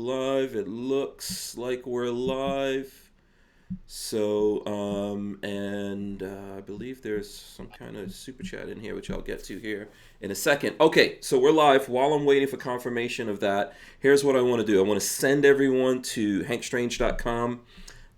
live. It looks like we're live. So, I believe there's some kind of super chat in here, which I'll get to here in a second. Okay, so we're live. While I'm waiting for confirmation of that, here's what I want to do. I want to send everyone to hankstrange.com.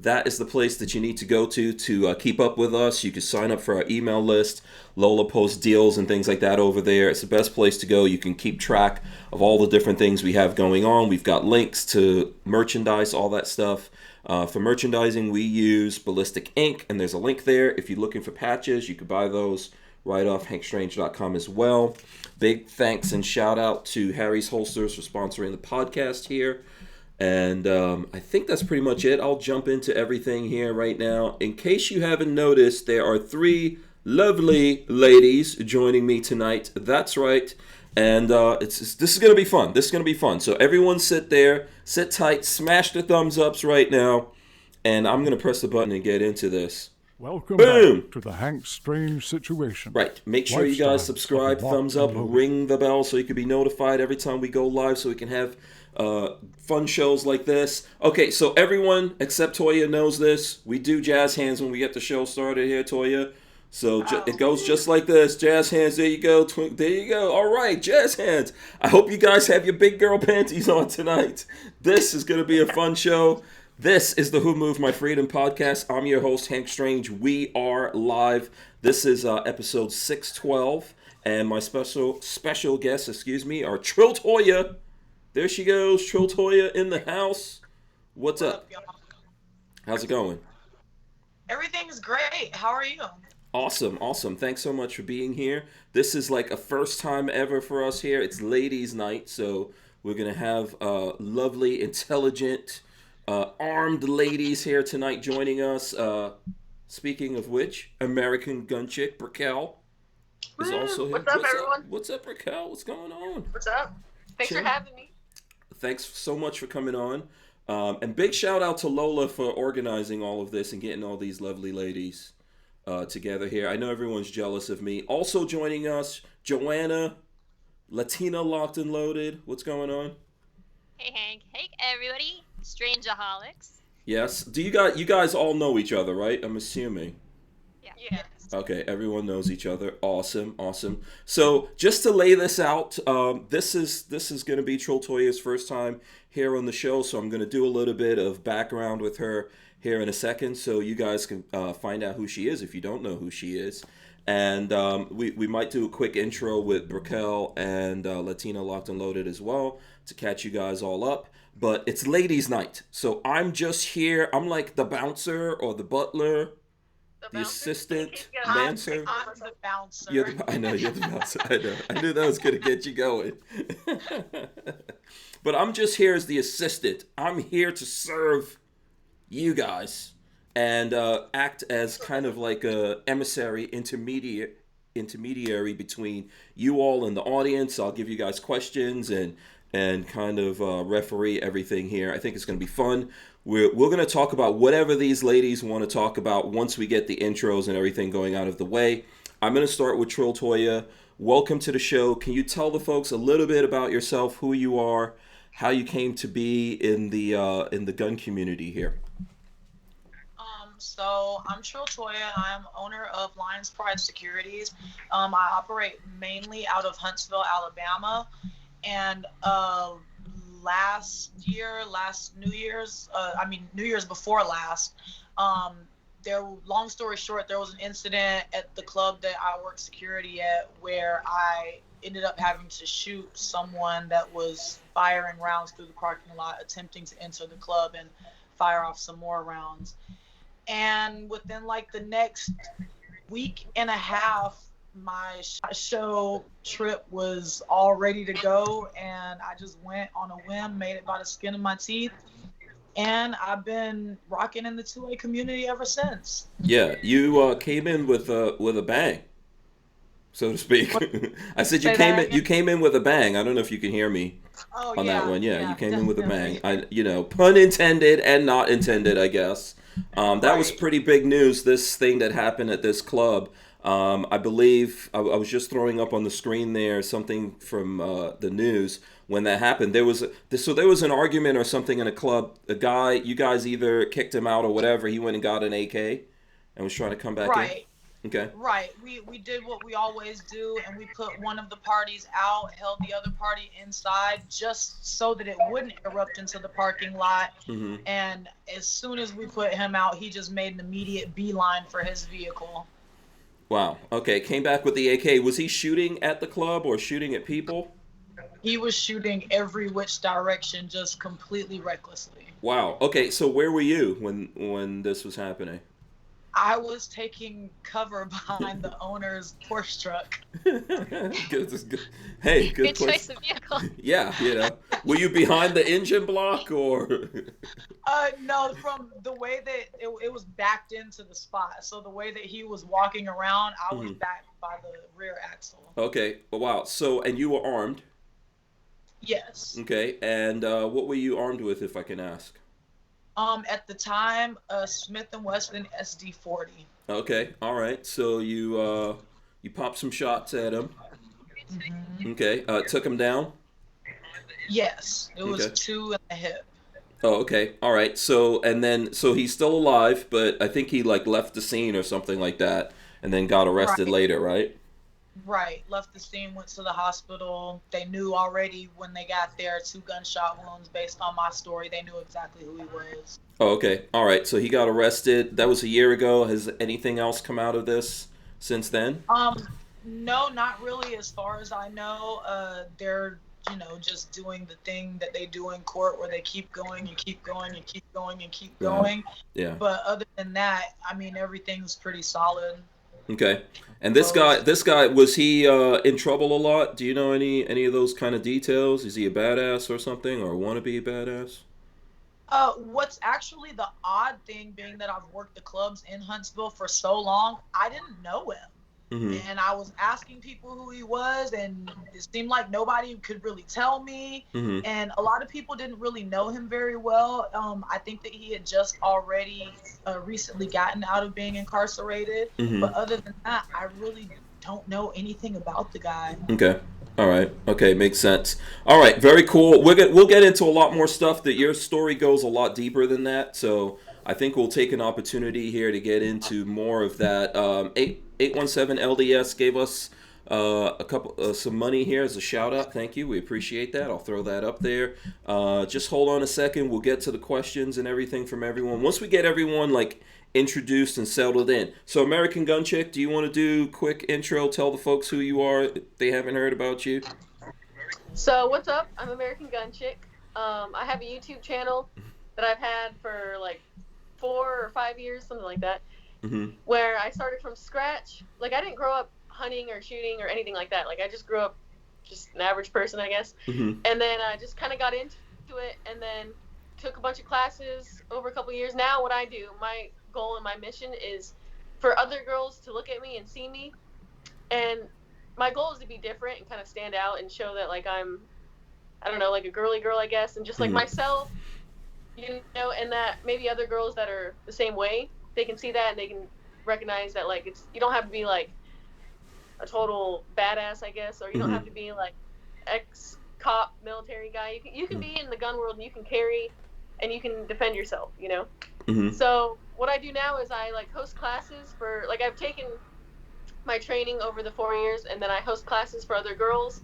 That is the place that you need to go to keep up with us. You can sign up for our email list. Lola posts deals and things like that over there. It's the best place to go. You can keep track of all the different things we have going on. We've got links to merchandise, all that stuff. For merchandising, we use Ballistic Ink, and there's a link there. If you're looking for patches, you can buy those right off hankstrange.com as well. Big thanks and shout out to Harry's Holsters for sponsoring the podcast here. And I think that's pretty much it. I'll jump into everything here right now. In case you haven't noticed, there are three lovely ladies joining me tonight. That's right. And this is going to be fun. This is going to be fun. So everyone sit there, sit tight, smash the thumbs ups right now. And I'm going to press the button and get into this. Welcome Boom! Back to the Hank Strange Situation. Right. Make sure you guys subscribe, thumbs up, ring the bell so you can be notified every time we go live so we can have fun shows like this. Okay, so everyone except Toya knows this. We do jazz hands when we get the show started here, Toya. So it goes just like this. Jazz hands, there you go. There you go. All right, jazz hands. I hope you guys have your big girl panties on tonight. This is going to be a fun show. This is the Who Moved My Freedom podcast. I'm your host, Hank Strange. We are live. This is episode 612. And my special guests, are Trill Toya. There she goes, Trill Toya in the house. What's up? Y'all? How's it going? Everything's great. How are you? Awesome. Thanks so much for being here. This is like a first time ever for us here. It's ladies' night, so we're going to have lovely, intelligent, armed ladies here tonight joining us. Speaking of which, American gun chick, Brickell, is also here. What's up, everyone? What's up, Brickell? What's going on? What's up? Thanks for having me. Thanks so much for coming on. And big shout out to Lola for organizing all of this and getting all these lovely ladies together here. I know everyone's jealous of me. Also joining us, Joanna, Latina locked and loaded. What's going on? Hey Hank. Hey everybody. Strangeaholics. Yes. Do you guys all know each other, right? I'm assuming. Yeah. Okay, everyone knows each other. Awesome. So just to lay this out, this is going to be Trill Toya's first time here on the show, so I'm going to do a little bit of background with her here in a second, so you guys can find out who she is if you don't know who she is. And we might do a quick intro with Brickell and Latina Locked and Loaded as well to catch you guys all up. But it's ladies' night, so I'm just here. I'm like the bouncer or the butler. The assistant, dancer. I'm the bouncer. I know, you're the bouncer. I know. I knew that was going to get you going. But I'm just here as the assistant. I'm here to serve you guys and act as kind of like a emissary, intermediary between you all and the audience. I'll give you guys questions and kind of referee everything here. I think it's going to be fun. We're going to talk about whatever these ladies want to talk about once we get the intros and everything going out of the way. I'm going to start with Trill Toya. Welcome to the show. Can you tell the folks a little bit about yourself, who you are, how you came to be in the gun community here? So I'm Trill Toya. I'm owner of Lions Pride Securities. I operate mainly out of Huntsville, Alabama, and New Year's before last, long story short, there was an incident at the club that I work security at where I ended up having to shoot someone that was firing rounds through the parking lot, attempting to enter the club and fire off some more rounds. And within like the next week and a half, my show trip was all ready to go, and I just went on a whim, made it by the skin of my teeth, and I've been rocking in the 2A community ever since. Yeah, you came in with a bang, so to speak. I said you came in with a bang. I don't know if you can hear me that one. Yeah, you came in with a bang. Pun intended and not intended, I guess. That was pretty big news. This thing that happened at this club. I believe I was just throwing up on the screen there something from the news. when that happened. There was an argument or something in a club. You guys either kicked him out or whatever. He went and got an AK and was trying to come back Right. in. Okay. Right. We did what we always do, and we put one of the parties out, held the other party inside, just so that it wouldn't erupt into the parking lot. Mm-hmm. And as soon as we put him out, he just made an immediate beeline for his vehicle. Wow. Okay. Came back with the AK. Was he shooting at the club or shooting at people? He was shooting every which direction, just completely recklessly. Wow. Okay. So where were you when this was happening? I was taking cover behind the owner's Porsche truck. Good. Hey, Good choice of vehicle. Yeah, Were you behind the engine block or? No, from the way that it was backed into the spot. So the way that he was walking around, I was backed by the rear axle. Okay. Wow. So, and you were armed? Yes. Okay. And what were you armed with, if I can ask? At the time, Smith & Wesson SD-40. Okay, all right. So you popped some shots at him. Mm-hmm. Okay, took him down. Yes, it was 2 in the hip. Oh, okay, all right. So he's still alive, but I think he left the scene or something like that, and then got arrested later, right? Right, left the scene, went to the hospital. They knew already when they got there, 2 gunshot wounds. Based on my story, they knew exactly who he was. Oh, okay, all right. So he got arrested. That was a year ago. Has anything else come out of this since then? No, not really. As far as I know, they're just doing the thing that they do in court, where they keep going, you keep going, you keep going, and keep going. Yeah. But other than that, I mean, everything's pretty solid. Okay. And this guy, was he in trouble a lot? Do you know any of those kind of details? Is he a badass or something, or want to be a badass? What's actually the odd thing, being that I've worked the clubs in Huntsville for so long, I didn't know him. Mm-hmm. And I was asking people who he was, and it seemed like nobody could really tell me. Mm-hmm. And a lot of people didn't really know him very well. I think that he had just already recently gotten out of being incarcerated. Mm-hmm. But other than that, I really don't know anything about the guy. Okay. All right. Okay, makes sense. All right, very cool. We'll get into a lot more stuff. That your story goes a lot deeper than that, so I think we'll take an opportunity here to get into more of that. 817 LDS gave us some money here as a shout out. Thank you. We appreciate that. I'll throw that up there. Just hold on a second. We'll get to the questions and everything from everyone. Once we get everyone introduced and settled in. So American Gun Chick, do you want to do a quick intro? Tell the folks who you are if they haven't heard about you. So what's up? I'm American Gun Chick. I have a YouTube channel that I've had for 4 or 5 years, something like that. Mm-hmm. Where I started from scratch. I didn't grow up hunting or shooting or anything like that. I just grew up just an average person, I guess. Mm-hmm. And then I just kind of got into it, and then took a bunch of classes over a couple of years. Now what I do, my goal and my mission is for other girls to look at me and see me. And my goal is to be different and kind of stand out and show that I'm, I don't know, a girly girl, I guess. And just myself, and that maybe other girls that are the same way, they can see that and they can recognize that you don't have to be a total badass, I guess, or you don't have to be ex-cop military guy. You can be in the gun world and you can carry and you can defend yourself, Mm-hmm. So what I do now is I host classes for I've taken my training over the 4 years, and then I host classes for other girls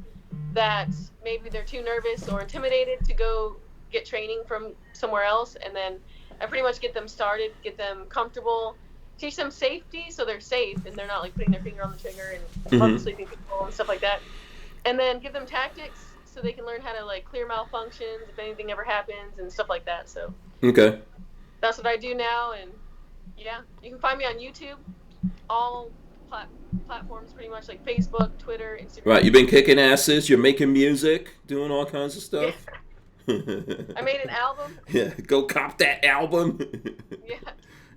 that maybe they're too nervous or intimidated to go get training from somewhere else, and then I pretty much get them started, get them comfortable, teach them safety so they're safe and they're not putting their finger on the trigger and sleeping people and stuff like that, and then give them tactics so they can learn how to clear malfunctions if anything ever happens and stuff like that. So okay, that's what I do now. And yeah, you can find me on YouTube, all platforms pretty much, Facebook, Twitter, Instagram. Right, you've been kicking asses, you're making music, doing all kinds of stuff. Yeah. I made an album. Yeah, go cop that album. Yeah.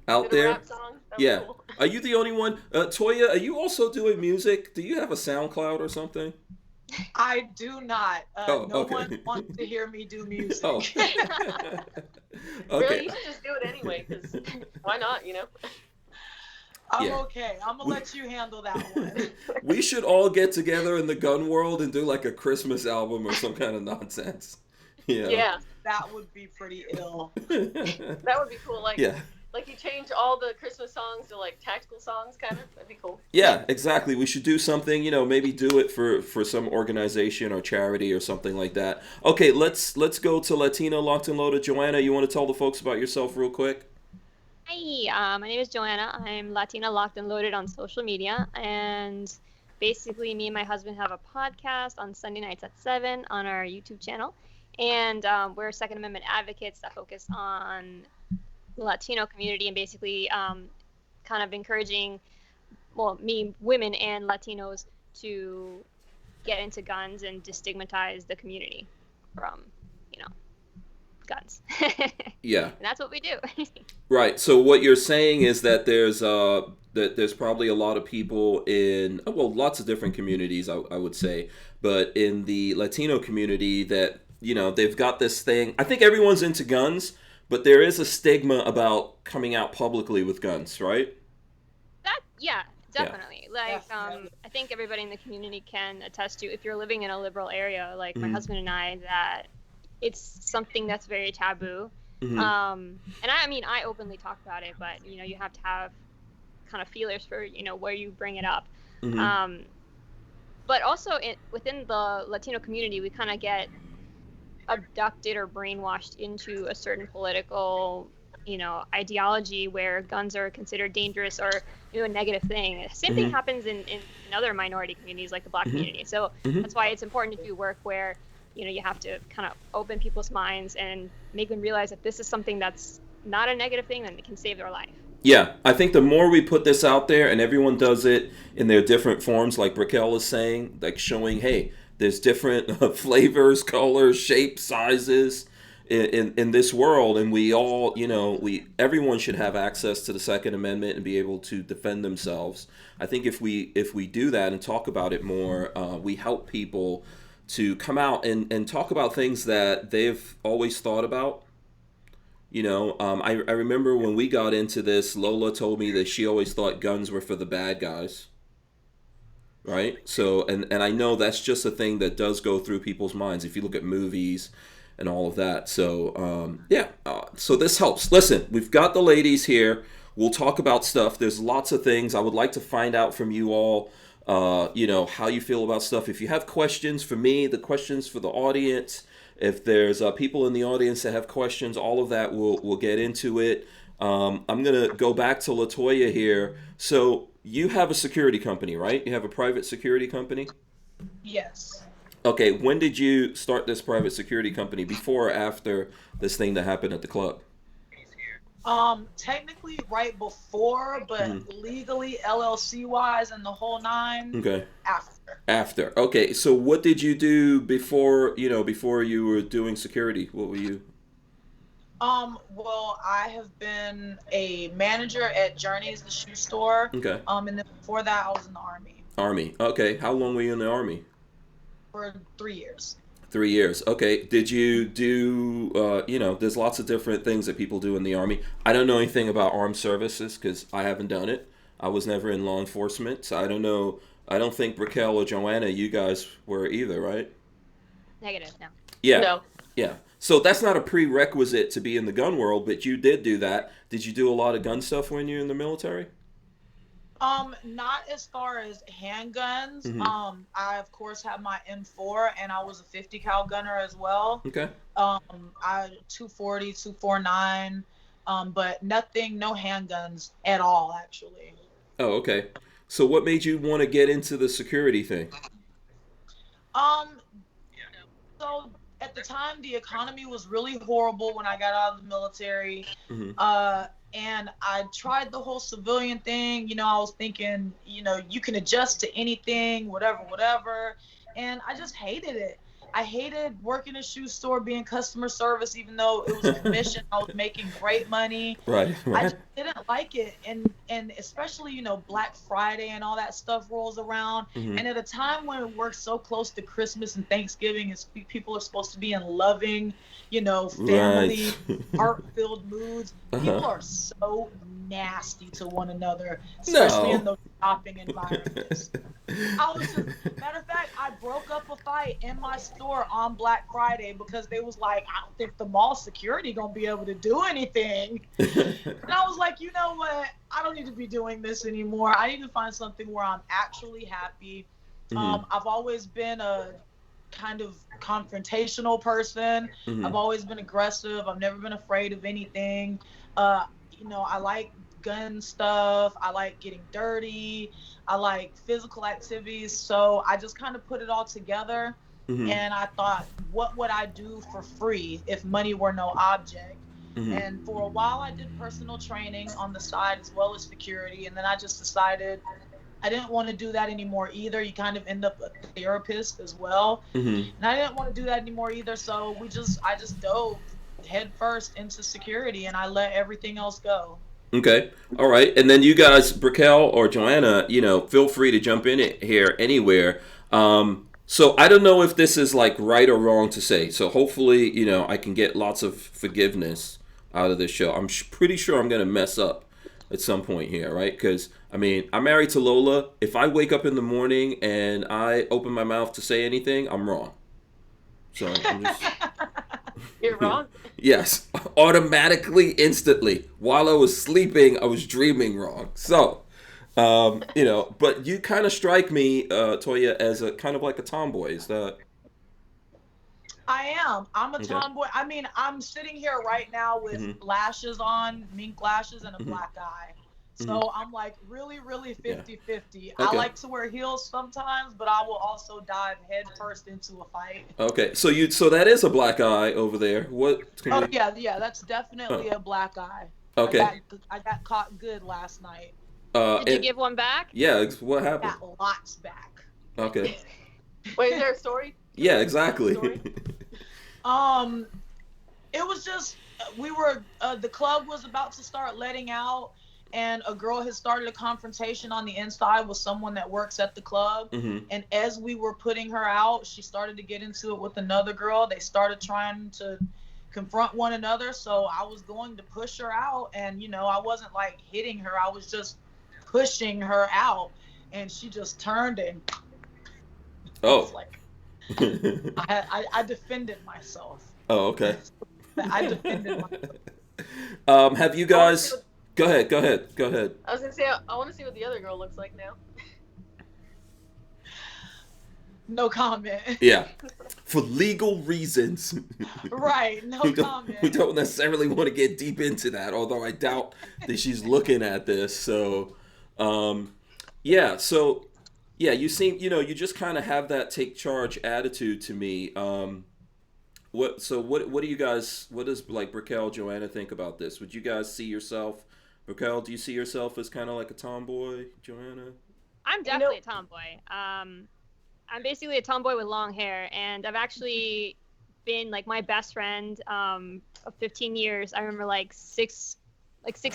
Out there. Rap song. Yeah. Cool. Are you the only one? Toya, are you also doing music? Do you have a SoundCloud or something? I do not. No okay. one wants to hear me do music. Oh. Okay. Really, you should just do it anyway, because why not, I'm Yeah. okay. I'm gonna We, let you handle that one. we should all get together in the gun world and do like a Christmas album or some kind of nonsense. You know? Yeah, That would be pretty ill. that would be cool. Yeah. Like you change all the Christmas songs to like tactical songs, kind of. That'd be cool. Yeah, exactly. We should do something, maybe do it for some organization or charity or something like that. Okay, let's go to Latina locked and loaded. Joanna, you want to tell the folks about yourself real quick? Hi, my name is Joanna. I'm Latina Locked and Loaded on social media. And basically, me and my husband have a podcast on Sunday nights at 7 on our YouTube channel. And we're Second Amendment advocates that focus on the Latino community and basically kind of encouraging, well, me, women and Latinos to get into guns and destigmatize the community from, guns. Yeah. And that's what we do. Right. So what you're saying is that there's probably a lot of people in lots of different communities I would say, but in the Latino community that they've got this thing. I think everyone's into guns, but there is a stigma about coming out publicly with guns, right? Yeah, definitely. Yeah. I think everybody in the community can attest to, if you're living in a liberal area like my husband and I, that it's something that's very taboo. Mm-hmm. And I openly talk about it, but you have to have kind of feelers for where you bring it up. Mm-hmm. But also within the Latino community, we kind of get abducted or brainwashed into a certain political ideology where guns are considered dangerous or a negative thing. Same thing happens in other minority communities like the Black community. So that's why it's important to do work where you have to kind of open people's minds and make them realize that this is something that's not a negative thing and it can save their life. Yeah, I think the more we put this out there and everyone does it in their different forms, like Raquel is saying, like showing, hey, there's different flavors, colors, shapes, sizes in this world, and we all, everyone should have access to the Second Amendment and be able to defend themselves. I think if we do that and talk about it more, we help people to come out and talk about things that they've always thought about. I remember when we got into this, Lola told me that she always thought guns were for the bad guys. Right? So, and I know that's just a thing that does go through people's minds if you look at movies and all of that. So, so this helps. Listen, we've got the ladies here. We'll talk about stuff. There's lots of things. I would like to find out from you all, how you feel about stuff. If you have questions for me, the questions for the audience, if there's people in the audience that have questions, all of that, we'll get into it. I'm going to go back to Toya here. So you have a security company, right? You have a private security company? Yes. Okay, when did you start this private security company? Before or after this thing that happened at the club? Technically right before, but legally LLC wise and the whole nine. Okay. After. After. Okay, so what did you do before you were doing security? What were you? Well, I have been a manager at Journeys, the shoe store. Okay. And then before that, I was in the Army. Army. Okay. How long were you in the Army? For 3 years. 3 years. Okay. Did you do, there's lots of different things that people do in the Army. I don't know anything about armed services because I haven't done it. I was never in law enforcement. So I don't know. I don't think Raquel or Joanna, you guys were either, right? Negative, no. Yeah. No. Yeah. So that's not a prerequisite to be in the gun world, but you did do that. Did you do a lot of gun stuff when you were in the military? Not as far as handguns. I of course have my M4 and I was a 50 cal gunner as well. Okay. I 240, 249, but no handguns at all actually. Oh, okay. So what made you want to get into the security thing? So at the time the economy was really horrible when I got out of the military. And I tried the whole civilian thing. I was thinking, you can adjust to anything, whatever. And I just hated it. I hated working in a shoe store, being customer service, even though it was commission. I was making great money. Right. I Right. just didn't like it, and especially Black Friday and all that stuff rolls around, Mm-hmm. and at a time when it works so close to Christmas and Thanksgiving, and people are supposed to be in loving, family, Right. heart-filled moods. Uh-huh. People are so nasty to one another, especially in No. those shopping environments. I was just, matter of fact, I broke up a fight in my store on Black Friday because they was like, I don't think the mall security gonna be able to do anything. And I was like, you know what? I don't need to be doing this anymore. I need to find something where I'm actually happy. Mm-hmm. I've always been a kind of confrontational person. Mm-hmm. I've always been aggressive. I've never been afraid of anything. I like gun stuff. I like getting dirty. I like physical activities. So I just kind of put it all together. Mm-hmm. And I thought, what would I do for free if money were no object? Mm-hmm. And for a while, I did personal training on the side as well as security. And then I just decided I didn't want to do that anymore either. You kind of end up a therapist as well. Mm-hmm. And I didn't want to do that anymore either. So I just dove head first into security, and I let everything else go. Okay. All right. And then you guys, Briquel or Joanna, feel free to jump in it here anywhere. So I don't know if this is like right or wrong to say. So hopefully, I can get lots of forgiveness out of this show. I'm pretty sure I'm going to mess up at some point here, right? Because, I'm married to Lola. If I wake up in the morning and I open my mouth to say anything, I'm wrong. So I'm just... You're wrong. Yes, automatically, instantly. While I was sleeping, I was dreaming wrong. So, but you kind of strike me, Toya, as a kind of like a tomboy. Is that? I am. I'm a Okay. tomboy. I'm sitting here right now with Mhm. lashes on, mink lashes, and a Mhm. black eye. So I'm like really, really 50-50. I Okay. like to wear heels sometimes, but I will also dive head first into a fight. Okay, so that is a black eye over there. What? Oh yeah, that's definitely a black eye. Okay. I got caught good last night. Did you give one back? Yeah. What I happened? got lots back. Okay. Wait, is there a story? Yeah. Exactly. Story? It was just the club was about to start letting out, and a girl had started a confrontation on the inside with someone that works at the club. Mm-hmm. And as we were putting her out, she started to get into it with another girl. They started trying to confront one another. So I was going to push her out, and I wasn't like hitting her. I was just pushing her out, and she just turned and Oh. like I defended myself. Oh. Okay. I defended myself. Have you guys? Go ahead. I was gonna say I want to see what the other girl looks like now. No comment. Yeah. For legal reasons. Right. No we comment. don't necessarily want to get deep into that, although I doubt that she's looking at this. So, yeah. So, yeah, you seem, you just kind of have that take charge attitude to me. What do you guys, what does like Briquel, Joanna think about this? Would you guys see yourself, Briquel, do you see yourself as kind of like a tomboy, Joanna? I'm definitely a tomboy. I'm basically a tomboy with long hair, and I've actually been like my best friend of 15 years. I remember like six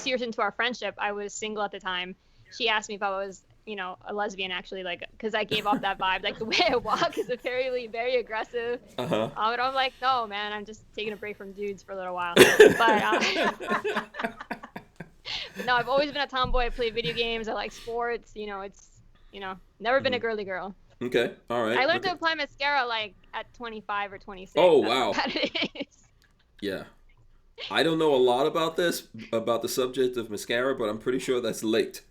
years into our friendship, I was single at the time. She asked me if I was, a lesbian, actually, like, because I gave off that vibe. Like the way I walk is very, very aggressive. Uh-huh. And I'm like, no, man, I'm just taking a break from dudes for a little while. But no, I've always been a tomboy. I play video games. I like sports. Never been a girly girl. Okay, all right. I learned to apply mascara like at 25 or 26. Oh, That's wow. how bad it is. Yeah. I don't know a lot about the subject of mascara, but I'm pretty sure that's late.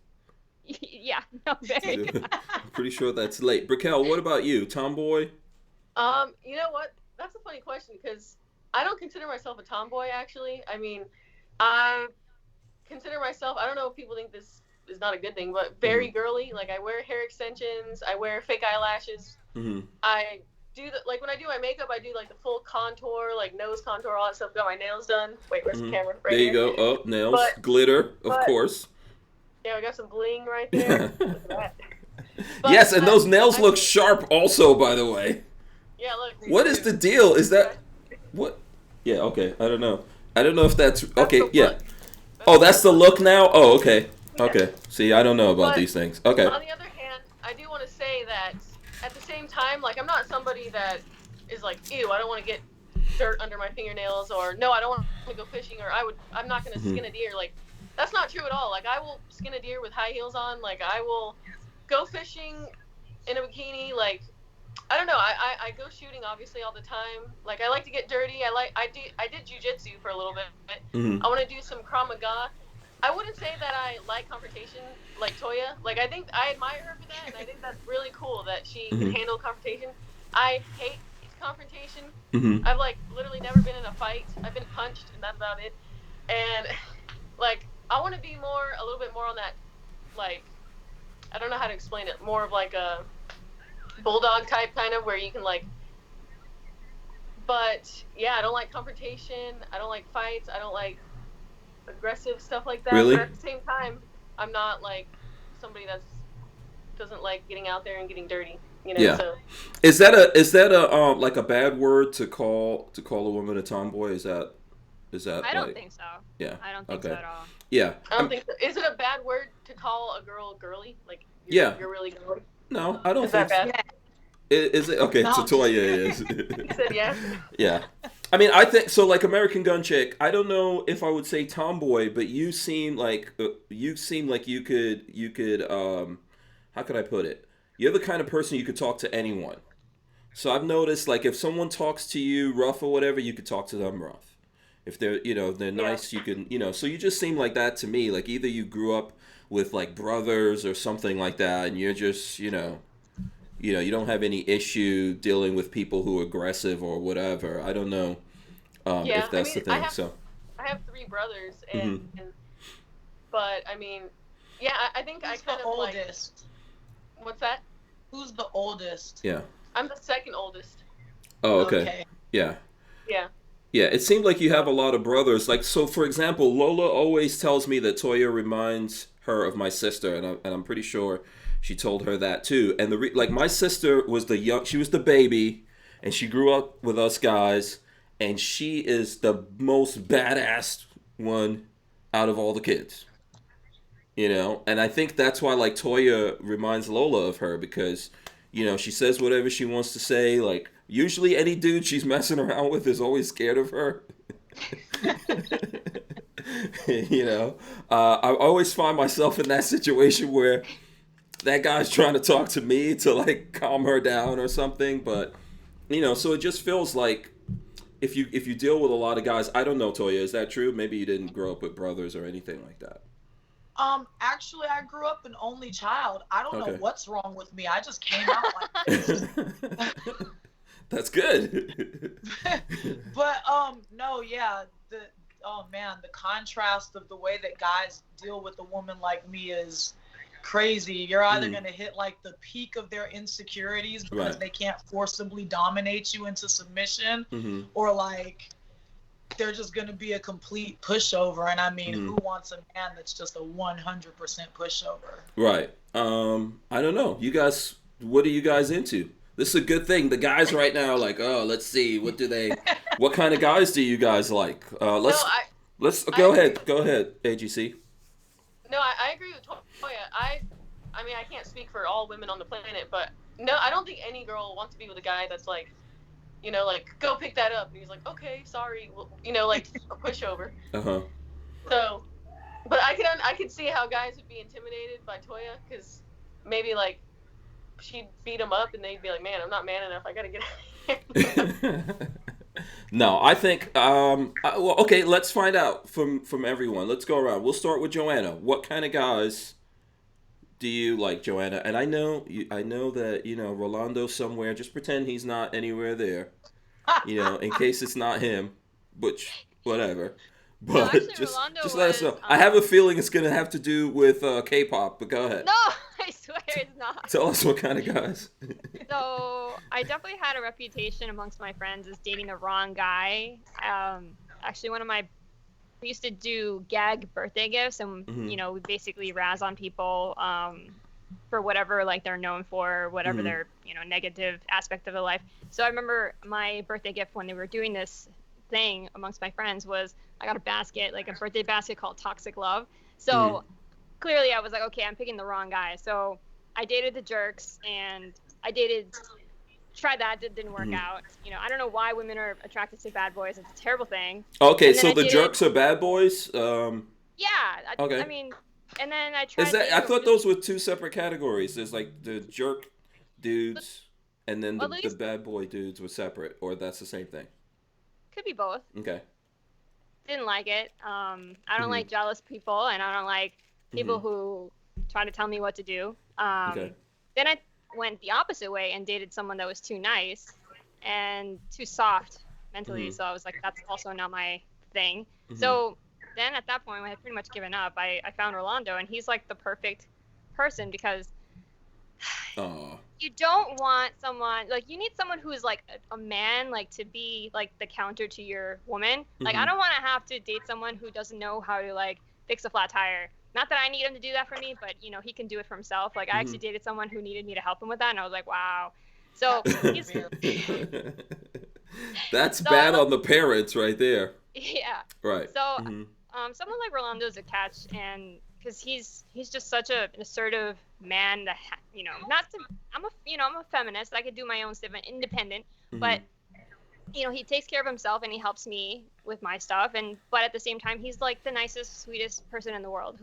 Yeah, no, very good. I'm pretty sure that's late. Briquel, what about you? Tomboy? You know what? That's a funny question because I don't consider myself a tomboy, actually. I consider myself, I don't know if people think this is not a good thing, but very girly. Like, I wear hair extensions, I wear fake eyelashes. Mm-hmm. I do when I do my makeup, I do like the full contour, like nose contour, all that stuff. Got my nails done. Wait, where's the camera? Right there you here. go. Oh, nails, glitter, of course. Yeah, I got some bling right there. Look at that. Yes, and those nails look sharp also, by the way. Yeah, look. What is the deal? Is that what? Yeah. Okay. I don't know. I don't know if that's okay. Yeah. Oh, that's the look now. Oh, okay. Yeah. Okay. See, I don't know about But these things. Okay. on the other hand, I do want to say that at the same time, like, I'm not somebody that is like, ew, I don't want to get dirt under my fingernails, or no, I don't want to go fishing, or I'm not going to skin a deer. Like, that's not true at all. Like, I will skin a deer with high heels on. Like, I will go fishing in a bikini. Like, I don't know. I go shooting obviously all the time. Like, I like to get dirty. I did jujitsu for a little bit. I want to do some Krav Maga. I wouldn't say that I like confrontation like Toya. Like, I think I admire her for that, and I think that's really cool that she can handle confrontation. I hate confrontation. I've, like, literally never been in a fight. I've been punched, and that's about it. And, like, I want to be a little bit more on that, like, I don't know how to explain it, more of, like, a bulldog type kind of, where you can, like, but, yeah, I don't like confrontation. I don't like fights. I don't like aggressive stuff like that. Really? But at the same time, I'm not like somebody that doesn't like getting out there and getting dirty. You know. Yeah. So. Is that a like a bad word to call a woman a tomboy? Is that? I don't like, think so. Yeah. I don't think so at all. Yeah. I don't think so. Is it a bad word to call a girl girly? Like, Yeah. You're really girly. No, I don't Is think that bad? Yeah. Is it okay? No, So Toya is. You said yes. Yeah. I mean, I think so. Like American Gun Chick, I don't know if I would say tomboy, but you seem like you could how could I put it? You're the kind of person you could talk to anyone. So I've noticed, like, if someone talks to you rough or whatever, you could talk to them rough. If they're nice, you can, so you just seem like that to me. Like, either you grew up with, like, brothers or something like that, and you're just, you don't have any issue dealing with people who are aggressive or whatever. I don't know if that's the thing. I have 3 brothers, and but I mean, yeah, I think Who's I kind the of oldest? like. What's that? Who's the oldest? Yeah. I'm the second oldest. Oh, okay. Yeah. Yeah. Yeah, it seemed like you have a lot of brothers. Like, so for example, Lola always tells me that Toya reminds her of my sister, and I'm pretty sure she told her that too. And like, my sister was she was the baby, and she grew up with us guys, and she is the most badass one out of all the kids. And I think that's why, like, Toya reminds Lola of her, because she says whatever she wants to say. Like, usually any dude she's messing around with is always scared of her. I always find myself in that situation where that guy's trying to talk to me to, like, calm her down or something. But, so it just feels like if you deal with a lot of guys, I don't know, Toya, is that true? Maybe you didn't grow up with brothers or anything like that. Actually, I grew up an only child. I don't know what's wrong with me. I just came out like this. That's good. But no, yeah, the contrast of the way that guys deal with a woman like me is crazy. You're either going to hit, like, the peak of their insecurities because they can't forcibly dominate you into submission, or, like, they're just going to be a complete pushover. And I mean, who wants a man that's just a 100% pushover? Right. I don't know. You guys, what are you guys into? This is a good thing. The guys right now are like, oh, let's see, what kind of guys do you guys like? Let's go ahead, AGC. No, I agree with Toya. I mean, I can't speak for all women on the planet, but no, I don't think any girl wants to be with a guy that's like, like, go pick that up. And he's like, okay, sorry. Well, like a pushover. Uh-huh. So, but I could see how guys would be intimidated by Toya, because maybe, like, she'd beat him up and they'd be like, man, I'm not man enough. I got to get out of here. No, I think, well, okay, let's find out from everyone. Let's go around. We'll start with Joanna. What kind of guys do you like, Joanna? And I know that, Rolando's somewhere. Just pretend he's not anywhere there, in case it's not him, which, whatever. But no, actually, just let us know. I have a feeling it's going to have to do with K-pop, but go ahead. No, I swear it's not. Tell us what kind of guys. So, I definitely had a reputation amongst my friends as dating the wrong guy. Actually, we used to do gag birthday gifts, and, we basically razz on people for whatever like they're known for, whatever their negative aspect of their life. So I remember my birthday gift when they were doing this thing amongst my friends was I got a basket, like a birthday basket called Toxic Love. So clearly I was like, okay, I'm picking the wrong guy. So I dated the jerks, and tried that, didn't work out. I don't know why women are attracted to bad boys. It's a terrible thing. Okay, so the jerks are bad boys? Yeah. Okay. I mean, and then I tried. I thought those were two separate categories. There's like the jerk dudes, and then the bad boy dudes were separate, or that's the same thing? Could be both. Okay. Didn't like it. I don't like jealous people, and I don't like people who try to tell me what to do. Okay. Then I went the opposite way and dated someone that was too nice and too soft mentally. So I was like, that's also not my thing. So then at that point, when I had pretty much given up, I found Rolando, and he's like the perfect person because you don't want someone like, you need someone who's like a man, like to be like the counter to your woman. Like I don't want to have to date someone who doesn't know how to like fix a flat tire. Not that I need him to do that for me, but he can do it for himself. Like I actually dated someone who needed me to help him with that, and I was like, wow. So that's bad on the parents right there. Yeah. Right. So someone like Rolando is attached, and because he's just such an assertive man that I'm a feminist. I could do my own stuff, I'm independent, but he takes care of himself and he helps me with my stuff, but at the same time he's like the nicest, sweetest person in the world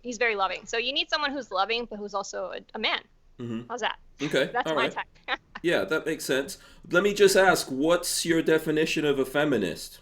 he's very loving. So you need someone who's loving but who's also a man. How's that? Okay. That's all my right. type. Yeah, that makes sense. Let me just ask, what's your definition of a feminist?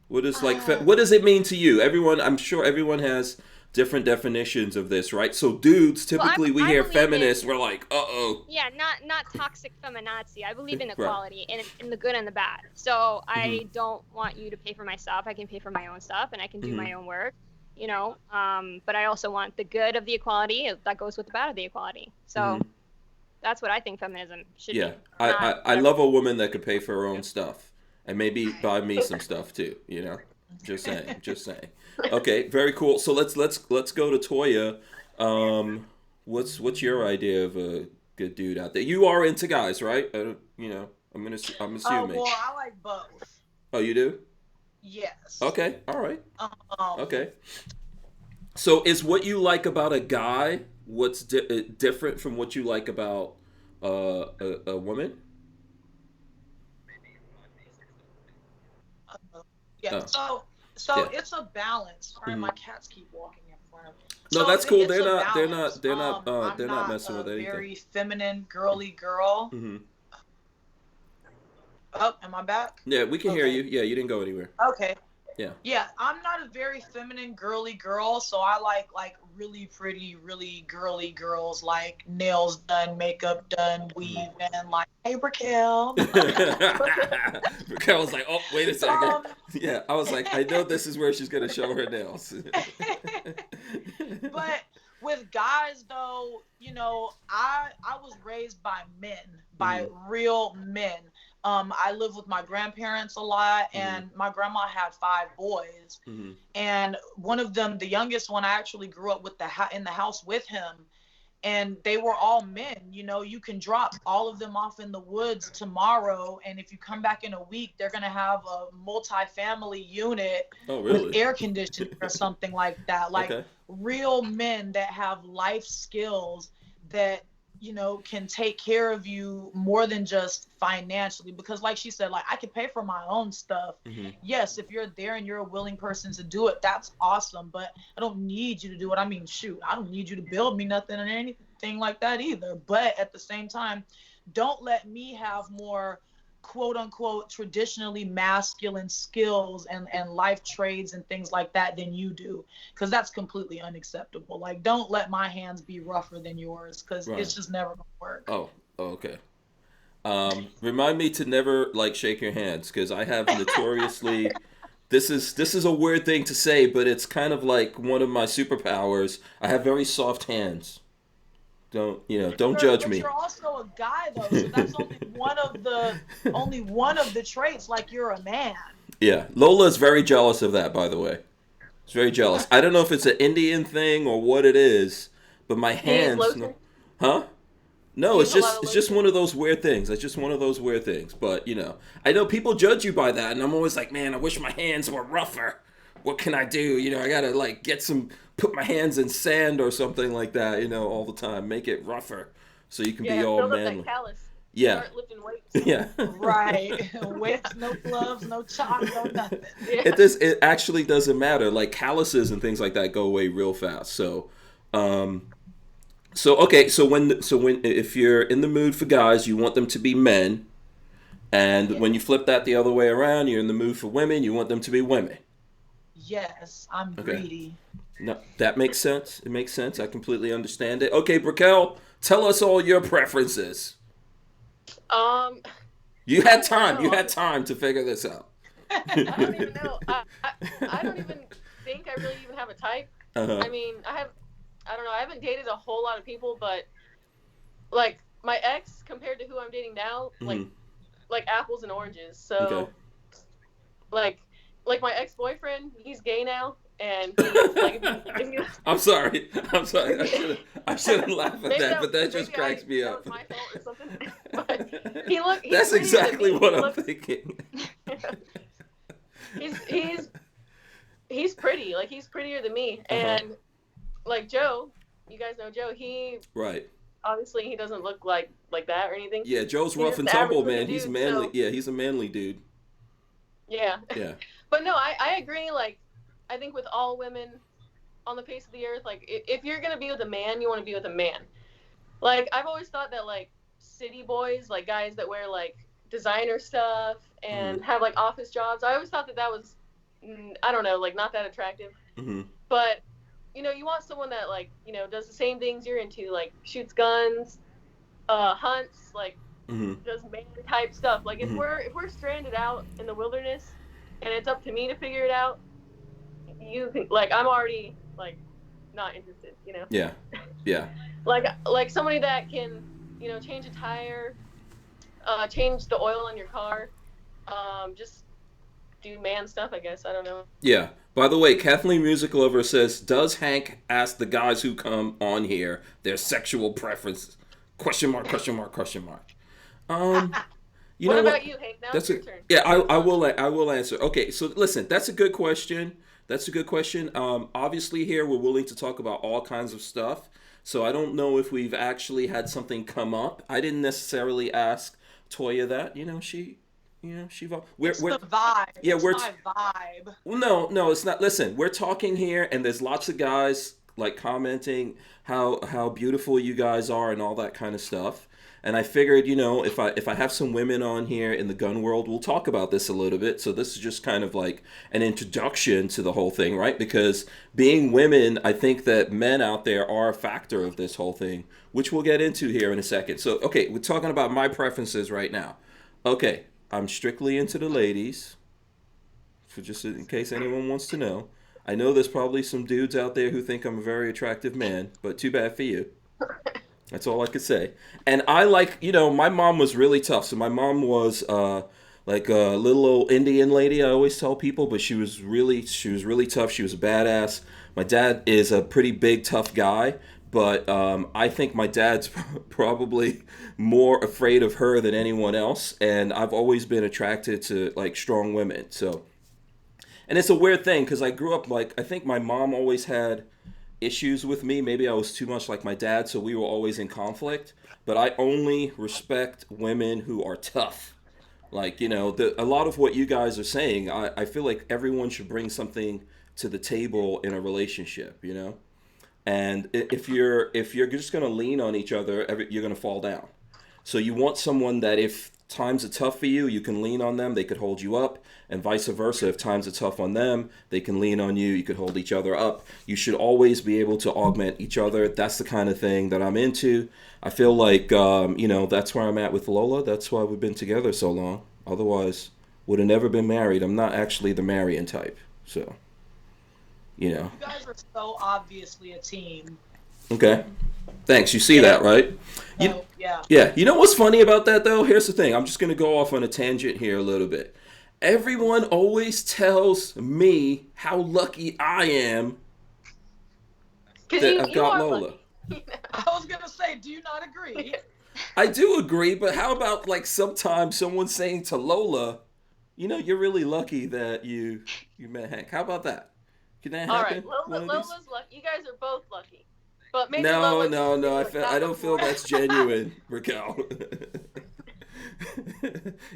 What is what does it mean to you? I'm sure everyone has different definitions of this, right? So dudes, typically we hear feminists, we're like, uh-oh. Yeah, not toxic feminazi. I believe in equality, in the good and the bad. So I don't want you to pay for my stuff. I can pay for my own stuff, and I can do my own work, but I also want the good of the equality that goes with the bad of the equality. So that's what I think feminism should be. Yeah, I love a woman that could pay for her own stuff. And maybe buy me some stuff too, Just saying. Okay, very cool. So let's go to Toya. What's your idea of a good dude out there? You are into guys, right? I'm assuming. Well, I like both. Oh, you do? Yes. Okay. All right. Okay. So is what you like about a guy what's different from what you like about a woman? Yeah. So it's a balance. Sorry, my cats keep walking in front of me. No, that's cool. They're not messing with anything. Very feminine, girly girl. Oh, am I back? Yeah, we can hear you. Yeah, you didn't go anywhere. Okay. Yeah. Yeah, I'm not a very feminine, girly girl, so I like really pretty, really girly girls, like nails done, makeup done, weave, and like, hey, Raquel. Raquel was like, oh, wait a second. Yeah, I was like, I know this is where she's going to show her nails. But with guys, though, I was raised by men, by real men. I lived with my grandparents a lot, and my grandma had 5 boys. And one of them, the youngest one, I actually grew up with in the house with him. And they were all men. You can drop all of them off in the woods tomorrow, and if you come back in a week, they're going to have a multi-family unit with air conditioning or something like that. Like real men that have life skills that can take care of you more than just financially, because like she said, like I can pay for my own stuff. Yes, if you're there and you're a willing person to do it, that's awesome, but I don't need you to do it. I mean, shoot, I don't need you to build me nothing or anything like that either. But at the same time, don't let me have more quote unquote traditionally masculine skills and life trades and things like that than you do, because that's completely unacceptable. Like, don't let my hands be rougher than yours, because it's just never gonna work. Okay. Remind me to never like shake your hands, because I have notoriously this is a weird thing to say, but it's kind of like one of my superpowers. I have very soft hands. Don't judge me. You're also a guy though, so that's only one of the traits. Like, you're a man. Yeah, Lola is very jealous of that, by the way. She's very jealous. I don't know if it's an Indian thing or what it is, but my Do you use hands, lotion? no. Huh? Do No, you it's use a lot of just lotion? one of those weird things. It's just one of those weird things. But I know people judge you by that, and I'm always like, man, I wish my hands were rougher. What can I do? I gotta like put my hands in sand or something like that. All the time, make it rougher, so you can be Yeah, all build up manly. that callus. Yeah, Start lifting weights. yeah. Right. With no gloves, no chalk, no nothing. Yeah. It actually doesn't matter. Like calluses and things like that go away real fast. Um, okay. So when if you're in the mood for guys, you want them to be men, and when you flip that the other way around, you're in the mood for women. You want them to be women. Yes, I'm Okay. greedy. No, that makes sense. It makes sense. I completely understand it. Okay, Brickell, tell us all your preferences. Um, You I had don't time. know. You had time to figure this out. I don't even know. I don't even think I really even have a type. Uh-huh. I mean, I don't know. I haven't dated a whole lot of people, but like my ex compared to who I'm dating now, like apples and oranges. So, Okay. like my ex-boyfriend, he's gay now, and he's like, if you, I'm sorry. I shouldn't laugh at maybe that, but that just maybe cracks me that up. was my fault or something. But he's That's prettier than exactly me. what He I'm looks- thinking. he's pretty. Like he's prettier than me, and like Joe, you guys know Joe. He Right. obviously he doesn't look like that or anything. Yeah, Joe's He's rough just and the average tumble, looking man. He's dude, manly. so- Yeah, he's a manly dude. Yeah. Yeah. But no, I agree. Like, I think with all women on the face of the earth, like, if you're gonna be with a man, you want to be with a man. Like, I've always thought that like city boys, like guys that wear like designer stuff and have like office jobs, I always thought that was, I don't know, like not that attractive. Mm-hmm. But you want someone that like does the same things you're into, like shoots guns, hunts, like does man type stuff. Like if we're stranded out in the wilderness and it's up to me to figure it out, you can, like, I'm already like not interested, Yeah. Yeah. like somebody that can change a tire, change the oil on your car, just do man stuff, I guess. I don't know. Yeah. By the way, Kathleen Music Lover says, does Hank ask the guys who come on here their sexual preferences? Question mark, question mark, question mark. You What know about what? you, Hank? Now That's it's your turn. Yeah, I will answer. Okay, so listen, that's a good question. That's a good question. Obviously here we're willing to talk about all kinds of stuff. So I don't know if we've actually had something come up. I didn't necessarily ask Toya that. She we're It's the vibe. Yeah, it's my vibe. Well, no, it's not. Listen, we're talking here, and there's lots of guys like commenting how beautiful you guys are and all that kind of stuff. And I figured, if I have some women on here in the gun world, we'll talk about this a little bit. So this is just kind of like an introduction to the whole thing, right? Because being women, I think that men out there are a factor of this whole thing, which we'll get into here in a second. So, okay, we're talking about my preferences right now. Okay, I'm strictly into the ladies, for just in case anyone wants to know. I know there's probably some dudes out there who think I'm a very attractive man, but too bad for you. That's all I could say. And I like, my mom was really tough. So my mom was like a little old Indian lady, I always tell people, but she was really tough. She was a badass. My dad is a pretty big, tough guy, but I think my dad's probably more afraid of her than anyone else. And I've always been attracted to like strong women. So, and it's a weird thing because I grew up like, I think my mom always had issues with me. Maybe I was too much like my dad, so we were always in conflict. But I only respect women who are tough. Like, a lot of what you guys are saying, I feel like everyone should bring something to the table in a relationship, And if you're just going to lean on each other, you're going to fall down. So you want someone that if times are tough for you, you can lean on them, they could hold you up, and vice versa. If times are tough on them, they can lean on you, you could hold each other up. You should always be able to augment each other. That's the kind of thing that I'm into. I feel like, that's where I'm at with Lola. That's why we've been together so long. Otherwise, would have never been married. I'm not actually the marrying type. So, You guys are so obviously a team. Okay. Thanks. You see that, right? So, yeah. Yeah. You know what's funny about that, though? Here's the thing. I'm just going to go off on a tangent here a little bit. Everyone always tells me how lucky I am that I've got Lola. I was gonna say, do you not agree? I do agree, but how about like sometimes someone saying to Lola, you're really lucky that you met Hank. How about that? Can that All happen? right, Lola's lucky. You guys are both lucky. But maybe No, Lola no, just no. did it I don't feel before. that's genuine, Raquel.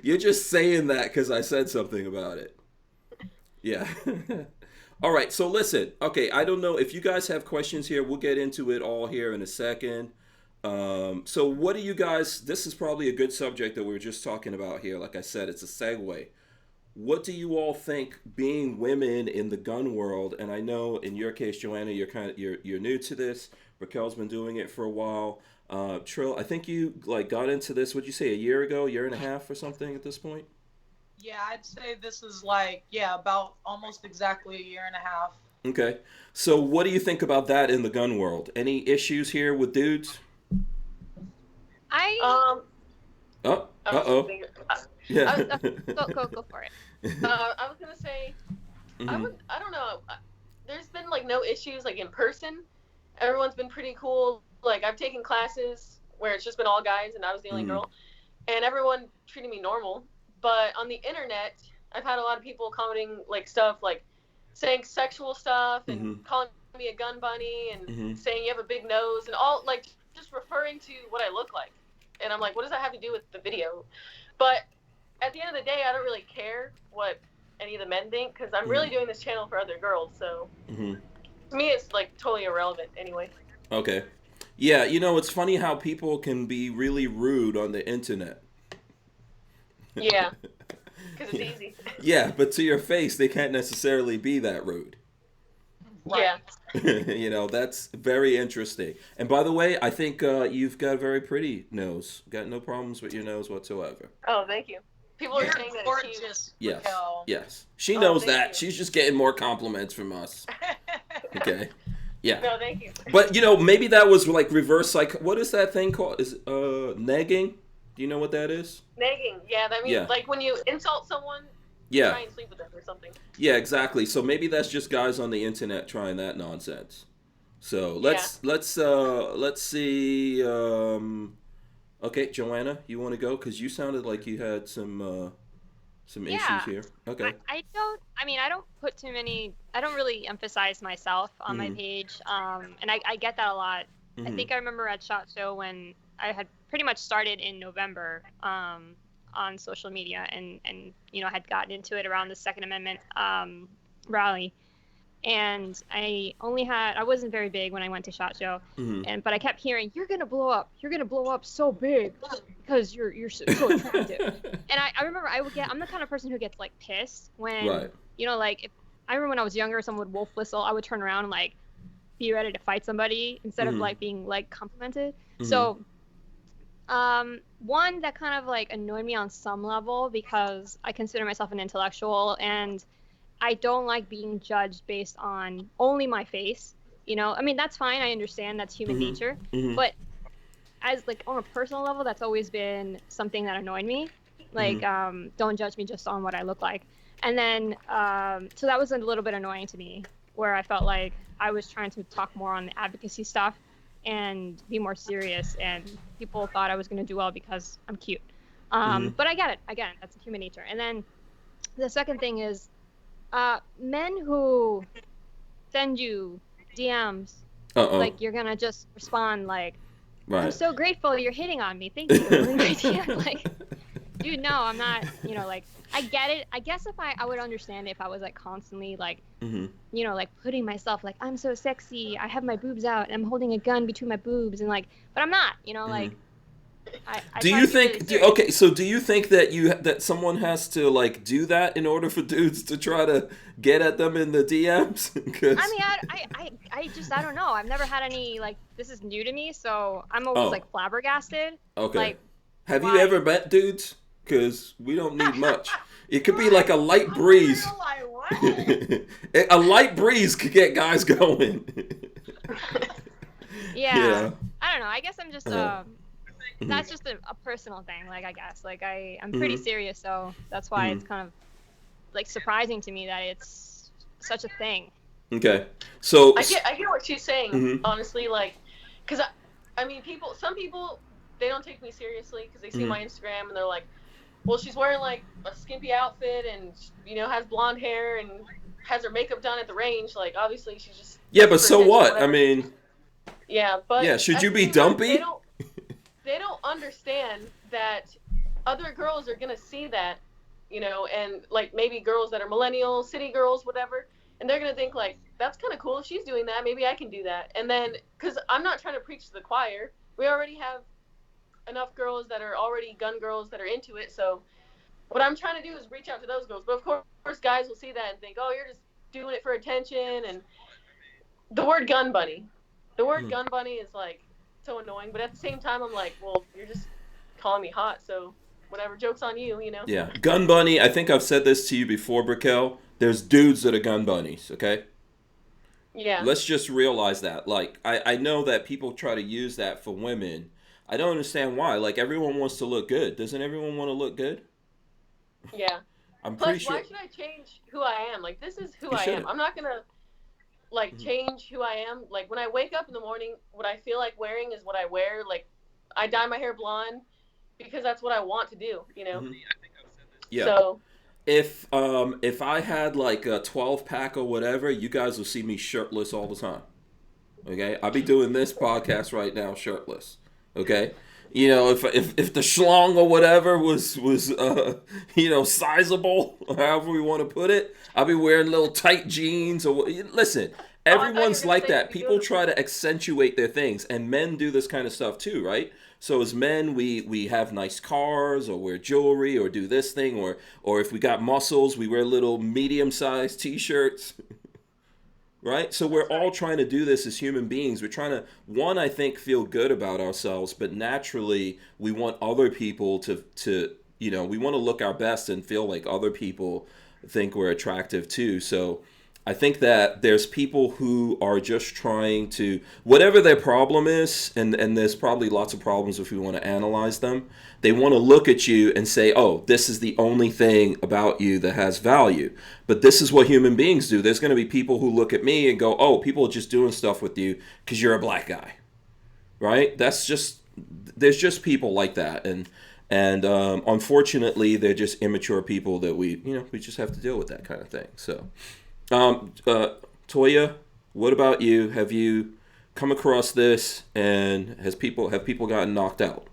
You're just saying that because I said something about it. Yeah. All right. So listen. Okay. I don't know if you guys have questions here. We'll get into it all here in a second. So what do you guys? This is probably a good subject that we were just talking about here. Like I said, it's a segue. What do you all think being women in the gun world? And I know in your case, Joanna, you're new to this. Raquel's been doing it for a while. Trill, I think you like got into this. What'd you say, a year ago, year and a half, or something at this point? Yeah, I'd say this is about almost exactly a year and a half. Okay. So what do you think about that in the gun world? Any issues here with dudes? I Oh, uh-oh. Yeah. go for it. I was gonna say, Mm-hmm. I don't know. There's been like no issues like in person. Everyone's been pretty cool. Like I've taken classes where it's just been all guys and I was the only girl, and everyone treated me normal. But on the internet, I've had a lot of people commenting like stuff like saying sexual stuff and calling me a gun bunny and saying you have a big nose and all like just referring to what I look like. And I'm like, what does that have to do with the video? But at the end of the day, I don't really care what any of the men think because I'm really doing this channel for other girls. So to me, it's like totally irrelevant anyway. Okay. Yeah, it's funny how people can be really rude on the internet. Yeah, because it's easy. Yeah, but to your face, they can't necessarily be that rude. Yeah. That's very interesting. And by the way, I think you've got a very pretty nose. Got no problems with your nose whatsoever. Oh, thank you. People are saying that it's gorgeous. Yes. Raquel. Yes. She knows that. You. She's just getting more compliments from us. Okay. Yeah. No, thank you. But maybe that was like reverse what is that thing called? Is negging? Do you know what that is? Negging. Yeah, that means like when you insult someone, try and sleep with them or something. Yeah, exactly. So maybe that's just guys on the internet trying that nonsense. So let's see. Okay, Joanna, you want to go because you sounded like you had some issues here. Okay. I don't put too many. I don't really emphasize myself on my page. And I get that a lot. I think I remember at SHOT Show when I had pretty much started in November on social media and had gotten into it around the Second Amendment rally. And I wasn't very big when I went to SHOT Show, but I kept hearing, "You're gonna blow up so big because you're so attractive." And I remember I'm the kind of person who gets like pissed when like if I remember when I was younger, someone would wolf whistle, I would turn around and like be ready to fight somebody instead of like being like complimented. So one that kind of like annoyed me on some level because I consider myself an intellectual and I don't like being judged based on only my face. That's fine. I understand that's human nature. But as like on a personal level, that's always been something that annoyed me. Like, don't judge me just on what I look like. And then, so that was a little bit annoying to me where I felt like I was trying to talk more on the advocacy stuff and be more serious. And people thought I was going to do well because I'm cute. But I get it. Again, that's human nature. And then the second thing is, men who send you DMs, like you're gonna just respond like, "I'm so grateful you're hitting on me, thank you." Like, dude, no, I'm not. Like I get it. I guess if I would understand it if I was like constantly like, like putting myself like I'm so sexy, I have my boobs out, and I'm holding a gun between my boobs, and like, but I'm not. Like. Do you think that someone has to like do that in order for dudes to try to get at them in the DMs? I don't know. I've never had any like this is new to me, so I'm always like flabbergasted. Okay. Like, have you ever met dudes? Because we don't need much. It could be like a light breeze. A light breeze could get guys going. Yeah. I don't know. I guess I'm just that's just a personal thing, like I guess. Like I'm pretty serious, so that's why it's kind of like surprising to me that it's such a thing. Okay. So I get what she's saying, honestly, like because I mean, some people, they don't take me seriously because they see my Instagram and they're like, well, she's wearing like a skimpy outfit and, you know, has blonde hair and has her makeup done at the range. Like, obviously, she's just Yeah, but so what? I mean, yeah, but yeah, should at you the be same time, dumpy? they don't understand that other girls are gonna see that, you know, and like maybe girls that are millennials, city girls, whatever, and they're gonna think like, that's kind of cool. If she's doing that, maybe I can do that. And then, because I'm not trying to preach to the choir, we already have enough girls that are already gun girls that are into it. So what I'm trying to do is reach out to those girls. But of course, guys will see that and think, oh, you're just doing it for attention. And the word gun bunny is like so annoying. But at the same time, I'm like, well, you're just calling me hot, so whatever, joke's on you, you know? Yeah, gun bunny. I think I've said this to you before, Brickell. There's dudes that are gun bunnies, okay? Yeah. Let's just realize that. Like, I know that people try to use that for women. I don't understand why. Like, everyone wants to look good. Doesn't everyone want to look good? Yeah. I'm Plus, pretty sure. why should I change who I am? Like, this is who You I shouldn't. am. I'm not gonna like change who I am. Like, when I wake up in the morning, what I feel like wearing is what I wear. Like, I dye my hair blonde because that's what I want to do, you know? Yeah. So If I had like a 12-pack or whatever, you guys will see me shirtless all the time. Okay? I'll be doing this podcast right now shirtless. Okay? You know, if the schlong or whatever was you know, sizable, or however we want to put it, I'll be wearing little tight jeans or listen, everyone's like that. People try to accentuate their things, and men do this kind of stuff too, right? So as men, we have nice cars or wear jewelry or do this thing, or if we got muscles, we wear little medium-sized t-shirts. Right? So we're all trying to do this as human beings. We're trying to, one, I think, feel good about ourselves, but naturally we want other people to you know, we want to look our best and feel like other people think we're attractive too. So I think that there's people who are just trying to, whatever their problem is, and there's probably lots of problems if we want to analyze them, they want to look at you and say, oh, this is the only thing about you that has value. But this is what human beings do. There's going to be people who look at me and go, oh, people are just doing stuff with you because you're a black guy. Right? That's just, there's just people like that. And unfortunately, they're just immature people that we just have to deal with that kind of thing. So. Toya, what about you? Have you come across this, and have people gotten knocked out?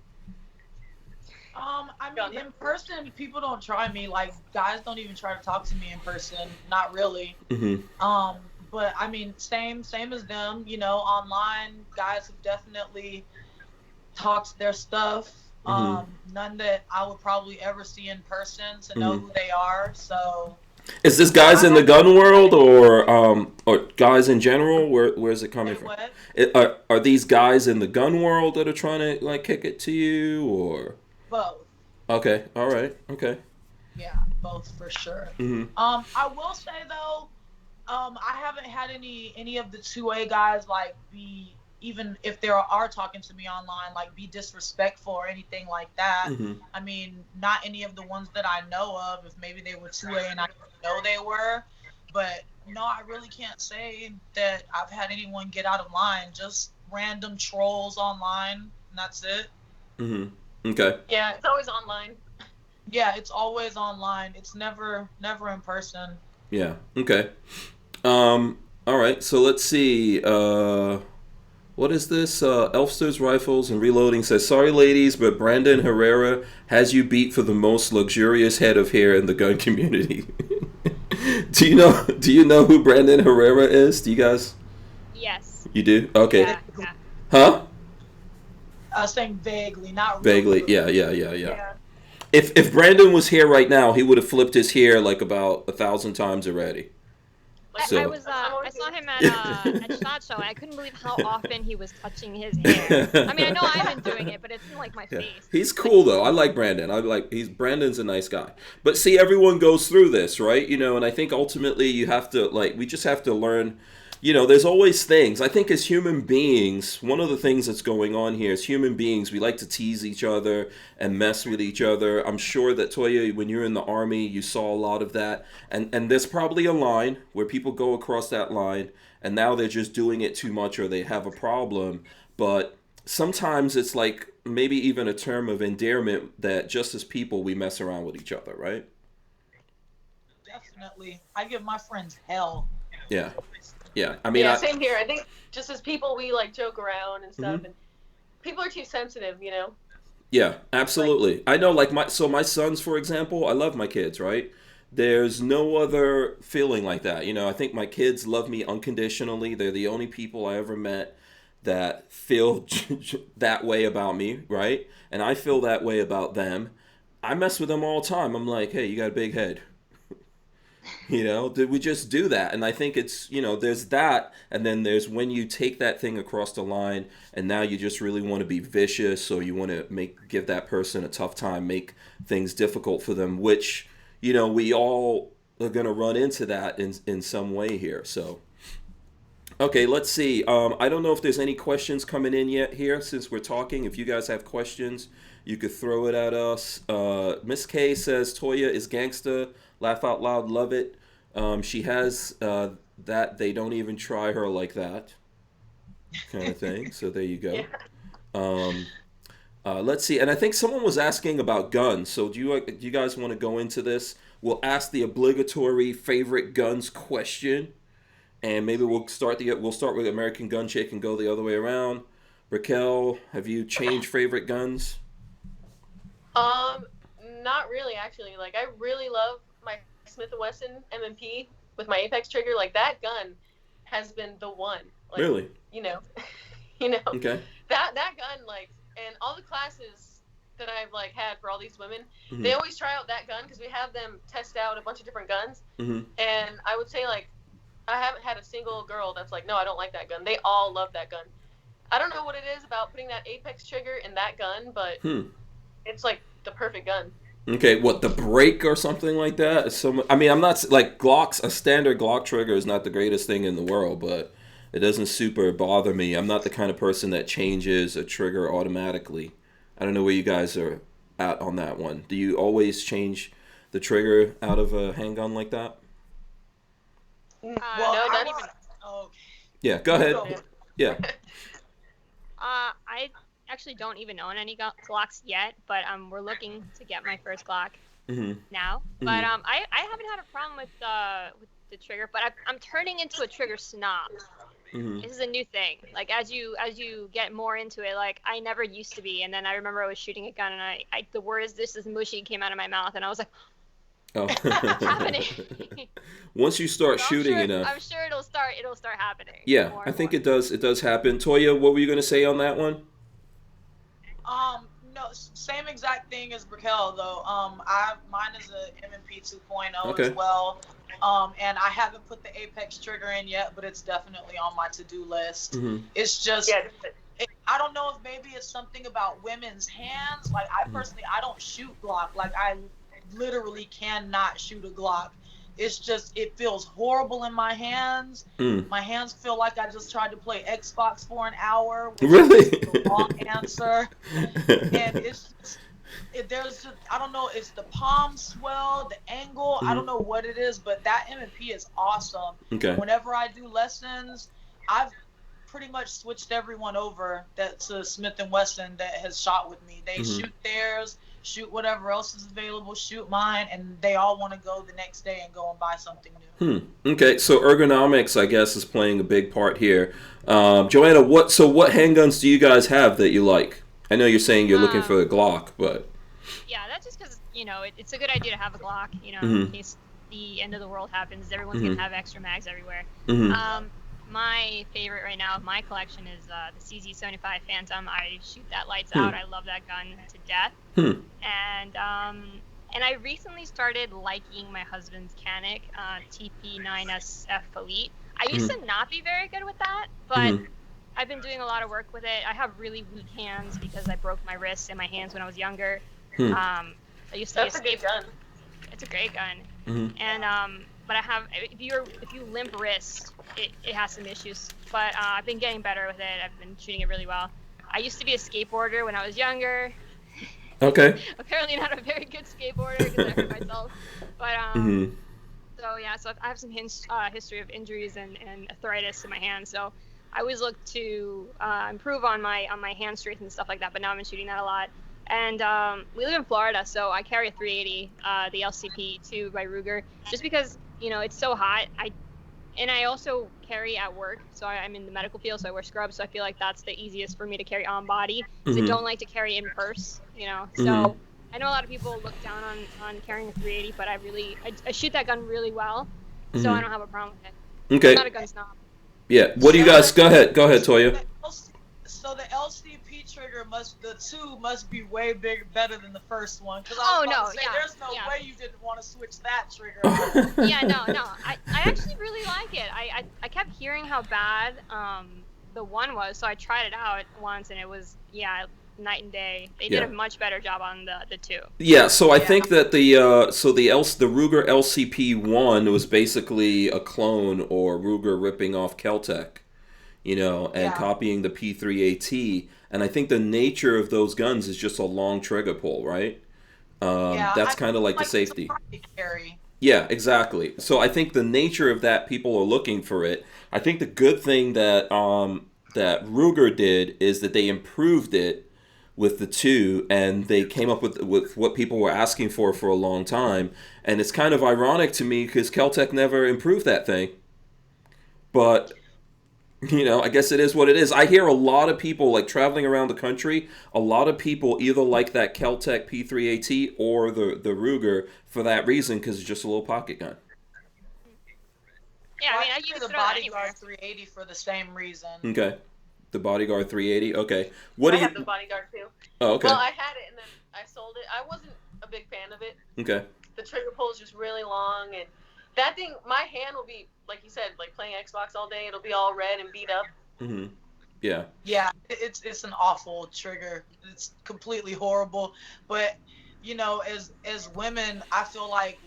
I mean, in person, people don't try me. Like, guys don't even try to talk to me in person. Not really. But I mean, same as them. You know, online, guys have definitely talked their stuff. None that I would probably ever see in person to know who they are. So. Is this guys in the gun world or guys in general? Where's it coming from? Are these guys in the gun world that are trying to like kick it to you, or both? Okay, all right, okay. Yeah, both for sure. I will say though, I haven't had any of the 2A guys like be, even if they are talking to me online, like be disrespectful or anything like that. I mean, not any of the ones that I know of. If maybe they were 2A and I didn't know they were, but no, I really can't say that I've had anyone get out of line. Just random trolls online, and that's it. Okay. Yeah, it's always online. Yeah, it's always online. It's never in person. Yeah. Okay. All right. So let's see. What is this? Elfster's Rifles and Reloading says, sorry ladies, but Brandon Herrera has you beat for the most luxurious head of hair in the gun community. Do you know who Brandon Herrera is? Do you guys? Yes. You do? Okay. Yeah. Huh? I was saying vaguely, not vaguely. Really. Yeah. If Brandon was here right now, he would have flipped his hair like about 1,000 times already. So. I saw him at SHOT Show, and I couldn't believe how often he was touching his hair. I mean, I know I've been doing it, but it's in like my face. He's cool though. I like Brandon. Brandon's a nice guy. But see, everyone goes through this, right? You know, and I think ultimately you have to we just have to learn. You know, there's always things. I think as human beings, one of the things that's going on here is human beings, we like to tease each other and mess with each other. I'm sure that, Toya, when you're in the Army, you saw a lot of that. And there's probably a line where people go across that line, and now they're just doing it too much or they have a problem. but sometimes it's like maybe even a term of endearment that just as people we mess around with each other, right? Definitely. I give my friends hell. Yeah. Yeah. I mean, same here. I think just as people, we like joke around and stuff, and people are too sensitive, Yeah, absolutely. I know, like my sons, for example, I love my kids, right? There's no other feeling like that. I think my kids love me unconditionally. They're the only people I ever met that feel that way about me, right? And I feel that way about them. I mess with them all the time. I'm like, hey, you got a big head. Did we just do that? And I think it's, there's that, and then there's when you take that thing across the line, and now you just really want to be vicious, or you want to give that person a tough time, make things difficult for them, which, we all are going to run into that in some way here. So, okay, let's see. I don't know if there's any questions coming in yet here since we're talking. If you guys have questions, you could throw it at us. Miss K says, Toya is gangsta. Laugh out loud, love it. She has that they don't even try her like that kind of thing. So there you go. Yeah. Let's see. And I think someone was asking about guns. So do you guys want to go into this? We'll ask the obligatory favorite guns question. And maybe we'll start with American Gun Chick and go the other way around. Raquel, have you changed favorite guns? Not really, actually. Like, I really love my Smith & Wesson M&P with my Apex trigger. Like, that gun has been the one. Like, really? Okay. That gun, like, and all the classes that I've like had for all these women, they always try out that gun because we have them test out a bunch of different guns. And I would say, like, I haven't had a single girl that's like, no, I don't like that gun. They all love that gun. I don't know what it is about putting that Apex trigger in that gun, but it's like the perfect gun. Okay, what, the break or something like that? I'm not, like, a standard Glock trigger is not the greatest thing in the world, but it doesn't super bother me. I'm not the kind of person that changes a trigger automatically. I don't know where you guys are at on that one. Do you always change the trigger out of a handgun like that? No, not even. Yeah, go ahead. Yeah. I actually don't even own any Glocks yet, but we're looking to get my first Glock now. But I haven't had a problem with the trigger, but I'm turning into a trigger snob. This is a new thing. Like, as you get more into it, like, I never used to be, and then I remember I was shooting a gun, and I the words "this is mushy" came out of my mouth, and I was like, oh. What's happening? Once you start shooting enough, I'm sure it'll start happening. Yeah, I think it does happen. Toya, what were you gonna say on that one? No, same exact thing as Raquel though. Mine is a M&P 2.0 as well. And I haven't put the Apex trigger in yet, but it's definitely on my to-do list. It's just, I don't know if maybe it's something about women's hands. Like, I personally, I don't shoot Glock. Like, I literally cannot shoot a Glock. It's just, it feels horrible in my hands. My hands feel like I just tried to play Xbox for an hour. Which really? Is the wrong answer. And it's just, there's just, I don't know, it's the palm swell, the angle, I don't know what it is, but that M&P is awesome. Okay. Whenever I do lessons, I've pretty much switched everyone over to Smith & Wesson that has shot with me. They shoot theirs, shoot whatever else is available, shoot mine, and they all want to go the next day and go and buy something new. Okay, so ergonomics, I guess, is playing a big part here. Joanna, what handguns do you guys have that you like? I know you're saying you're looking for a Glock, but... Yeah, that's just because, it's a good idea to have a Glock, in case the end of the world happens. Everyone's going to have extra mags everywhere. My favorite right now of my collection is the CZ75 Phantom. I shoot that lights out. I love that gun to death. And I recently started liking my husband's Canic TP9SF Elite. I used to not be very good with that, but I've been doing a lot of work with it. I have really weak hands because I broke my wrists and my hands when I was younger. I used to That's a good gun. It's a great gun. And but I have, if you limp wrist, it has some issues. But I've been getting better with it. I've been shooting it really well. I used to be a skateboarder when I was younger. Okay. Apparently not a very good skateboarder because I hurt myself. But so I have some history of injuries and arthritis in my hands. So I always look to improve on my hand strength and stuff like that. But now I've been shooting that a lot. And we live in Florida, so I carry a 380, the LCP2 by Ruger, just because it's so hot. I also carry at work, so I'm in the medical field, so I wear scrubs. So I feel like that's the easiest for me to carry on body. Because I don't like to carry in purse, So I know a lot of people look down on carrying a 380, but I shoot that gun really well, so I don't have a problem with it. Okay. I'm not a gun snob. Yeah. What do you guys? Go ahead, Toya. So the LCP trigger the 2 must be way better than the first one. Because there's no way you didn't want to switch that trigger. Yeah, no. I actually really like it. I kept hearing how bad the 1 was, so I tried it out once, and it was night and day. They did a much better job on the 2. Yeah, so I think that the Ruger LCP1 was basically a clone or Ruger ripping off Keltec, and copying the P3AT. And I think the nature of those guns is just a long trigger pull, right? That's kind of like the safety. Yeah, exactly. So I think the nature of that, people are looking for it. I think the good thing that that Ruger did is that they improved it with the 2, and they came up with what people were asking for a long time. And it's kind of ironic to me because Keltec never improved that thing. But I guess it is what it is. I hear a lot of people, like traveling around the country, a lot of people either like that Keltec P3AT or the Ruger for that reason, because it's just a little pocket gun. Yeah, I use the Bodyguard 380 for the same reason. Okay. The Bodyguard 380, okay. I have the Bodyguard too. Oh, okay. Well, I had it and then I sold it. I wasn't a big fan of it. Okay. The trigger pull is just really long, and that thing, my hand will be, like you said, like playing Xbox all day. It'll be all red and beat up. Mm-hmm. Yeah. Yeah, it's an awful trigger. It's completely horrible. But as women, I feel like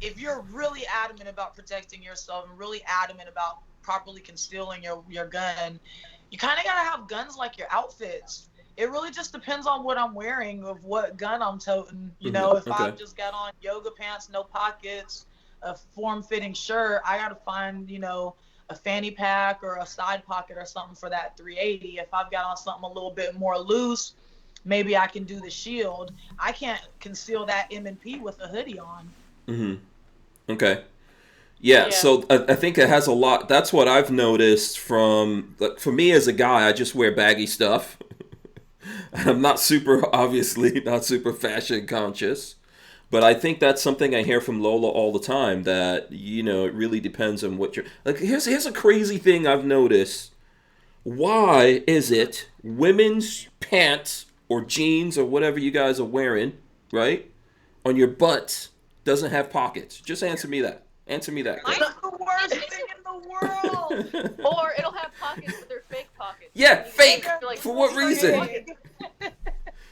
if you're really adamant about protecting yourself and really adamant about properly concealing your gun, you kind of gotta have guns like your outfits. It really just depends on what I'm wearing, of what gun I'm toting. If I've just got on yoga pants, no pockets, a form-fitting shirt, I gotta find a fanny pack or a side pocket or something for that 380. If I've got on something a little bit more loose, maybe I can do the shield. I can't conceal that M&P with a hoodie on. Mm-hmm. Okay. Yeah, so I think it has a lot. That's what I've noticed for me as a guy, I just wear baggy stuff. I'm not super fashion conscious. But I think that's something I hear from Lola all the time, that, it really depends on what you're... Like, here's a crazy thing I've noticed. Why is it women's pants or jeans or whatever you guys are wearing, right, on your butts doesn't have pockets? Just answer me that. Answer me that. It's the worst thing in the world. Or it'll have pockets, but they're fake pockets. Yeah, fake. For what reason?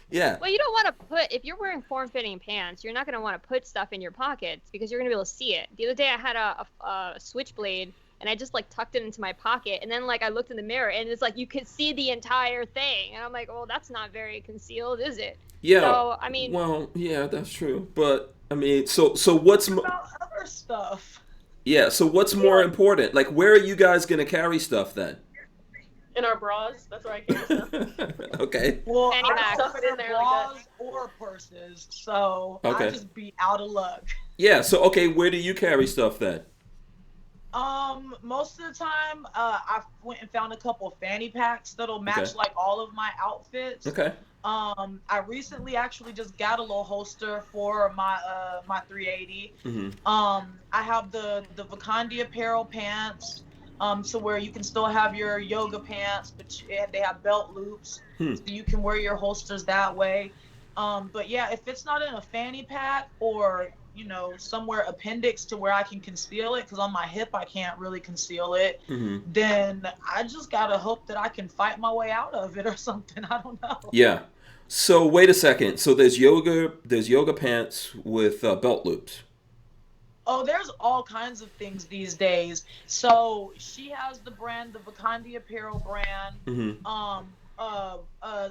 Yeah. Well, you don't want to if you're wearing form-fitting pants, you're not going to want to put stuff in your pockets because you're going to be able to see it. The other day I had a switchblade, and I just tucked it into my pocket, and then I looked in the mirror, and it's you could see the entire thing, and I'm like, well, that's not very concealed, is it? Yeah. So I mean. Well, yeah, that's true, but I mean, so what's about other stuff? Yeah. So what's more important? Where are you guys going to carry stuff then? In our bras. That's where I carry stuff. Okay. Well, Fanny I pack. don't fit in bras or purses, so I just be out of luck. Yeah. So where do you carry stuff then? Most of the time, I went and found a couple of fanny packs that'll match all of my outfits. Okay. I recently actually just got a little holster for my 380. Mm-hmm. I have the Vakandi apparel pants. So where you can still have your yoga pants, but they have belt loops, so you can wear your holsters that way. But yeah, if it's not in a fanny pack or somewhere appendix to where I can conceal it, because on my hip I can't really conceal it, then I just gotta hope that I can fight my way out of it or something. I don't know. Yeah. So wait a second. So there's yoga pants with belt loops. Oh, there's all kinds of things these days. So she has the brand, the Vakandi apparel brand. Mm-hmm.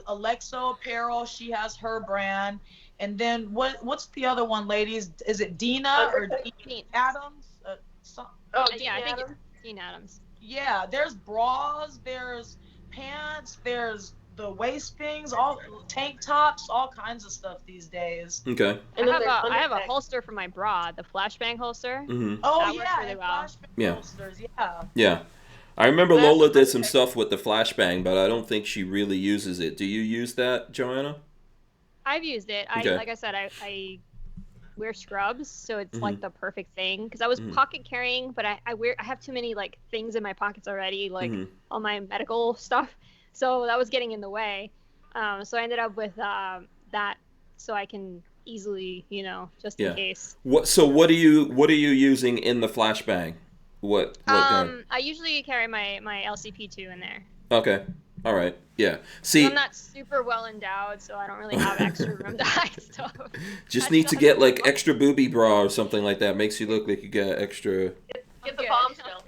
Alexo apparel, she has her brand. And then what's the other one, ladies? Is it Dina or Dean Adams? Yeah, I think it's Dean Adams. Yeah, there's bras, there's pants, there's the waist things, all tank tops, all kinds of stuff these days. Okay. And then there's I have a undertech. holster for my bra, the flashbang holster. Oh That works yeah, really and well. flashbang Yeah. holsters, yeah. Yeah. I remember And I have Lola some did some undertech. stuff with the flashbang, but I don't think she really uses it. Do you use that, Joanna? I've used it. Okay. Like I said, I wear scrubs, so it's Mhm. like the perfect thing. Because I was pocket carrying, but I have too many like things in my pockets already, like all my medical stuff. So that was getting in the way. So I ended up with that, so I can easily, just in Yeah. case. What are you using in the flashbang? What gun? I usually carry my LCP2 in there. Okay. All right. Yeah. 'Cause See, I'm not super well endowed, so I don't really have extra room to hide stuff. just I need to still get have like some- extra booby bra or something like that. Makes you look like you got extra. Get the Okay. bombshell.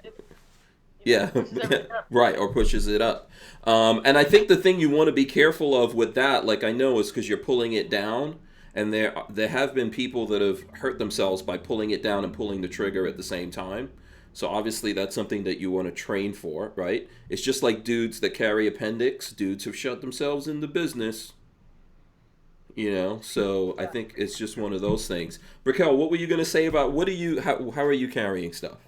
Yeah. Pushes everything up. Right. Or pushes it up. And I think the thing you want to be careful of with that, like I know, is because you're pulling it down, and there have been people that have hurt themselves by pulling it down and pulling the trigger at the same time. So obviously that's something that you want to train for, right? It's just like dudes that carry appendix. Dudes have shut themselves in the business. So I think it's just one of those things. Raquel, what were you gonna say about how are you carrying stuff?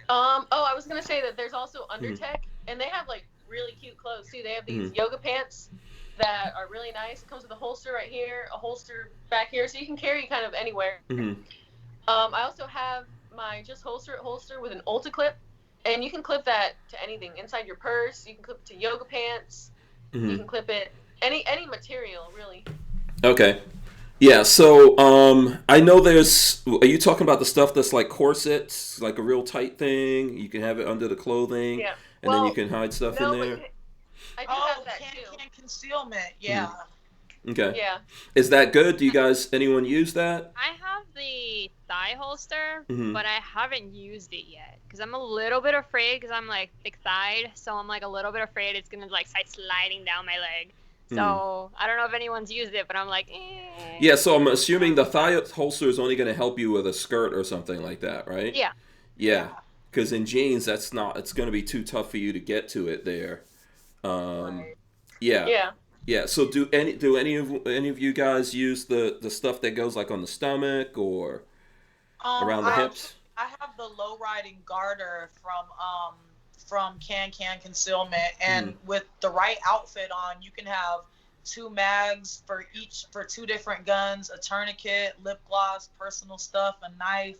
Oh, I was gonna say that there's also undertech, and they have like really cute clothes too. They have these yoga pants that are really nice. It comes with a holster right here, a holster back here, so you can carry kind of anywhere. I also have my just holster with an Ulta clip, and you can clip that to anything inside your purse. You can clip it to yoga pants. You can clip it any material really. Okay. Yeah, so I know are you talking about the stuff that's like corsets, like a real tight thing? You can have it under the clothing, Yeah. and then you can hide stuff in there? But I do Oh, have that too. can concealment, yeah. Okay. Yeah. Is that good? Do you guys, anyone use that? I have the thigh holster, Mhm. but I haven't used it yet because I'm a little bit afraid because I'm like thick-thighed, so I'm like a little bit afraid it's gonna like start sliding down my leg. So I don't know if anyone's used it, but I'm like, eh. Yeah, so I'm assuming the thigh holster is only going to help you with a skirt or something like that, right? Yeah. Yeah, because in jeans, it's going to be too tough for you to get to it there. Right. Yeah. Yeah. Yeah. So do any of you guys use the stuff that goes like on the stomach or around the hips? I have the low riding garter from Can Concealment, and with the right outfit on, you can have 2 mags for 2 different guns, a tourniquet, lip gloss, personal stuff, a knife,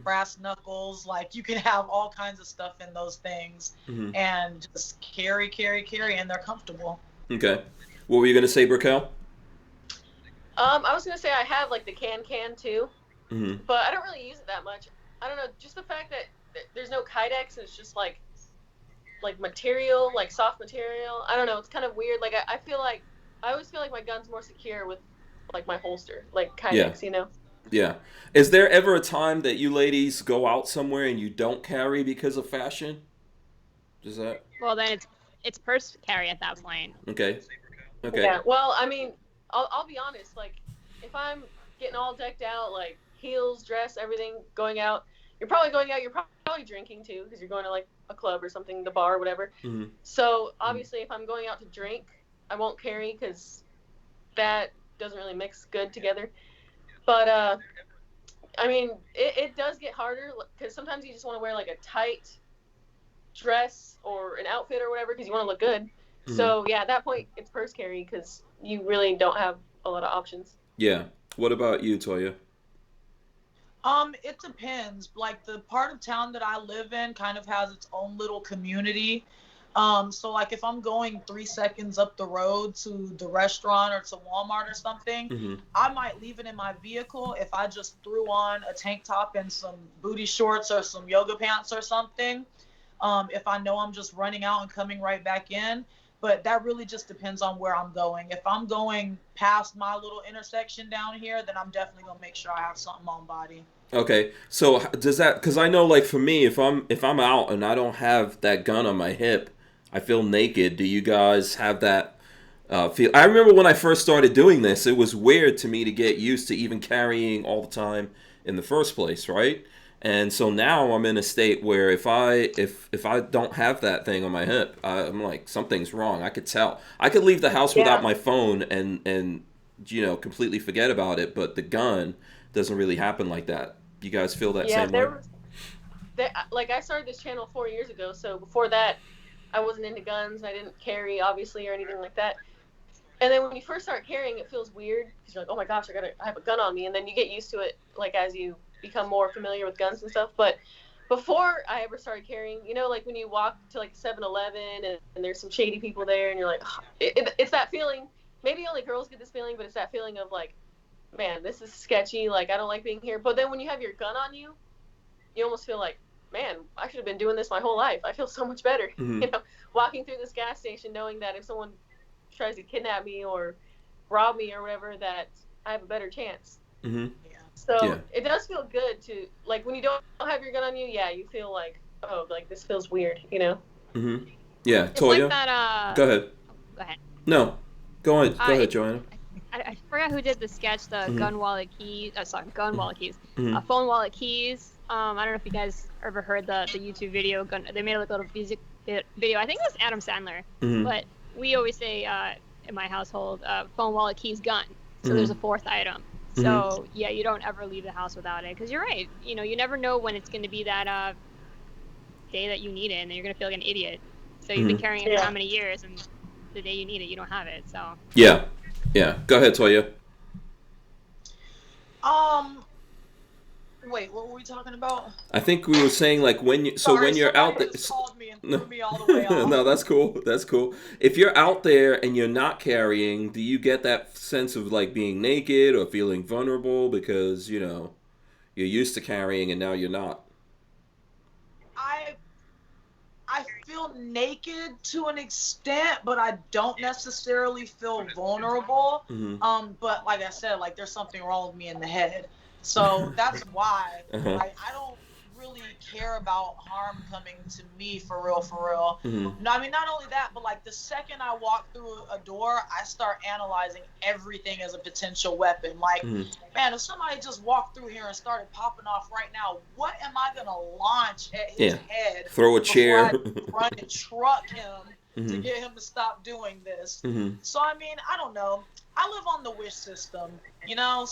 brass knuckles. Like you can have all kinds of stuff in those things, and just carry, and they're comfortable. Okay. What were you gonna say, Brickell? I was gonna say I have like the can too, but I don't really use it that much. I don't know, just the fact that there's no kydex, it's just like material, like soft material. I don't know, it's kind of weird. Like I always feel like my gun's more secure with like my holster, like kydex, Yeah. Is there ever a time that you ladies go out somewhere and you don't carry because of fashion? Does that? Well, then it's purse carry at that point. Okay. Okay. Yeah. Well, I mean, I'll be honest. Like, if I'm getting all decked out, like heels, dress, everything, going out, you're probably going out. You're probably drinking too, because you're going to like a club or something, the bar, or whatever. So obviously, if I'm going out to drink, I won't carry because that doesn't really mix good together. But I mean, it does get harder because sometimes you just want to wear like a tight dress or an outfit or whatever because you want to look good. So yeah, at that point it's purse carry because you really don't have a lot of options. Yeah. What about you, Toya? It depends. Like the part of town that I live in kind of has its own little community. So like if I'm going 3 seconds up the road to the restaurant or to Walmart or something, I might leave it in my vehicle if I just threw on a tank top and some booty shorts or some yoga pants or something. If I know I'm just running out and coming right back in. But that really just depends on where I'm going. If I'm going past my little intersection down here, then I'm definitely gonna make sure I have something on body. Okay, so does that? Because I know, like for me, if I'm out and I don't have that gun on my hip, I feel naked. Do you guys have that feel? I remember when I first started doing this, it was weird to me to get used to even carrying all the time in the first place, right? And so now I'm in a state where if I don't have that thing on my hip, I'm like, something's wrong. I could tell. I could leave the house without my phone and completely forget about it, but the gun doesn't really happen like that. You guys feel that same way? Like, I started this channel 4 years ago, so before that, I wasn't into guns. I didn't carry, obviously, or anything like that. And then when you first start carrying, it feels weird because you're like, oh my gosh, I have a gun on me. And then you get used to it, like, as you become more familiar with guns and stuff. But before I ever started carrying, like when you walk to like 7-Eleven and there's some shady people there and you're like, oh, it's that feeling. Maybe only girls get this feeling, but it's that feeling of like, man, this is sketchy. Like, I don't like being here. But then when you have your gun on you, you almost feel like, man, I should have been doing this my whole life. I feel so much better. Mm-hmm. Walking through this gas station knowing that if someone tries to kidnap me or rob me or whatever, that I have a better chance. Mm-hmm. So it does feel good to, like, when you don't have your gun on you, you feel like, oh, like, this feels weird, Mm-hmm. Yeah, it's Toya? like that, Go ahead. Go ahead. No. Go ahead, Joanna. I forgot who did the sketch, the gun wallet keys. Gun wallet keys. Mm-hmm. Phone wallet keys. I don't know if you guys ever heard the YouTube video. They made like a little music video. I think it was Adam Sandler. Mm-hmm. But we always say in my household, phone wallet keys gun. So there's a fourth item. So you don't ever leave the house without it. Because you're right. You never know when it's going to be that day that you need it, and then you're going to feel like an idiot. So you've been carrying it for how many years, and the day you need it, you don't have it. So yeah. Go ahead, Toya. Wait, what were we talking about? I think we were saying like when you're out there. Called me and threw me all the way off. No, that's cool. If you're out there and you're not carrying, do you get that sense of like being naked or feeling vulnerable because you're used to carrying and now you're not? I feel naked to an extent, but I don't necessarily feel vulnerable. Mm-hmm. But like I said, like there's something wrong with me in the head. So that's why I don't really care about harm coming to me for real. Mm-hmm. No, I mean, not only that, but like the second I walk through a door, I start analyzing everything as a potential weapon. Like, man, if somebody just walked through here and started popping off right now, what am I going to launch at his head? Throw a chair. I run and truck him to get him to stop doing this. Mm-hmm. So, I mean, I don't know. I live on the wish system, I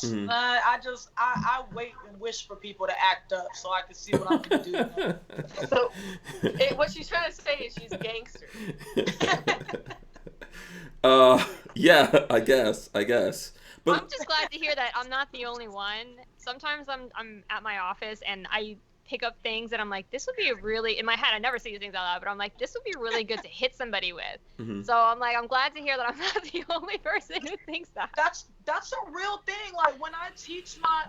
wait and wish for people to act up so I can see what I'm going to do. So, what she's trying to say is she's a gangster. Yeah, I guess. But I'm just glad to hear that I'm not the only one. Sometimes I'm at my office and I pick up things that I'm like, this would be in my head, I never say these things out loud, but I'm like, this would be really good to hit somebody with. Mm-hmm. So I'm like, I'm glad to hear that I'm not the only person who thinks that. That's a real thing. Like when I teach my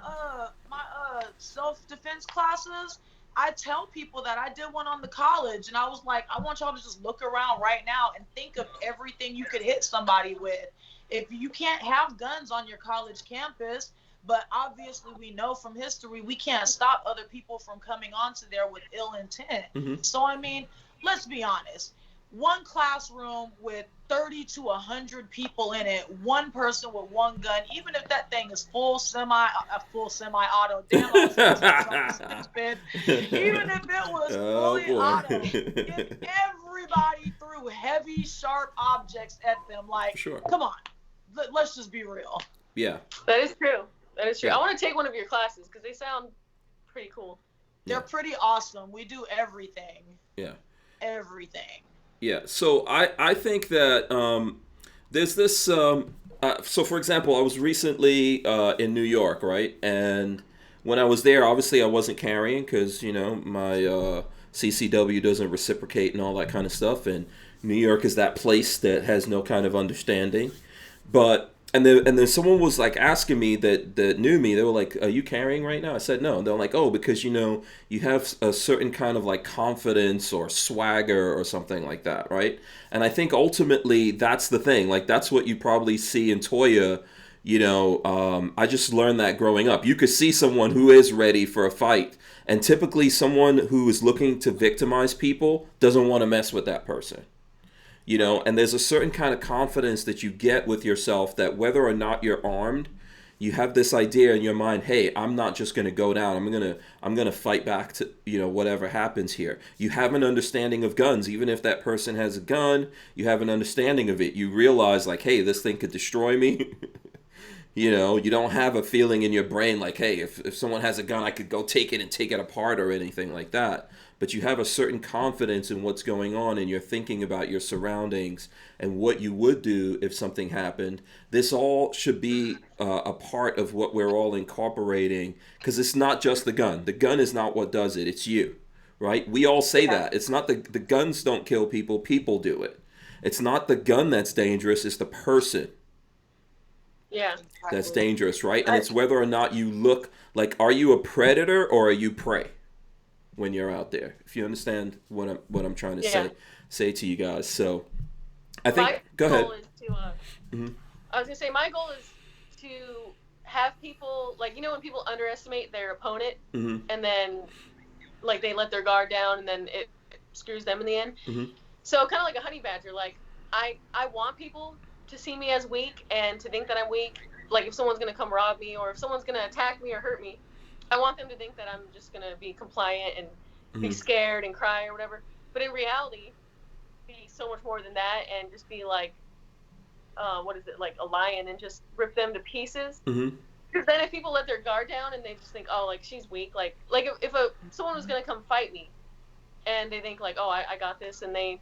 self-defense classes, I tell people that I did one on the college, and I was like, I want y'all to just look around right now and think of everything you could hit somebody with. If you can't have guns on your college campus, but obviously we know from history we can't stop other people from coming onto there with ill intent. Mm-hmm. So, I mean, let's be honest. One classroom with 30 to 100 people in it, one person with one gun, even if that thing is full semi-auto, damn, even if it was fully auto, if everybody threw heavy, sharp objects at them, like, come on, let's just be real. Yeah. That is true. Yeah. I want to take one of your classes because they sound pretty cool. They're pretty awesome. We do everything. Yeah. Everything. Yeah. So I think that there's this. So for example, I was recently in New York, right? And when I was there, obviously I wasn't carrying because my CCW doesn't reciprocate and all that kind of stuff. And New York is that place that has no kind of understanding. But and then someone was like asking me that knew me. They were like, "Are you carrying right now?" I said no. They're like, "Oh, because you have a certain kind of like confidence or swagger or something like that, right?" And I think ultimately that's the thing. Like that's what you probably see in Toya. I just learned that growing up. You could see someone who is ready for a fight, and typically someone who is looking to victimize people doesn't want to mess with that person. And there's a certain kind of confidence that you get with yourself that whether or not you're armed, You have this idea in your mind, hey, I'm not just going to go down. I'm going to fight back to, whatever happens here. You have an understanding of guns. Even if that person has a gun, you have an understanding of it. You realize like, hey, this thing could destroy me. You don't have a feeling in your brain like, hey, if someone has a gun, I could go take it and take it apart or anything like that. But you have a certain confidence in what's going on, and you're thinking about your surroundings and what you would do if something happened. This all should be a part of what we're all incorporating, because it's not just the gun. The gun is not what does it. It's you, right? We all say that. It's not the guns don't kill people. People do it. It's not the gun that's dangerous. It's the person. Yeah. That's dangerous, right? And it's whether or not you look like, are you a predator or are you prey when you're out there? If you understand what I'm trying to say to you guys. So I think go ahead. I was gonna say my goal is to have people like, when people underestimate their opponent and then like they let their guard down and then it screws them in the end. So kind of like a honey badger, like I want people to see me as weak and to think that I'm weak. Like if someone's gonna come rob me or if someone's gonna attack me or hurt me, I want them to think that I'm just gonna be compliant and be scared and cry or whatever. But in reality, be so much more than that and just be like, like a lion and just rip them to pieces. Because then if people let their guard down and they just think, oh, like she's weak, like if someone was gonna come fight me and they think like, oh, I got this, and then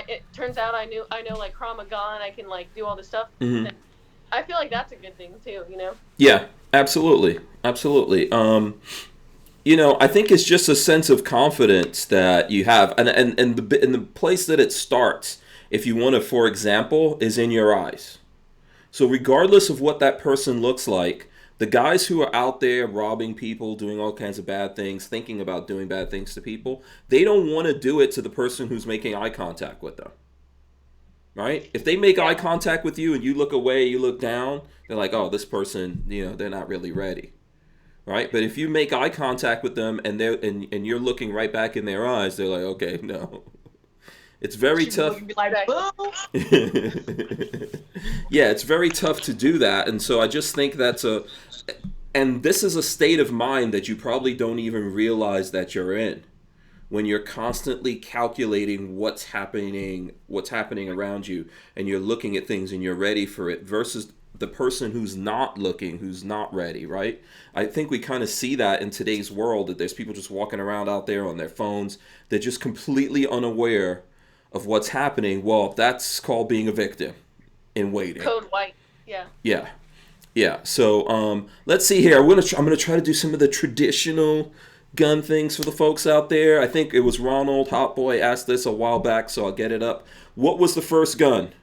it turns out I know like Krav Maga and I can like do all this stuff. I feel like that's a good thing too, Yeah, absolutely. I think it's just a sense of confidence that you have, and the place that it starts, if you want to, for example, is in your eyes. So regardless of what that person looks like, the guys who are out there robbing people, doing all kinds of bad things, thinking about doing bad things to people, they don't want to do it to the person who's making eye contact with them. Right? If they make eye contact with you and you look away, you look down, they're like, oh, this person, they're not really ready. Right? But if you make eye contact with them and you're looking right back in their eyes, they're like, okay, no. It's very tough. Yeah, it's very tough to do that. And so I just think and this is a state of mind that you probably don't even realize that you're in, when you're constantly calculating what's happening around you, and you're looking at things and you're ready for it, versus the person who's not looking, who's not ready, right? I think we kind of see that in today's world, that there's people just walking around out there on their phones. They're just completely unaware of what's happening. Well, that's called being a victim in waiting. Code white. Yeah. So let's see here. I'm gonna try to do some of the traditional gun things for the folks out there. I think it was Ronald Hot Boy asked this a while back, so I'll get it up. What was the first gun?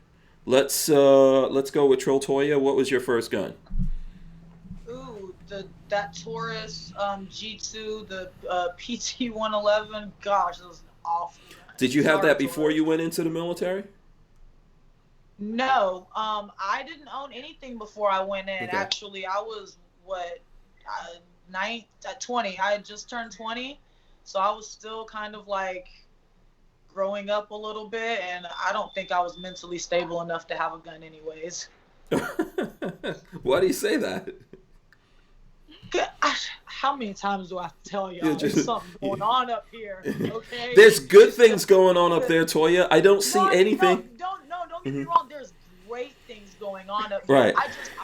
Let's go with Trill. Toya, what was your first gun? Ooh, that Taurus G2, the PT 111. Gosh, that was awful. Did you have that before you went into the military? No, I didn't own anything before I went in. Okay. Actually, I was 20. I had just turned 20, so I was still kind of like growing up a little bit, and I don't think I was mentally stable enough to have a gun anyways. Why do you say that? How many times do I have to tell y'all? There's something going on up here, okay? There's good things going on up there, Toya. I don't see anything. Don't get me wrong. There's great things going on up here. Right.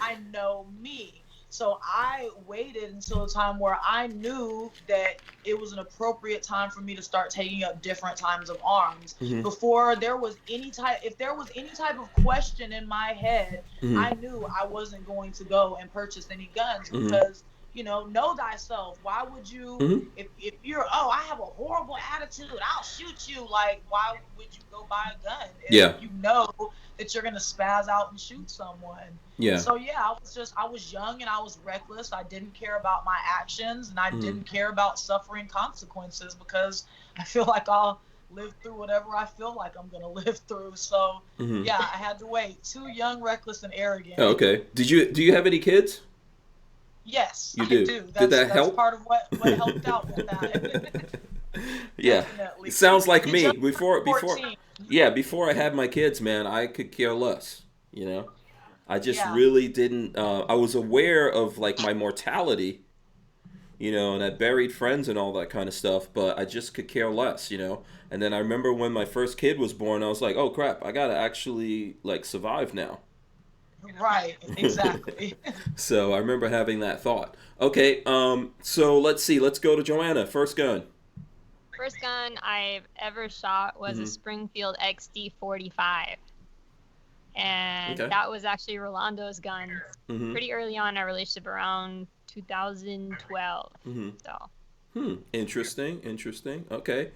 I know me. So I waited until a time where I knew that it was an appropriate time for me to start taking up different types of arms. Before there was if there was any type of question in my head, I knew I wasn't going to go and purchase any guns because, know thyself. Why would you, if you're, I have a horrible attitude, I'll shoot you. Like, why would you go buy a gun if you know that you're going to spaz out and shoot someone? Yeah. So I was young and I was reckless. I didn't care about my actions, and I didn't care about suffering consequences because I feel like I'll live through whatever I feel like I'm going to live through. So I had to wait. Too young, reckless, and arrogant. Oh, okay. Do you have any kids? Yes, you do. Did that help? That's part of what helped out with that. Yeah. Definitely. It sounds like me. Before I had my kids, man, I could care less, I just Yeah. really didn't. I was aware of like my mortality, and I buried friends and all that kind of stuff, but I just could care less. And then I remember when my first kid was born, I was like, oh crap, I gotta actually like survive now. Right. Exactly. So I remember having that thought. Okay, so let's see. Let's go to Joanna. First gun. First gun I've ever shot was a Springfield XD45. And Okay. that was actually Rolando's gun pretty early on in our relationship, around 2012. So. Interesting. Okay.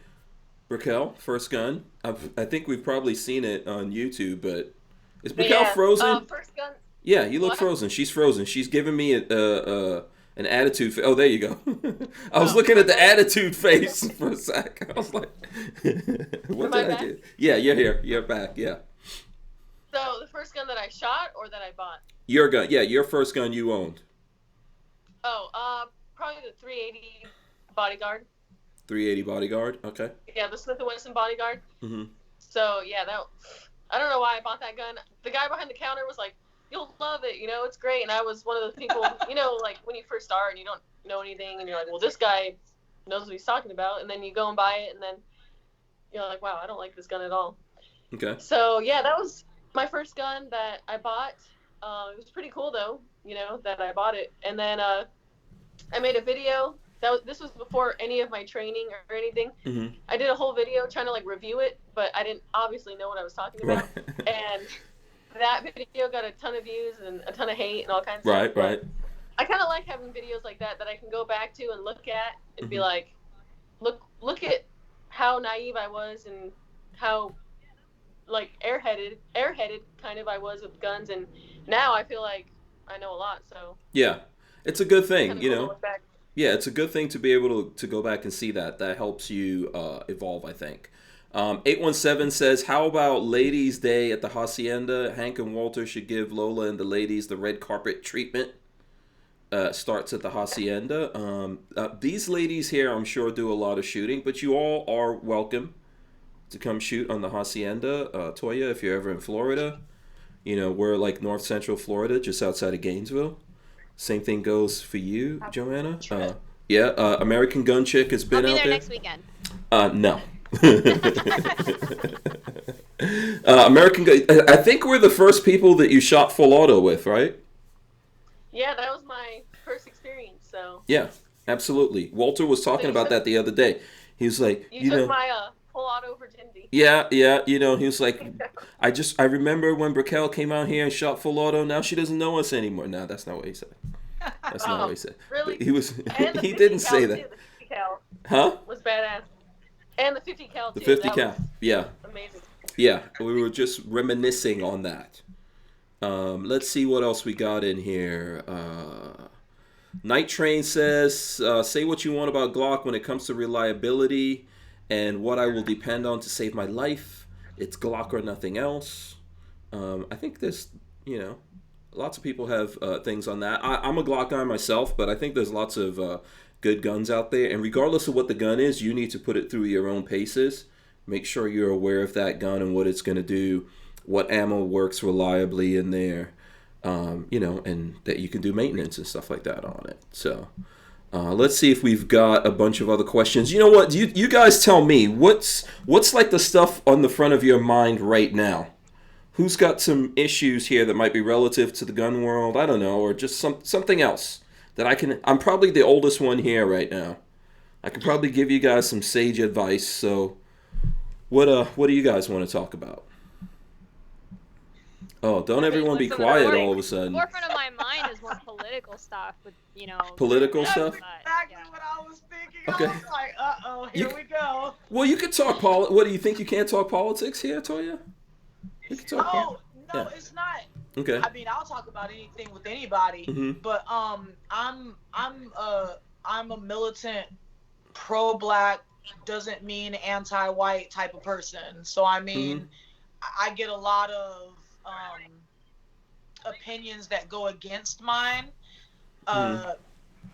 Raquel, first gun. I think we've probably seen it on YouTube, but is Raquel frozen? First gun. Yeah, you look What? frozen. She's frozen. She's giving me an attitude. Oh, there you go. I was looking at the attitude face for a sec. I was like, what did I do? Yeah, you're here. You're back. Yeah. So the first gun that I shot or that I bought? Your gun. Yeah, your first gun you owned. Oh, probably the 380 Bodyguard. 380 Bodyguard. Okay. Yeah, the Smith & Wesson Bodyguard. Mm-hmm. So yeah, I don't know why I bought that gun. The guy behind the counter was like, "You'll love it, it's great." And I was one of those people, like when you first start and you don't know anything, and you're like, "Well, this guy knows what he's talking about," and then you go and buy it, and then you're like, "Wow, I don't like this gun at all." Okay. So yeah, that was my first gun that I bought. It was pretty cool though, that I bought it, and then I made a video. This was before any of my training or anything. Mm-hmm. I did a whole video trying to like review it, but I didn't obviously know what I was talking about. Right. And that video got a ton of views and a ton of hate and all kinds of stuff. Right. I kind of like having videos like that I can go back to and look at and be like, look at how naive I was and how like airheaded kind of I was with guns, and now I feel like I know a lot. So yeah, it's a good thing, cool to look back. Yeah, it's a good thing to be able to go back and see that. That helps you evolve, I think. 817 says, how about Ladies' Day at the Hacienda? Hank and Walter should give Lola and the ladies the red carpet treatment. Starts at the Hacienda. These ladies here, I'm sure, do a lot of shooting, but you all are welcome to come shoot on the Hacienda. Toya, if you're ever in Florida, we're like north central Florida, just outside of Gainesville. Same thing goes for you, Joanna. American Gun Chick has been I'll be out there there. next weekend. No. American Gun. I think we're the first people that you shot full auto with, right? Yeah, that was my first experience. So. Yeah, absolutely. Walter was talking about that the other day. He was like, you took my full auto virginity. Yeah. He was like, I remember when Raquel came out here and shot full auto. Now she doesn't know us anymore. No, that's not what he said. That's not what he said. Really? He was. And He didn't say that. Too, the 50 cal Huh? was badass. And the 50 cal too. The 50 that cal. was Yeah. amazing. Yeah. We were just reminiscing on that. Let's see what else we got in here. Night Train says, say what you want about Glock when it comes to reliability and what I will depend on to save my life. It's Glock or nothing else. I think there's, lots of people have things on that. I'm a Glock guy myself, but I think there's lots of good guns out there. And regardless of what the gun is, you need to put it through your own paces. Make sure you're aware of that gun and what it's going to do, what ammo works reliably in there, and that you can do maintenance and stuff like that on it. So let's see if we've got a bunch of other questions. You know what? You guys tell me, what's like the stuff on the front of your mind right now? Who's got some issues here that might be relative to the gun world? I don't know, or just something else that I'm probably the oldest one here right now. I can probably give you guys some sage advice. So what do you guys want to talk about? Oh, don't everyone be quiet all of a sudden. The forefront of my mind is more political stuff with, Political That's stuff? exactly what I was thinking. Okay. I was like, uh-oh, here we go. Well, you could talk What do you think you can't talk politics here, Toya? You can talk. Oh, no, Yeah. it's not. Okay. I mean, I'll talk about anything with anybody, but I'm a militant, pro-black, doesn't mean anti-white type of person. So I mean, I get a lot of opinions that go against mine.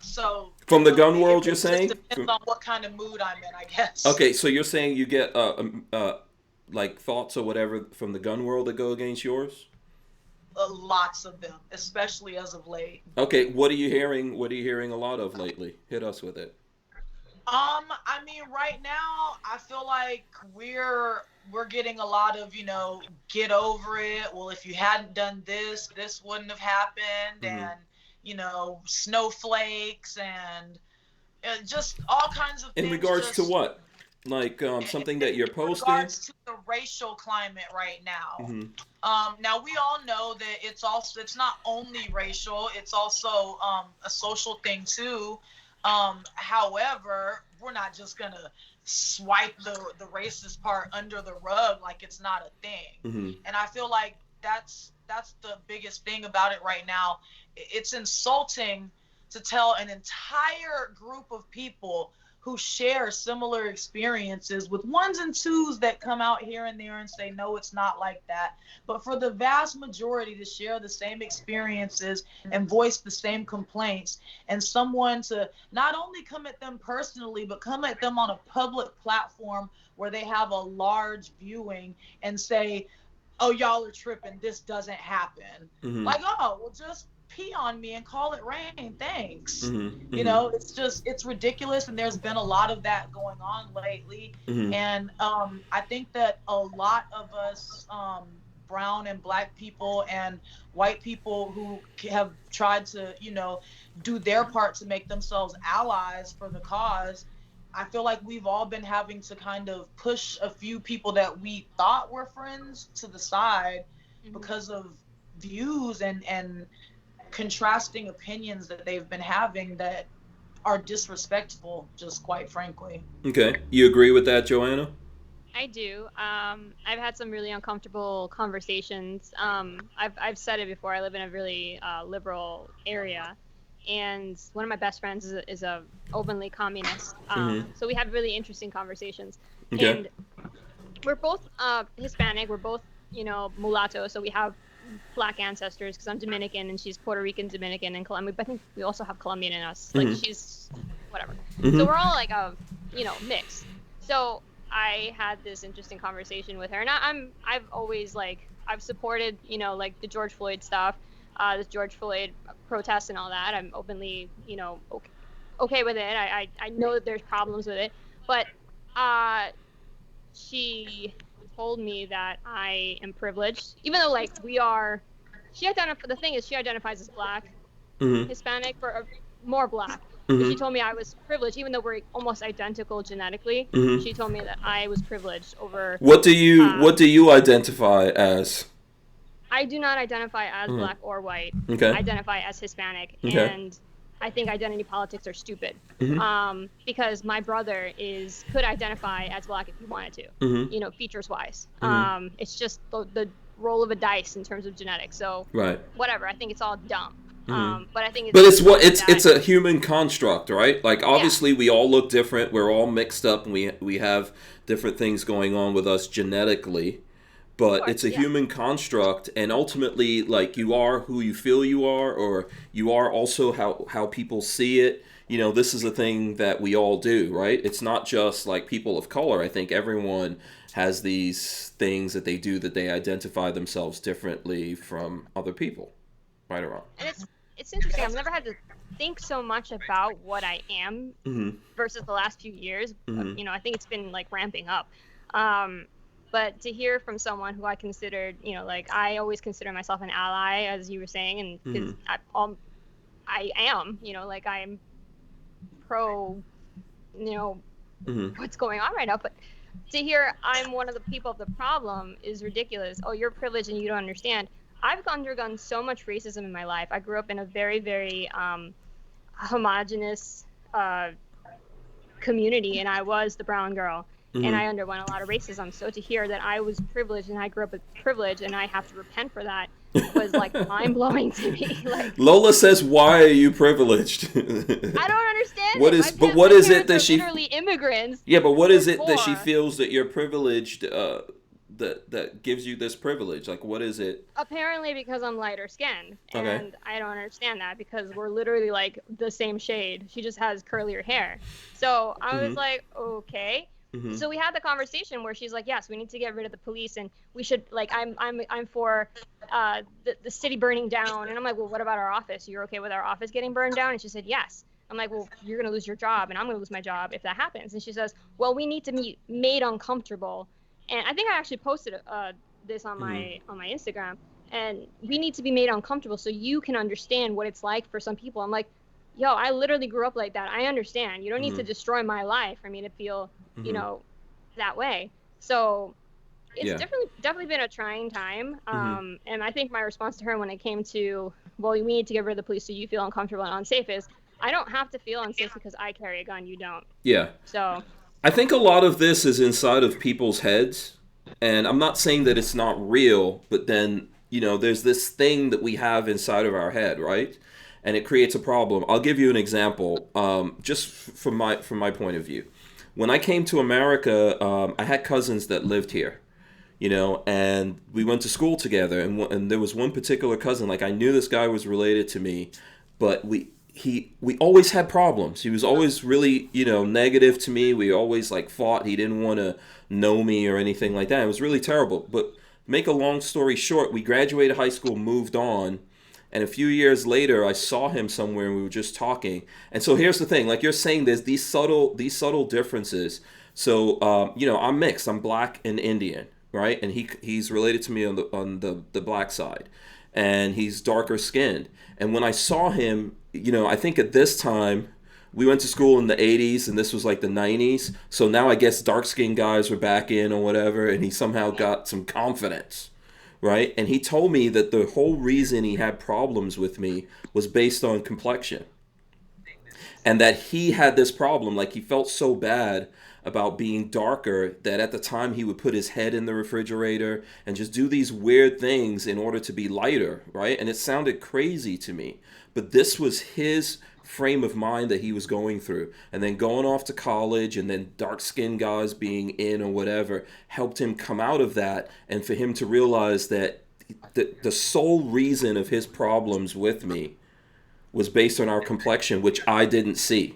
So from the gun world, you're saying? Depends on what kind of mood I'm in, I guess. Okay, so you're saying you get like thoughts or whatever from the gun world that go against yours? lots of them, especially as of late. Okay, what are you hearing? What are you hearing a lot of lately? Hit us with it. I mean, right now, I feel like we're getting a lot of, get over it. Well, if you hadn't done this, this wouldn't have happened, and snowflakes and just all kinds of In things. regards to Just what? Like something that you're in posting? regards to the racial climate right now. Mm-hmm. Now we all know that it's not only racial, it's also a social thing too. However, we're not just gonna swipe the racist part under the rug like it's not a thing. Mm-hmm. And I feel like that's the biggest thing about it right now. It's insulting to tell an entire group of people who share similar experiences with ones and twos that come out here and there and say, no, it's not like that. But for the vast majority to share the same experiences and voice the same complaints, and someone to not only come at them personally, but come at them on a public platform where they have a large viewing and say, oh, y'all are tripping, this doesn't happen. Mm-hmm. Like, oh, well, just pee on me and call it rain, thanks. Mm-hmm. It's ridiculous, and there's been a lot of that going on lately. Mm-hmm. And I think that a lot of us brown and black people and white people who have tried to do their part to make themselves allies for the cause, I feel like we've all been having to kind of push a few people that we thought were friends to the side because of views and contrasting opinions that they've been having that are disrespectful, just quite frankly. Okay. You agree with that, Joanna? I do. I've had some really uncomfortable conversations. I've said it before. I live in a really liberal area, and one of my best friends is a openly communist. So we have really interesting conversations. Okay. And we're both Hispanic. We're both mulatto. So we have black ancestors because I'm Dominican and she's Puerto Rican, Dominican, and Colombian. But I think we also have Colombian in us. Like she's whatever. So we're all like a mix. So I had this interesting conversation with her, and I've always I've supported like the George Floyd stuff, this George Floyd protests and all that. I'm openly okay with it. I know that there's problems with it, but she told me that I am privileged, even though she identifies as black, Hispanic, or more black. But she told me I was privileged, even though we're almost identical genetically. She told me that I was privileged over. What do you identify as? I do not identify as black or white. Okay. I identify as Hispanic, and I think identity politics are stupid. Because my brother could identify as black if he wanted to, features wise. It's just the roll of a dice in terms of genetics. So whatever. I think it's all dumb. But I think it's a human construct, right? Like obviously we all look different. We're all mixed up, and we have different things going on with us genetically. But it's a human construct, and ultimately, like, you are who you feel you are, or you are also how people see it. This is a thing that we all do, right? It's not just like people of color. I think everyone has these things that they do that they identify themselves differently from other people, right or wrong. And it's interesting. I've never had to think so much about what I am versus the last few years. I think it's been ramping up. But to hear from someone who I considered, I always consider myself an ally, as you were saying, and because I am, I am pro, what's going on right now. But to hear I'm one of the people of the problem is ridiculous. Oh, you're privileged and you don't understand. I've undergone so much racism in my life. I grew up in a very, very homogenous community, and I was the brown girl. And I underwent a lot of racism. So to hear that I was privileged and I grew up with privilege and I have to repent for that was mind-blowing to me. Lola says, "Why are you privileged?" I don't understand. What is it that she literally immigrants? Yeah, but what is it that she feels that you're privileged? That gives you this privilege? Like, what is it? Apparently because I'm lighter skinned. Okay. And I don't understand that because we're literally the same shade. She just has curlier hair. So I was like, okay. So we had the conversation where she's like, yes, we need to get rid of the police, and we should I'm for the city burning down. And I'm like, well, what about our office? You're okay with our office getting burned down? And she said, yes. I'm like, well, you're going to lose your job and I'm going to lose my job if that happens. And she says, well, we need to be made uncomfortable. And I think I actually posted this on my Instagram. And we need to be made uncomfortable so you can understand what it's like for some people. I'm like, yo, I literally grew up like that. I understand. You don't need to destroy my life for me to feel, you know, that way. So it's definitely been a trying time. And I think my response to her when it came to, well, we need to get rid of the police so you feel uncomfortable and unsafe is, I don't have to feel unsafe because I carry a gun. You don't. Yeah. So I think a lot of this is inside of people's heads. And I'm not saying that it's not real, but then, you know, there's this thing that we have inside of our head, right? And it creates a problem. I'll give you an example, just from my point of view. When I came to America, I had cousins that lived here, you know, and we went to school together. And there was one particular cousin, like I knew this guy was related to me, but we always had problems. He was always really, you know, negative to me. We always like fought. He didn't want to know me or anything like that. It was really terrible. But make a long story short, we graduated high school, moved on. And a few years later, I saw him somewhere and we were just talking. And so here's the thing, like you're saying, there's these subtle differences. So, you know, I'm mixed. I'm black and Indian, right? And he's related to me on the black side. And he's darker skinned. And when I saw him, you know, I think at this time, we went to school in the 80s and this was like the 90s. So now I guess dark skinned guys were back in or whatever. And he somehow got some confidence, right? And he told me that the whole reason he had problems with me was based on complexion. And that he had this problem, like he felt so bad about being darker that at the time he would put his head in the refrigerator and just do these weird things in order to be lighter, right? And it sounded crazy to me. But this was his frame of mind that he was going through. And then going off to college and then dark-skinned guys being in or whatever helped him come out of that, and for him to realize that the sole reason of his problems with me was based on our complexion, which I didn't see.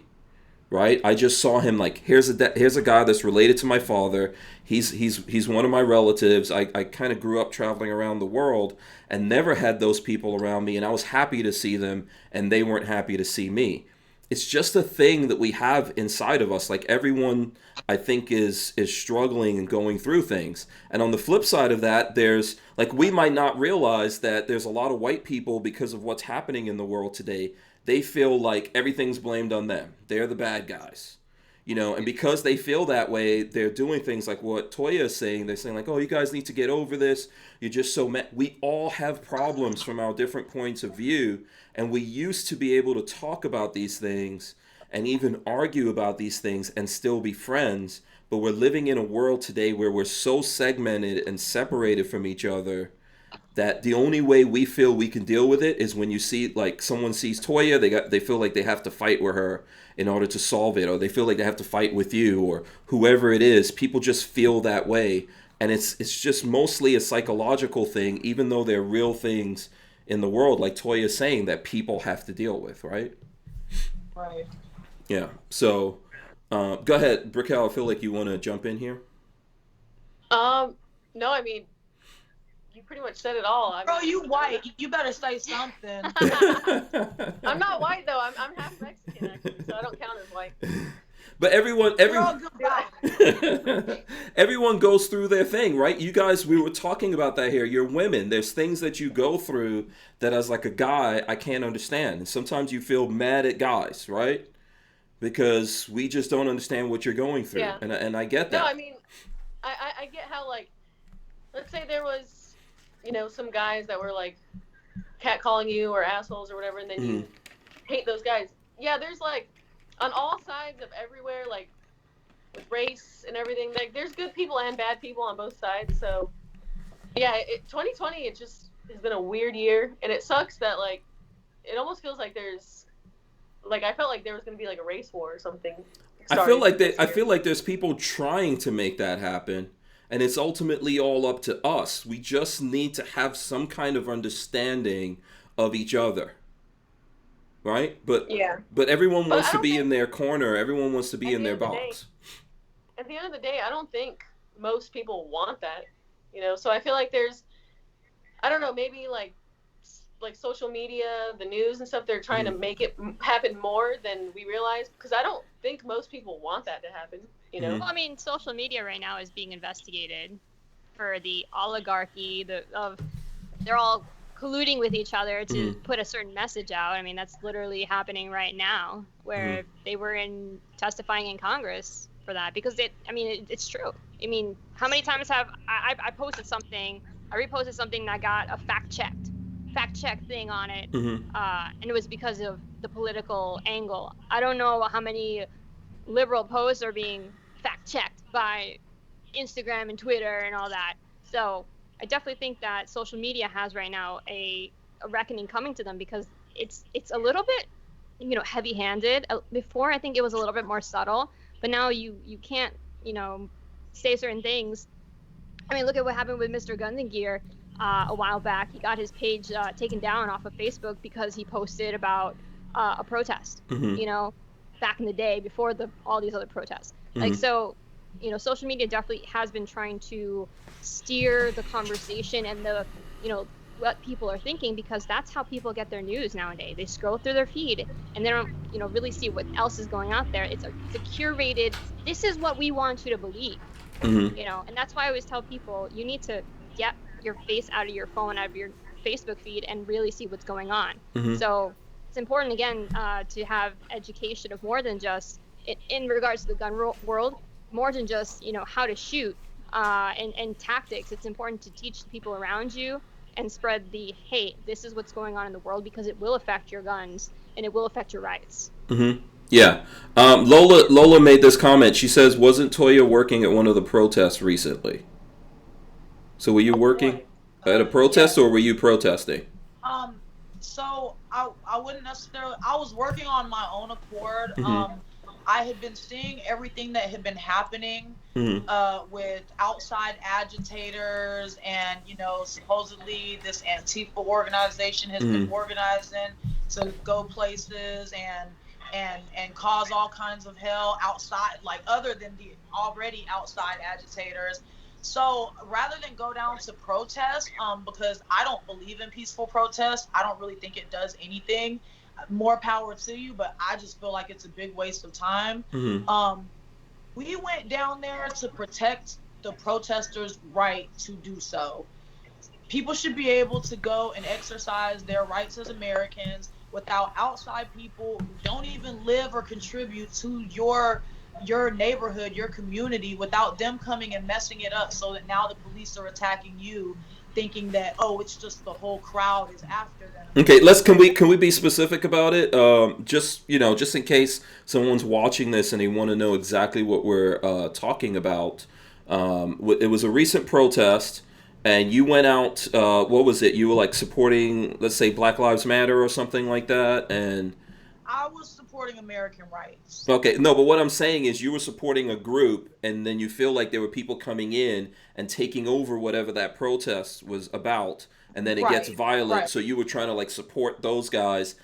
Right? I just saw him like, here's a guy that's related to my father. He's one of my relatives. I kind of grew up traveling around the world and never had those people around me, and I was happy to see them and they weren't happy to see me. It's just a thing that we have inside of us. Like everyone, I think, is struggling and going through things. And on the flip side of that, there's like, we might not realize that there's a lot of white people, because of what's happening in the world today, they feel like everything's blamed on them. They're the bad guys, you know, and because they feel that way, they're doing things like what Toya is saying. They're saying like, oh, you guys need to get over this. You're just so mad. We all have problems from our different points of view. And we used to be able to talk about these things and even argue about these things and still be friends. But we're living in a world today where we're so segmented and separated from each other that the only way we feel we can deal with it is when you see, like, someone sees Toya, they feel like they have to fight with her in order to solve it, or they feel like they have to fight with you, or whoever it is. People just feel that way, and it's just mostly a psychological thing, even though there are real things in the world, like Toya is saying, that people have to deal with, right? Right. Yeah. So, go ahead, Brickell. I feel like you want to jump in here. No, I mean, you pretty much said it all. Bro, you white. You better say something. I'm not white though. I'm half Mexican actually, so I don't count as white. But everyone goes through their thing, right? You guys, we were talking about that here. You're women. There's things that you go through that as like a guy, I can't understand. And sometimes you feel mad at guys, right? Because we just don't understand what you're going through. Yeah. And I get that. No, I mean, I get how, like, let's say there was, you know, some guys that were like catcalling you or assholes or whatever, and then you hate those guys. Yeah, there's like, on all sides of everywhere, like with race and everything, like there's good people and bad people on both sides. So yeah, 2020, it just has been a weird year, and it sucks that, like, it almost feels like there's, like, I felt like there was going to be like a race war or something. I feel like there's people trying to make that happen, and it's ultimately all up to us. We just need to have some kind of understanding of each other. Right? But everyone wants to be in their corner. Everyone wants to be in their box. At the end of the day, I don't think most people want that. You know, so I feel like there's, I don't know, maybe like social media, the news and stuff, they're trying to make it happen more than we realize, because I don't think most people want that to happen, you know? Well, I mean, social media right now is being investigated for the oligarchy, they're all colluding with each other to put a certain message out. I mean, that's literally happening right now, where they were testifying in Congress for that, because it's true. I mean, how many times have I posted something, I reposted something that got a fact check thing on it, and it was because of the political angle. I don't know how many liberal posts are being fact checked by Instagram and Twitter and all that. So I definitely think that social media has right now a reckoning coming to them, because it's a little bit, heavy-handed. Before, I think it was a little bit more subtle, but now you can't, say certain things. I mean, look at what happened with Mr. Guns and Gear a while back. He got his page taken down off of Facebook because he posted about a protest, back in the day before all these other protests. Like, so, social media definitely has been trying to steer the conversation and the, what people are thinking, because that's how people get their news nowadays. They scroll through their feed and they don't, really see what else is going out there. It's a curated, this is what we want you to believe, and that's why I always tell people, you need to get your face out of your phone, out of your Facebook feed, and really see what's going on. So it's important, again, to have education of more than just, in regards to the gun world, more than just, how to shoot and tactics. It's important to teach the people around you and spread the, hey, this is what's going on in the world, because it will affect your guns and it will affect your rights. Yeah. Lola made this comment. She says, wasn't Toya working at one of the protests recently? So were you working at a protest, or were you protesting? So I wouldn't necessarily, I was working on my own accord. I had been seeing everything that had been happening with outside agitators, and supposedly this Antifa organization has been organizing to go places and cause all kinds of hell outside, like other than the already outside agitators. So rather than go down to protest, because I don't believe in peaceful protest, I don't really think it does anything. More power to you, but I just feel like it's a big waste of time. We went down there to protect the protesters' right to do so. People should be able to go and exercise their rights as Americans without outside people who don't even live or contribute to your neighborhood, your community, without them coming and messing it up, so that now the police are attacking you, thinking that, oh, it's just the whole crowd is after them. Okay, can we be specific about it? Just in case someone's watching this and they want to know exactly what we're talking about. It was a recent protest, and you went out. What was it? You were like supporting, let's say, Black Lives Matter or something like that, and I was supporting American rights. Okay, no, but what I'm saying is you were supporting a group, and then you feel like there were people coming in and taking over whatever that protest was about, and then it gets violent. So you were trying to like support those guys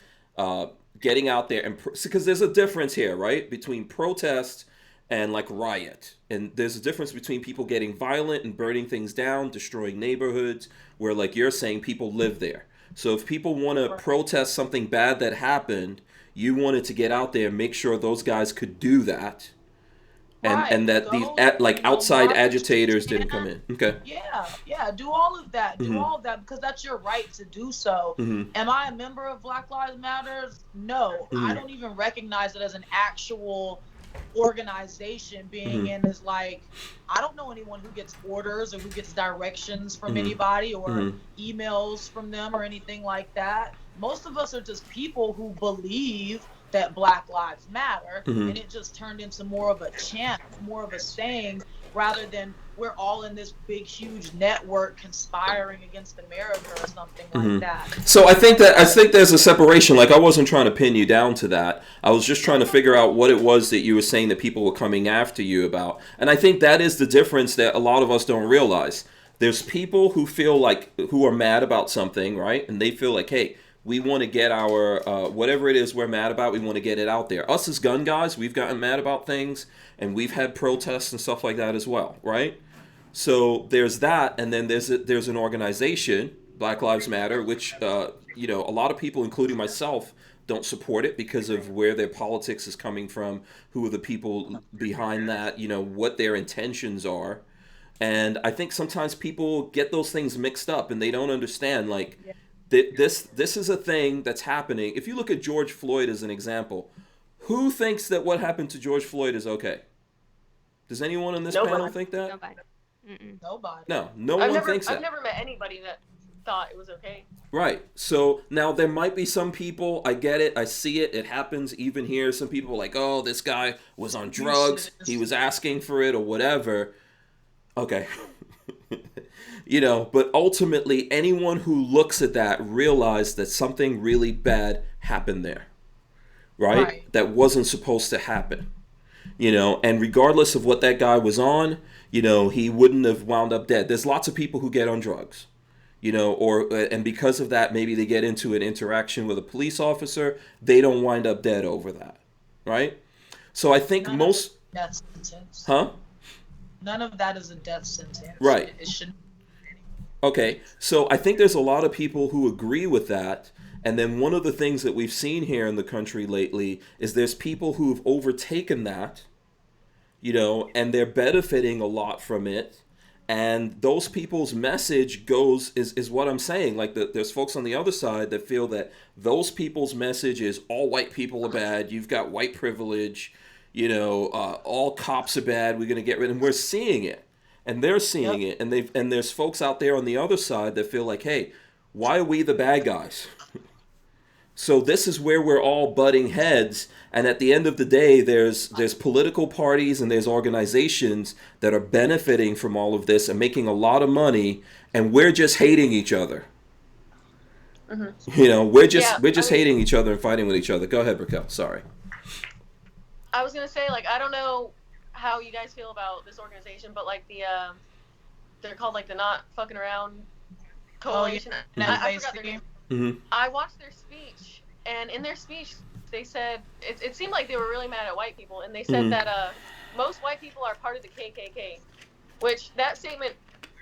getting out there, and because there's a difference here, right, between protest and like riot, and there's a difference between people getting violent and burning things down, destroying neighborhoods, where like you're saying people live there. So if people want to protest something bad that happened, you wanted to get out there and make sure those guys could do that, and that these outside agitators didn't come in. Okay. Yeah. Do all of that. Do all of that, because that's your right to do so. Am I a member of Black Lives Matter? No. I don't even recognize it as an actual organization. Being in is like, I don't know anyone who gets orders or who gets directions from anybody or emails from them or anything like that. Most of us are just people who believe that Black Lives Matter, and it just turned into more of a chant, more of a saying, rather than we're all in this big, huge network conspiring against America or something like that. So I think there's a separation. Like, I wasn't trying to pin you down to that. I was just trying to figure out what it was that you were saying that people were coming after you about. And I think that is the difference that a lot of us don't realize. There's people who are mad about something, right? And they feel like, hey, we want to get our, whatever it is we're mad about, we want to get it out there. Us as gun guys, we've gotten mad about things, and we've had protests and stuff like that as well, right? So there's that, and then there's an organization Black Lives Matter, which you know, a lot of people, including myself, don't support it because of where their politics is coming from, who are the people behind that, you know, what their intentions are. And I think sometimes people get those things mixed up and they don't understand, like, this is a thing that's happening. If you look at George Floyd as an example, who thinks that what happened to George Floyd is okay? Does anyone in this panel think that? Nobody. Mm-mm. Nobody. No, no one thinks that. I've never met anybody that thought it was okay. Right. So now there might be some people, I get it, I see it, it happens even here. Some people are like, oh, this guy was on drugs, he was asking for it or whatever. Okay. You know, but ultimately anyone who looks at that realized that something really bad happened there. Right? That wasn't supposed to happen. You know, and regardless of what that guy was on, you know, he wouldn't have wound up dead. There's lots of people who get on drugs, you know, and because of that, maybe they get into an interaction with a police officer. They don't wind up dead over that, right? So I think most death sentence. Huh? None of that is a death sentence. Right. It shouldn't. Okay, so I think there's a lot of people who agree with that. And then one of the things that we've seen here in the country lately is there's people who've overtaken that, you know, and they're benefiting a lot from it. And those people's message is what I'm saying. Like, there's folks on the other side that feel that those people's message is all white people are bad. You've got white privilege, you know, all cops are bad. We're going to get rid of them. We're seeing it. And they're seeing it. And there's folks out there on the other side that feel like, hey, why are we the bad guys? So this is where we're all butting heads, and at the end of the day, there's political parties and there's organizations that are benefiting from all of this and making a lot of money, and we're just hating each other. Mm-hmm. You know, we're just hating each other and fighting with each other. Go ahead, Raquel. Sorry. I was gonna say, like, I don't know how you guys feel about this organization, but like they're called like the Not Fucking Around Coalition. I forgot their name. Mm-hmm. I watched their speech, and in their speech, they said it seemed like they were really mad at white people, and they said that most white people are part of the KKK, which that statement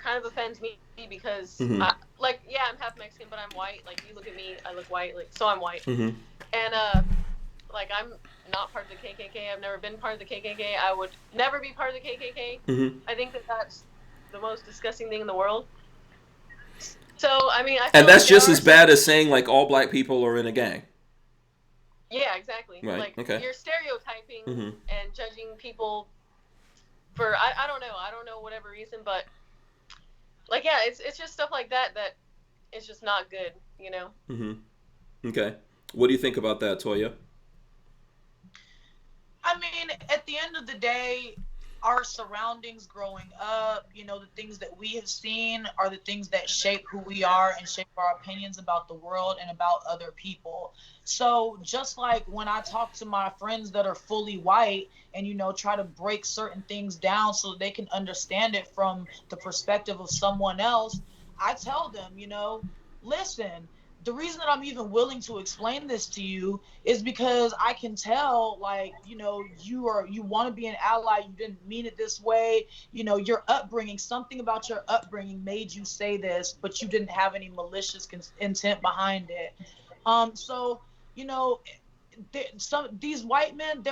kind of offends me because, I'm half Mexican, but I'm white. Like, you look at me, I look white, like, so I'm white, and like, I'm not part of the KKK. I've never been part of the KKK. I would never be part of the KKK. I think that's the most disgusting thing in the world. So, I mean, and that's just as bad as saying, like, all black people are in a gang. Yeah, exactly. Right. Like, okay. You're stereotyping and judging people for, I don't know whatever reason, but, like, yeah, it's just stuff like that is just not good, you know? Okay. What do you think about that, Toya? I mean, at the end of the day, our surroundings growing up, you know, the things that we have seen are the things that shape who we are and shape our opinions about the world and about other people. So just like when I talk to my friends that are fully white and, you know, try to break certain things down so they can understand it from the perspective of someone else, I tell them, you know, listen, the reason that I'm even willing to explain this to you is because I can tell, like, you know, you want to be an ally. You didn't mean it this way. You know, your upbringing, something about your upbringing made you say this, but you didn't have any malicious intent behind it. So, you know, there's white men,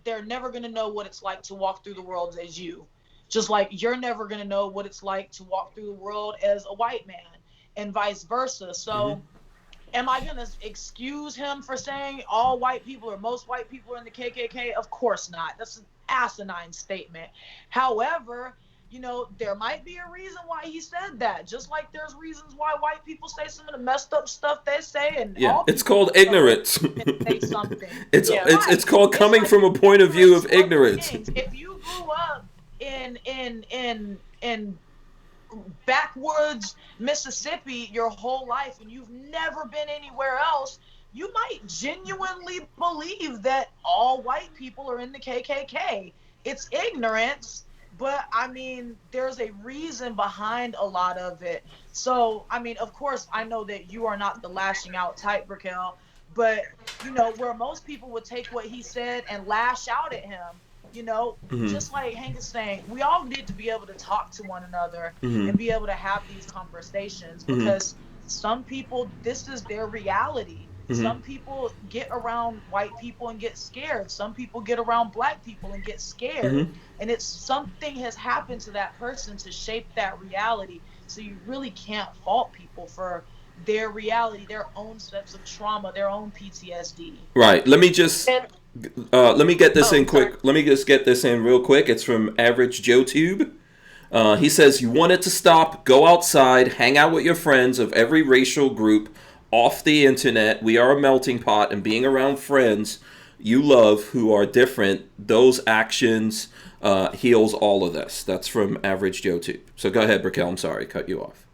they're never going to know what it's like to walk through the world as you. Just like you're never going to know what it's like to walk through the world as a white man. And vice versa. So am I going to excuse him for saying all white people or most white people are in the KKK? Of course not. That's an asinine statement. However, you know, there might be a reason why he said that. Just like there's reasons why white people say some of the messed up stuff they say. And yeah, it's called ignorance. Say something. It's called coming from a point of view of ignorance. If you grew up in backwoods Mississippi your whole life and you've never been anywhere else, you might genuinely believe that all white people are in the KKK. It's ignorance, but I mean, there's a reason behind a lot of it. So, I mean, of course, I know that you are not the lashing out type, Raquel, but, you know, where most people would take what he said and lash out at him, Just like Hank is saying, we all need to be able to talk to one another Mm-hmm. and be able to have these conversations, because some people, this is their reality. Some people get around white people and get scared. Some people get around black people and get scared. And it's something has happened to that person to shape that reality. So you really can't fault people for their reality, their own sets of trauma, their own PTSD. Right. Let me just And let me get this in sorry. quick. Let me just get this in real quick. It's from Average Joe Tube. He says, "You want it to stop? Go outside, hang out with your friends of every racial group, off the internet. We are a melting pot, and being around friends you love who are different, those actions heals all of this." That's from Average Joe Tube. So go ahead, Brickell. I'm sorry, cut you off.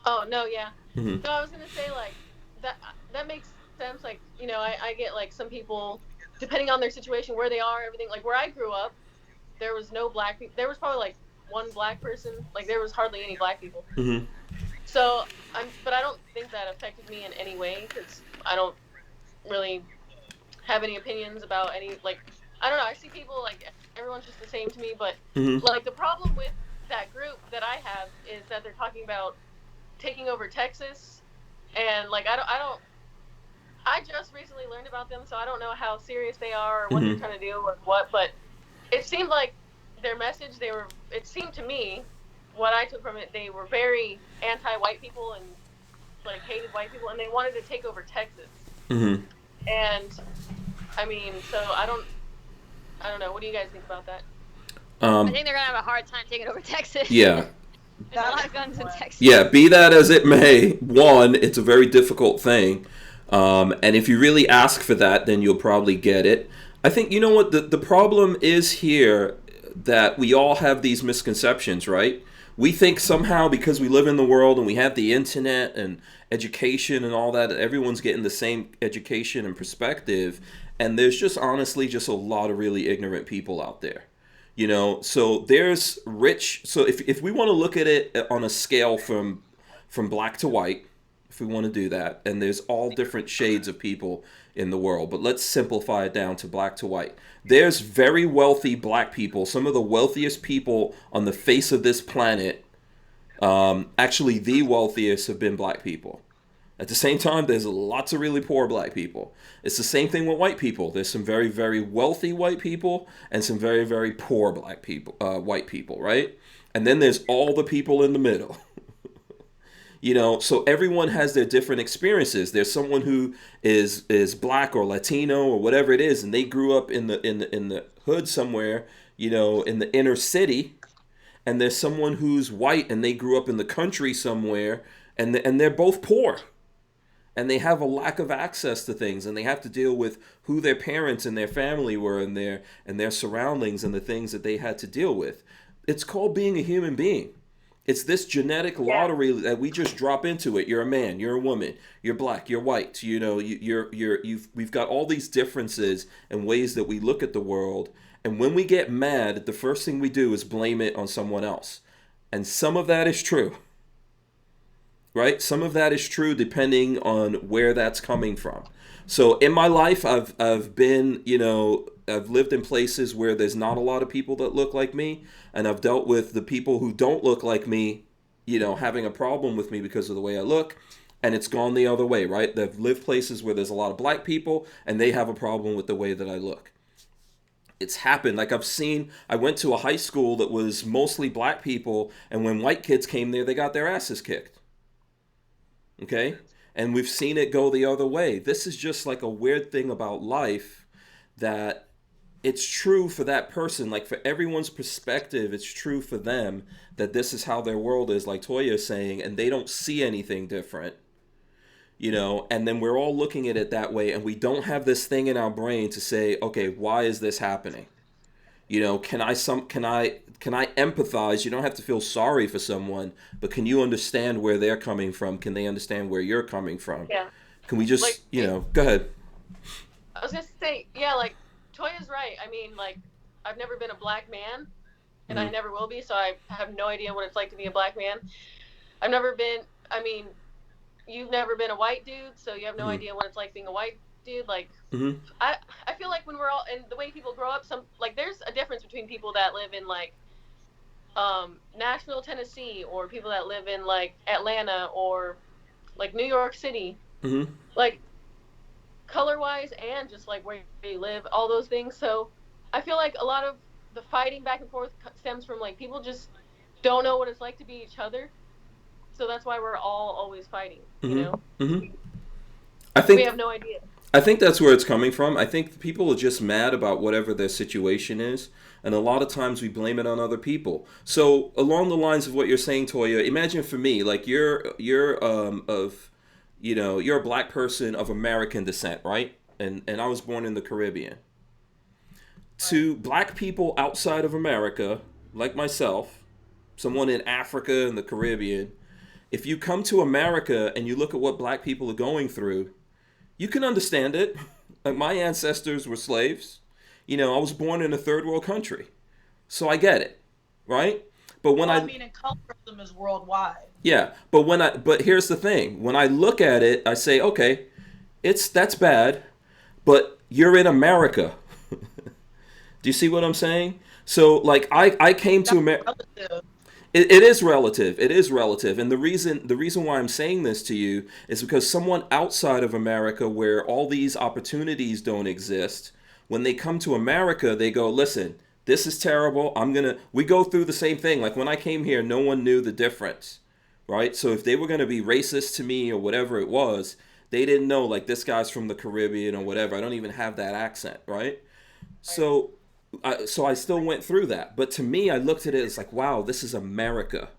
Oh no, yeah. No, I was gonna say like that makes sense. Like, I get like some people, depending on their situation, where they are, everything. Like where I grew up, there was no black people. There was probably like one black person. Like there was hardly any black people. So but I don't think that affected me in any way, because I don't really have any opinions about any, like, I don't know. I see people like everyone's just the same to me, but like the problem with that group that I have is that they're talking about taking over Texas, and like I just recently learned about them, so I don't know how serious they are or what they're trying to do or what, but it seemed like their message, it seemed to me, what I took from it, they were very anti-white people and like hated white people, and they wanted to take over Texas. And I mean, so I don't know. What do you guys think about that? I think they're gonna have a hard time taking over Texas. Yeah. There's a lot of guns in Texas. Yeah, be that as it may, one, it's a very difficult thing. And if you really ask for that, then you'll probably get it. I think, you know what, the problem is here, that we all have these misconceptions, right? We think somehow because we live in the world and we have the internet and education and all that, everyone's getting the same education and perspective. And there's just honestly just a lot of really ignorant people out there. So there's rich. So if we want to look at it on a scale from black to white, if we want to do that, and there's all different shades of people in the world, but let's simplify it down to black to white. There's very wealthy black people, some of the wealthiest people on the face of this planet. Actually, the wealthiest have been black people. At the same time, there's lots of really poor black people. It's the same thing with white people. There's some very, very wealthy white people and some very, very poor black people, white people, right? And then there's all the people in the middle. So everyone has their different experiences. There's someone who is black or Latino or whatever it is, and they grew up in the hood somewhere, in the inner city. And there's someone who's white and they grew up in the country somewhere, and they're both poor. And they have a lack of access to things, and they have to deal with who their parents and their family were, and their surroundings and the things that they had to deal with. It's called being a human being. It's this genetic lottery that we just drop into it. You're a man, you're a woman, you're black, you're white. We've got all these differences and ways that we look at the world. And when we get mad, the first thing we do is blame it on someone else. And some of that is true. Right? Some of that is true depending on where that's coming from. So in my life, I've been, I've lived in places where there's not a lot of people that look like me, and I've dealt with the people who don't look like me, having a problem with me because of the way I look, and it's gone the other way, right? I've lived places where there's a lot of black people, and they have a problem with the way that I look. It's happened. Like I went to a high school that was mostly black people, and when white kids came there, they got their asses kicked. Okay? And we've seen it go the other way. This is just like a weird thing about life, that it's true for that person. Like for everyone's perspective, it's true for them that this is how their world is, like Toya is saying, and they don't see anything different. And then we're all looking at it that way, and we don't have this thing in our brain to say, okay, why is this happening? Can I empathize? You don't have to feel sorry for someone, but can you understand where they're coming from? Can they understand where you're coming from? Yeah. Can we just, go ahead. I was going to say, yeah, like, Toya's right. I mean, like, I've never been a black man, and I never will be, so I have no idea what it's like to be a black man. You've never been a white dude, so you have no idea what it's like being a white dude. Like, Mm-hmm. I feel like when we're all and the way people grow up, some like there's a difference between people that live in like Nashville, Tennessee, or people that live in like Atlanta or like New York City. Mm-hmm. Like color wise and just like where you live, all those things. So I feel like a lot of the fighting back and forth stems from like people just don't know what it's like to be each other. So that's why we're all always fighting, you know? Mm-hmm. Mm-hmm. I We think have no idea. I think that's where it's coming from. I think people are just mad about whatever their situation is, and a lot of times we blame it on other people. So along the lines of what you're saying, Toya, imagine for me, like you're of, you're a black person of American descent, right? And I was born in the Caribbean. Right. To black people outside of America, like myself, someone in Africa and the Caribbean, if you come to America and you look at what black people are going through, you can understand it. Like my ancestors were slaves. I was born in a third world country. So I get it, right? But when Well, I I mean, and colorism is worldwide. yeah, but here's the thing. When I look at it, I say, okay, that's bad, but you're in America. Do you see what I'm saying? So like I came to That's America. relative. It is relative. It is relative, and the reason why I'm saying this to you is because someone outside of America, where all these opportunities don't exist, when they come to America, they go, "Listen, this is terrible. We go through the same thing. Like when I came here, no one knew the difference, right? So if they were gonna be racist to me or whatever it was, they didn't know like this guy's from the Caribbean or whatever. I don't even have that accent, right? Right. So I still went through that. But to me, I looked at it as like, wow, this is America.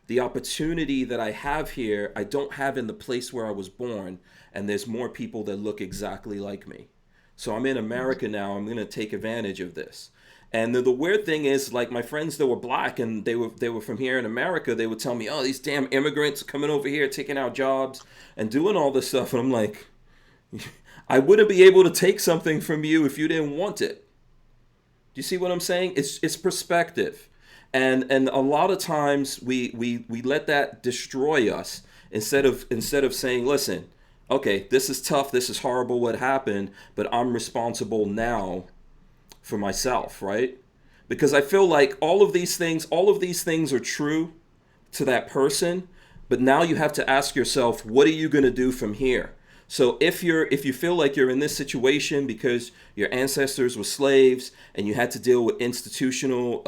The opportunity that I have here, I don't have in the place where I was born, and there's more people that look exactly like me. So I'm in America now. I'm gonna take advantage of this. And the weird thing is, like my friends that were black and they were from here in America, they would tell me, "Oh, these damn immigrants coming over here, taking our jobs and doing all this stuff." And I'm like, I wouldn't be able to take something from you if you didn't want it. Do you see what I'm saying? It's perspective, and a lot of times we let that destroy us instead of saying, listen, okay, this is tough, this is horrible, what happened, but I'm responsible now for myself, right? Because I feel like all of these things are true to that person, but now you have to ask yourself, what are you going to do from here? So if you feel like you're in this situation because your ancestors were slaves and you had to deal with institutional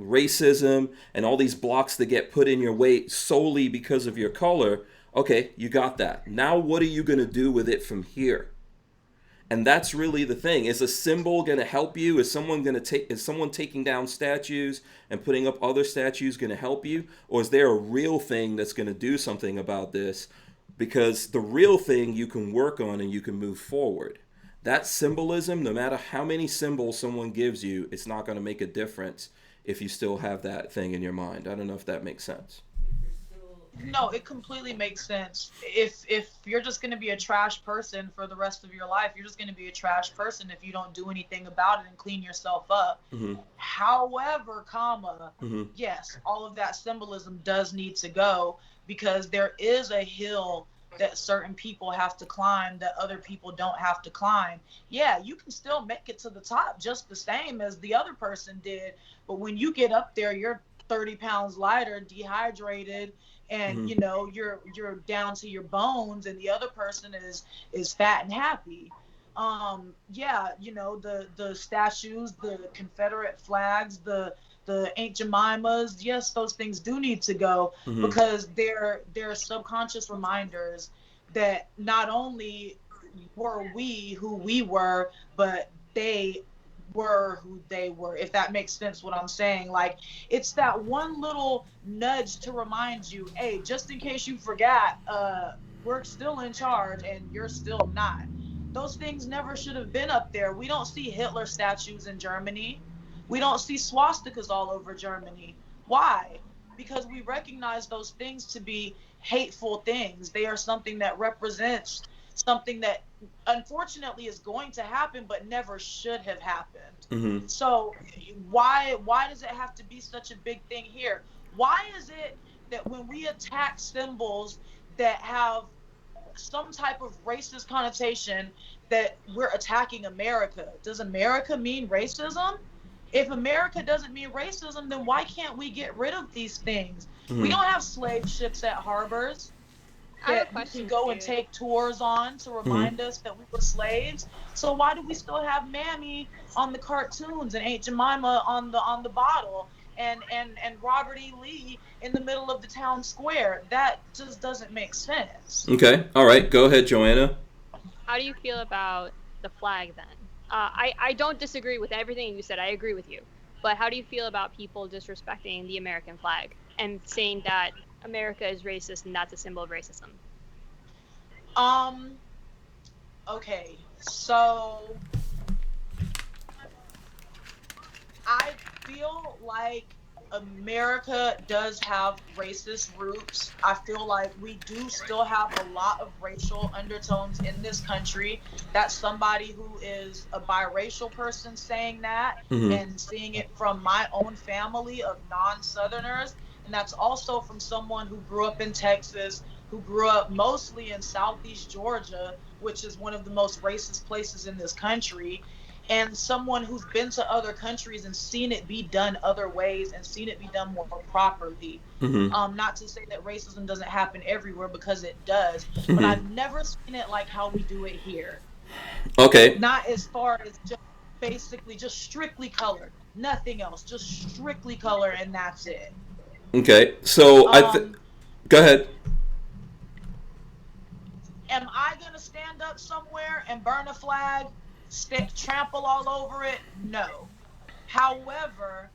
racism and all these blocks that get put in your way solely because of your color, okay, you got that. Now what are you going to do with it from here? And that's really the thing. Is a symbol going to help you? Is someone taking down statues and putting up other statues going to help you? Or is there a real thing that's going to do something about this? Because the real thing you can work on and you can move forward. That symbolism, no matter how many symbols someone gives you, it's not going to make a difference if you still have that thing in your mind. I don't know if that makes sense. No, it completely makes sense. If you're just going to be a trash person for the rest of your life, you're just going to be a trash person if you don't do anything about it and clean yourself up. Mm-hmm. However, Mm-hmm. yes, all of that symbolism does need to go because there is a hill that certain people have to climb that other people don't have to climb. Yeah, you can still make it to the top just the same as the other person did, but when you get up there, you're 30 pounds lighter, dehydrated, and Mm-hmm. you're down to your bones, and the other person is fat and happy. Yeah, the statues, the Confederate flags, the Aunt Jemimas, yes, those things do need to go Mm-hmm. because they're subconscious reminders that not only were we who we were, but they were who they were, if that makes sense what I'm saying. Like, it's that one little nudge to remind you, hey, just in case you forgot, we're still in charge and you're still not. Those things never should have been up there. We don't see Hitler statues in Germany. We don't see swastikas all over Germany. Why? Because we recognize those things to be hateful things. They are something that represents something that unfortunately is going to happen but never should have happened. Mm-hmm. So why does it have to be such a big thing here? Why is it that when we attack symbols that have some type of racist connotation that we're attacking America. Does America mean racism? If America doesn't mean racism, then why can't we get rid of these things? We don't have slave ships at harbors I have a that we can question go for and you. take tours on to remind us that we were slaves. So why do we still have Mammy on the cartoons and Aunt Jemima on the bottle and Robert E. Lee in the middle of the town square? That just doesn't make sense. Okay. All right. Go ahead, Joanna. How do you feel about the flag then? I don't disagree with everything you said. I agree with you. But how do you feel about people disrespecting the American flag and saying that America is racist and that's a symbol of racism? Okay, so I feel like America does have racist roots. I feel like we do still have a lot of racial undertones in this country. That's somebody who is a biracial person saying that, and seeing it from my own family of non-Southerners. And that's also from someone who grew up in Texas, who grew up mostly in Southeast Georgia, which is one of the most racist places in this country, and someone who's been to other countries and seen it be done other ways and seen it be done more properly. Not to say that racism doesn't happen everywhere, because it does, but I've never seen it like how we do it here. Okay. Not as far as just basically just strictly color, nothing else, just strictly color, and that's it. Okay. So go ahead. Am I gonna stand up somewhere and burn a flag, trample all over it? No. However,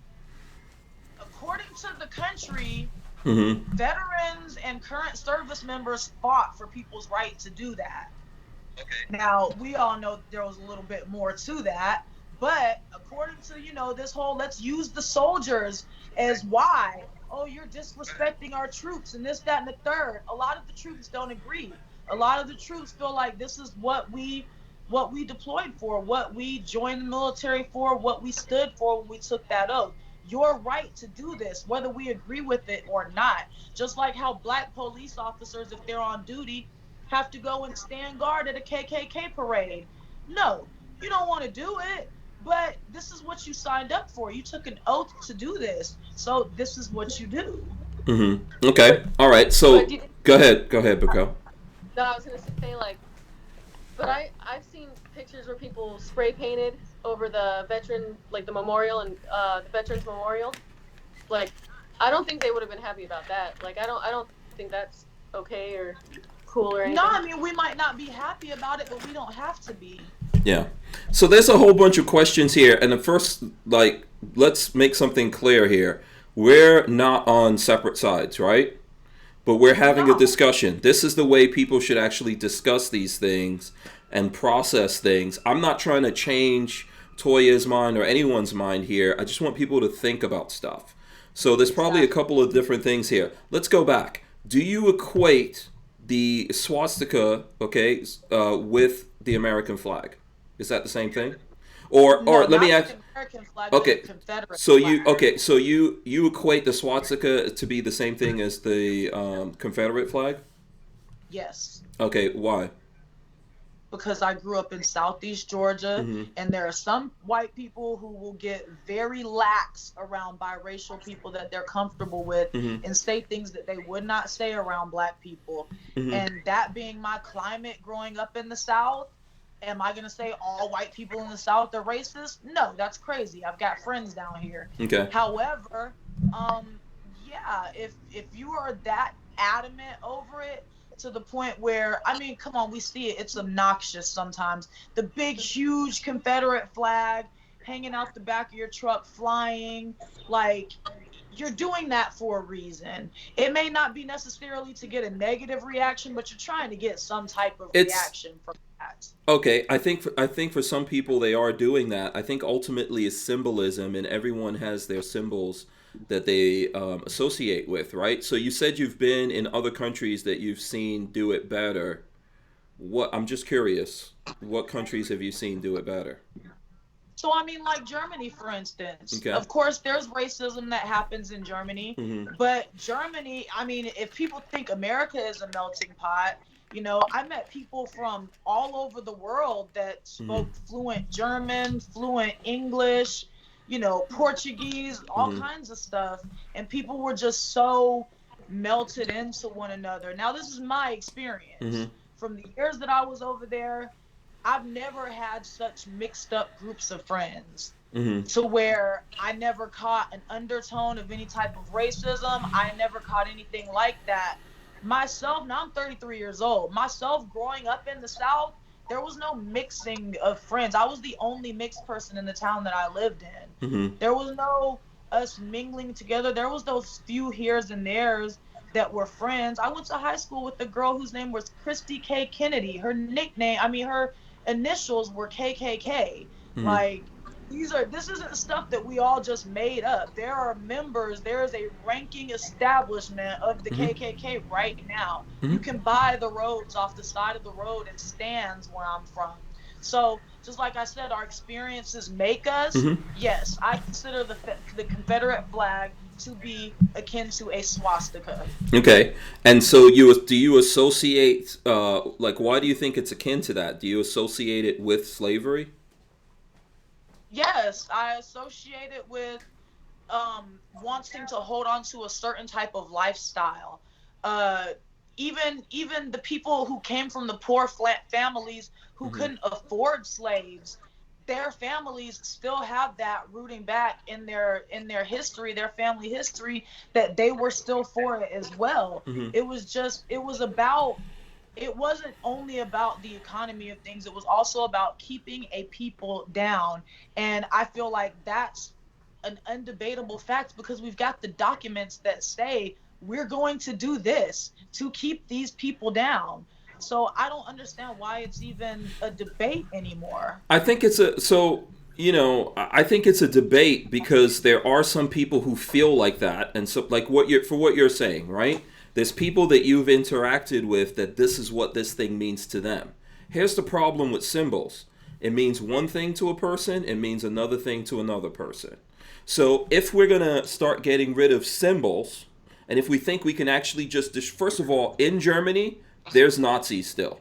according to the country, veterans and current service members fought for people's right to do that. Okay. Now, we all know there was a little bit more to that, but according to, this whole let's use the soldiers as why, oh, you're disrespecting our troops and this, that, and the third. A lot of the troops don't agree. A lot of the troops feel like this is what we deployed for, what we joined the military for, what we stood for when we took that oath. Your right to do this, whether we agree with it or not. Just like how black police officers, if they're on duty, have to go and stand guard at a KKK parade. No, you don't want to do it, but this is what you signed up for. You took an oath to do this, so this is what you do. Okay. All right. So go ahead, Biko. No, I was gonna say but I've seen pictures where people spray painted over the veteran, like the memorial and the Veterans Memorial. Like, I don't think they would have been happy about that. Like, I don't think that's okay or cool or anything. No, I mean, we might not be happy about it, but we don't have to be. Yeah. So there's a whole bunch of questions here, and the first, let's make something clear here. We're not on separate sides, right? But we're having a discussion. This is the way people should actually discuss these things and process things. I'm not trying to change Toya's mind or anyone's mind here. I just want people to think about stuff. So there's probably a couple of different things here. Let's go back. Do you equate the swastika, with the American flag? Is that the same thing? Or let me ask. Okay, so you equate the swastika to be the same thing as the Confederate flag? Yes. Okay, why? Because I grew up in Southeast Georgia, and there are some white people who will get very lax around biracial people that they're comfortable with, and say things that they would not say around black people. And that being my climate growing up in the South, am I going to say all white people in the South are racist? No, that's crazy. I've got friends down here. Okay. However, if you are that adamant over it to the point where, I mean, come on, we see it. It's obnoxious sometimes. The big, huge Confederate flag hanging out the back of your truck, flying, like, you're doing that for a reason. It may not be necessarily to get a negative reaction, but you're trying to get some type of reaction from that. Okay, I think for some people they are doing that. I think ultimately it's symbolism, and everyone has their symbols that they associate with, right? So you said you've been in other countries that you've seen do it better. I'm just curious. What countries have you seen do it better? So, I mean, like Germany, for instance. Okay. Of course, there's racism that happens in Germany. But Germany, I mean, if people think America is a melting pot, I met people from all over the world that Mhm. spoke fluent German, fluent English, Portuguese, all Mhm. kinds of stuff. And people were just so melted into one another. Now, this is my experience. Mhm. From the years that I was over there, I've never had such mixed up groups of friends Mhm. to where I never caught an undertone of any type of racism. I never caught anything like that. Myself, now I'm 33 years old. Myself growing up in the South, there was no mixing of friends. I was the only mixed person in the town that I lived in. Mhm. There was no us mingling together. There was those few here's and there's that were friends. I went to high school with a girl whose name was Christy K. Kennedy. Her initials were KKK. Mhm. Like, this isn't stuff that we all just made up. There are members, there is a ranking establishment of the Mhm. KKK right now. You Mhm. can buy the roads off the side of the road in stands where I'm from. So, just like I said, our experiences make us. Mhm. Yes, I consider the Confederate flag to be akin to a swastika. Okay. And so do you associate like why do you think it's akin to that? Do you associate it with slavery? Yes, I associate it with wanting to hold on to a certain type of lifestyle. uh even the people who came from the poor flat families who Mhm. couldn't afford slaves, their families still have that rooting back in their history, their family history, that they were still for it as well. Mhm. It wasn't only about the economy of things, it was also about keeping a people down. And I feel like that's an undebatable fact because we've got the documents that say we're going to do this to keep these people down. So I don't understand why it's even a debate anymore. I think it's a so I think it's a debate because there are some people who feel like that, and so like what you're saying, right? There's people that you've interacted with that this is what this thing means to them. Here's the problem with symbols. It means one thing to a person, it means another thing to another person. So if we're gonna start getting rid of symbols, and if we think we can actually first of all, in Germany, there's Nazis still.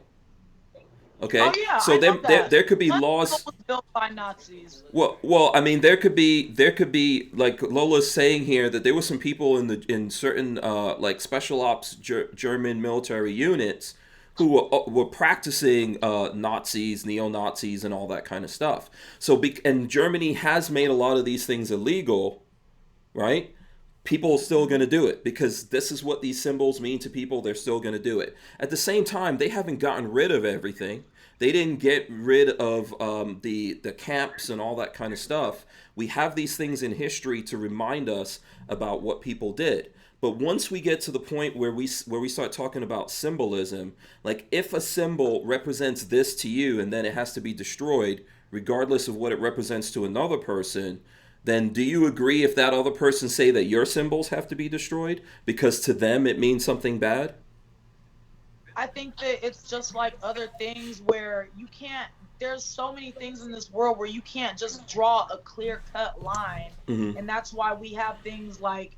Oh Okay, yeah, so I know that. there could be Huntsville laws. was built by Nazis. Well, I mean, there could be like Lola's saying here that there were some people in certain like special ops German military units who were practicing Nazis, neo Nazis, and all that kind of stuff. So, and Germany has made a lot of these things illegal, right? People are still going to do it because this is what these symbols mean to people. They're still going to do it. At the same time, they haven't gotten rid of everything. They didn't get rid of the camps and all that kind of stuff. We have these things in history to remind us about what people did. But once we get to the point where we start talking about symbolism, like if a symbol represents this to you and then it has to be destroyed, regardless of what it represents to another person, then do you agree if that other person say that your symbols have to be destroyed because to them it means something bad? I think that it's just like other things where there's so many things in this world where you can't just draw a clear cut line. Mm-hmm. And that's why we have things like,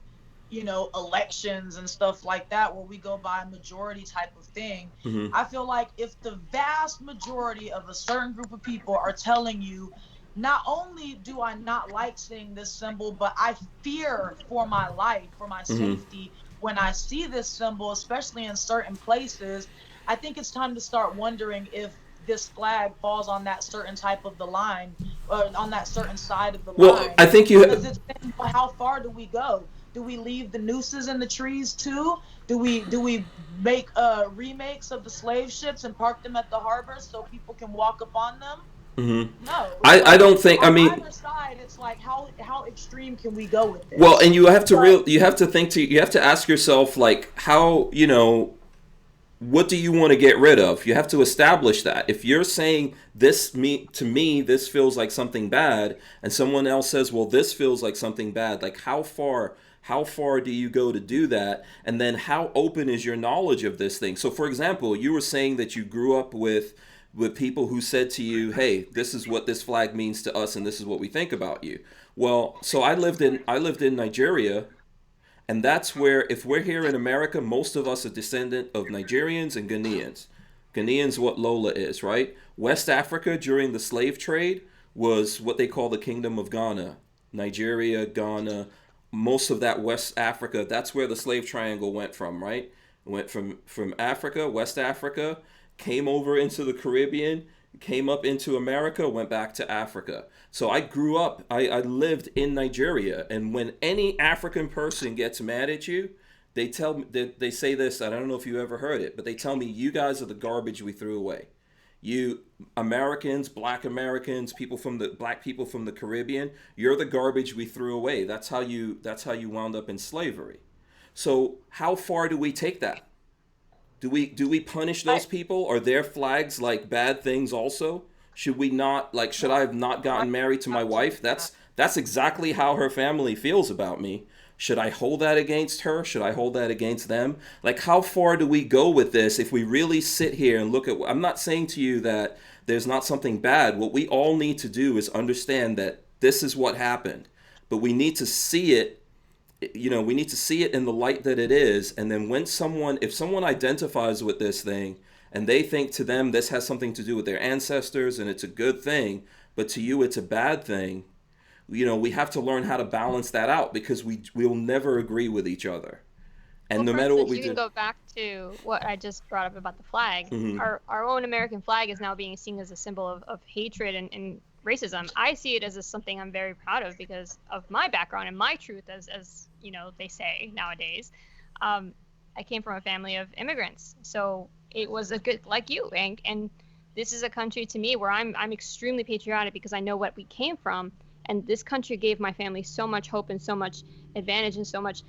elections and stuff like that where we go by a majority type of thing. Mm-hmm. I feel like if the vast majority of a certain group of people are telling you, not only do I not like seeing this symbol, but I fear for my life, for my Mm-hmm. safety when I see this symbol, especially in certain places, I think it's time to start wondering if this flag falls on that certain type of the line, or on that certain side of the Well, line. I think Because you. it's been, how far do we go? Do we leave the nooses in the trees too? Do we make remakes of the slave ships and park them at the harbor so people can walk upon them? Mm-hmm. No. I So don't think. I on mean, either side, it's like how extreme can we go with well, and this? But you have to you have to ask yourself like how what do you want to get rid of? You have to establish that. If you're saying to me this feels like something bad, and someone else says, well, this feels like something bad, like how far do you go to do that? And then how open is your knowledge of this thing? So for example, you were saying that you grew up with people who said to you, hey, this is what this flag means to us and this is what we think about you. Well, so I lived in Nigeria, and that's where, if we're here in America, most of us are descendant of Nigerians and Ghanaians. Ghanaian's what Lola is, right? West Africa during the slave trade was what they call the Kingdom of Ghana. Nigeria, Ghana, most of that West Africa, that's where the slave triangle went from, right? It went from Africa, West Africa, came over into the Caribbean, came up into America, went back to Africa. So I grew up, I lived in Nigeria, and when any African person gets mad at you, they say this, I don't know if you ever heard it, but they tell me, you guys are the garbage we threw away. You Americans, black Americans, black people from the Caribbean, you're the garbage we threw away. That's how you wound up in slavery. So how far do we take that? Do we punish those people? Are their flags like bad things also? Should we not, like, should I have not gotten married to my wife? That's exactly how her family feels about me. Should I hold that against her? Should I hold that against them? Like, how far do we go with this if we really sit here and look at, I'm not saying to you that there's not something bad. What we all need to do is understand that this is what happened, but we need to see it, we need to see it in the light that it is. And then if someone identifies with this thing and they think to them this has something to do with their ancestors and it's a good thing, but to you it's a bad thing, we have to learn how to balance that out, because we'll never agree with each other. And no matter what we do. You can go back to what I just brought up about the flag. Mm-hmm. Our own American flag is now being seen as a symbol of hatred and racism. I see it as something I'm very proud of because of my background and my truth, as they say nowadays. I came from a family of immigrants, so it was a good, like you, and this is a country to me where I'm extremely patriotic because I know what we came from. And this country gave my family so much hope and so much advantage and so much,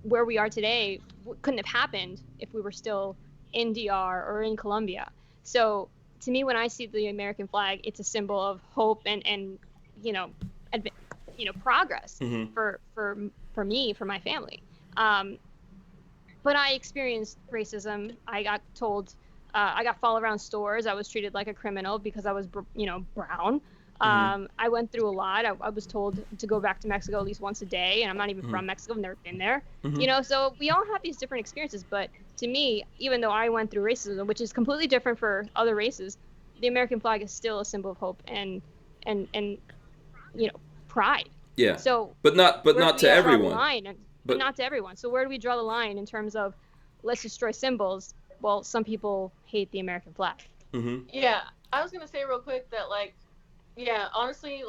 where we are today couldn't have happened if we were still in DR or in Colombia. So to me, when I see the American flag, it's a symbol of hope and progress mm-hmm. for me, for my family. But I experienced racism. I got told, I got followed around stores. I was treated like a criminal because I was, brown. Mm-hmm. I went through a lot. I was told to go back to Mexico at least once a day, and I'm not even mm-hmm. from Mexico. I've never been there. Mm-hmm. So we all have these different experiences. But to me, even though I went through racism, which is completely different for other races, the American flag is still a symbol of hope and pride. Yeah. So, but not to everyone. But not to everyone. So where do we draw the line in terms of let's destroy symbols? Well, some people hate the American flag. Mm-hmm. Yeah, I was gonna say real quick that honestly,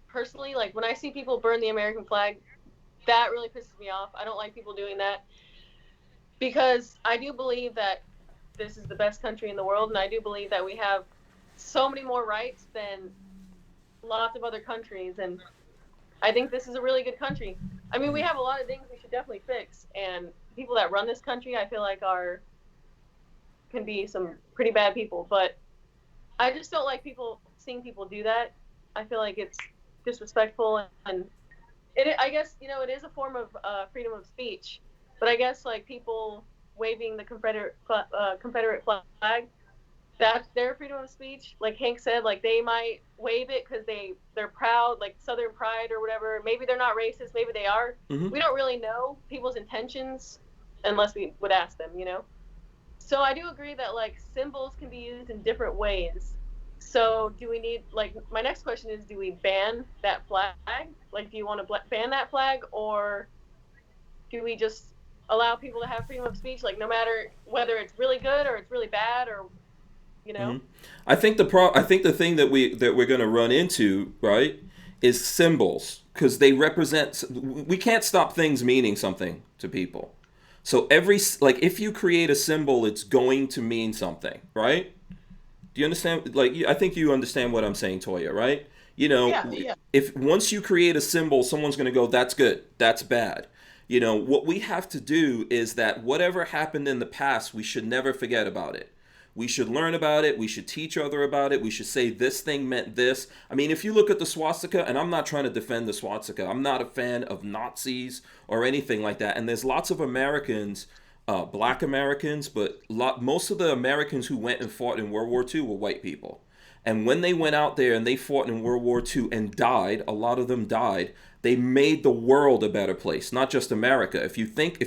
personally, when I see people burn the American flag, that really pisses me off. I don't like people doing that because I do believe that this is the best country in the world, and I do believe that we have so many more rights than lots of other countries, and I think this is a really good country. I mean, we have a lot of things we should definitely fix, and people that run this country, I feel like can be some pretty bad people, but I just don't like seeing people do that. I feel like it's disrespectful, and I guess it is a form of freedom of speech. But I guess people waving the Confederate flag, that's their freedom of speech. Like Hank said, they might wave it because they're proud, like Southern pride or whatever. Maybe they're not racist. Maybe they are. Mm-hmm. We don't really know people's intentions unless we would ask them. So I do agree that symbols can be used in different ways. So do we need, my next question is, do we ban that flag? Do you want to ban that flag, or do we just allow people to have freedom of speech, no matter whether it's really good or it's really bad, or, Mm-hmm. I think the thing that we're going to run into, right, is symbols, because they represent, we can't stop things meaning something to people. So if you create a symbol, it's going to mean something, right? Do you understand? I think you understand what I'm saying, Toya, right? Yeah. If once you create a symbol, someone's going to go, that's good, that's bad. What we have to do is that whatever happened in the past, we should never forget about it. We should learn about it. We should teach other about it. We should say this thing meant this. I mean, if you look at the swastika, and I'm not trying to defend the swastika, I'm not a fan of Nazis or anything like that. And there's lots of Americans, black Americans, but most of the Americans who went and fought in World War II were white people. And when they went out there and they fought in World War II and died, a lot of them died, they made the world a better place, not just America. If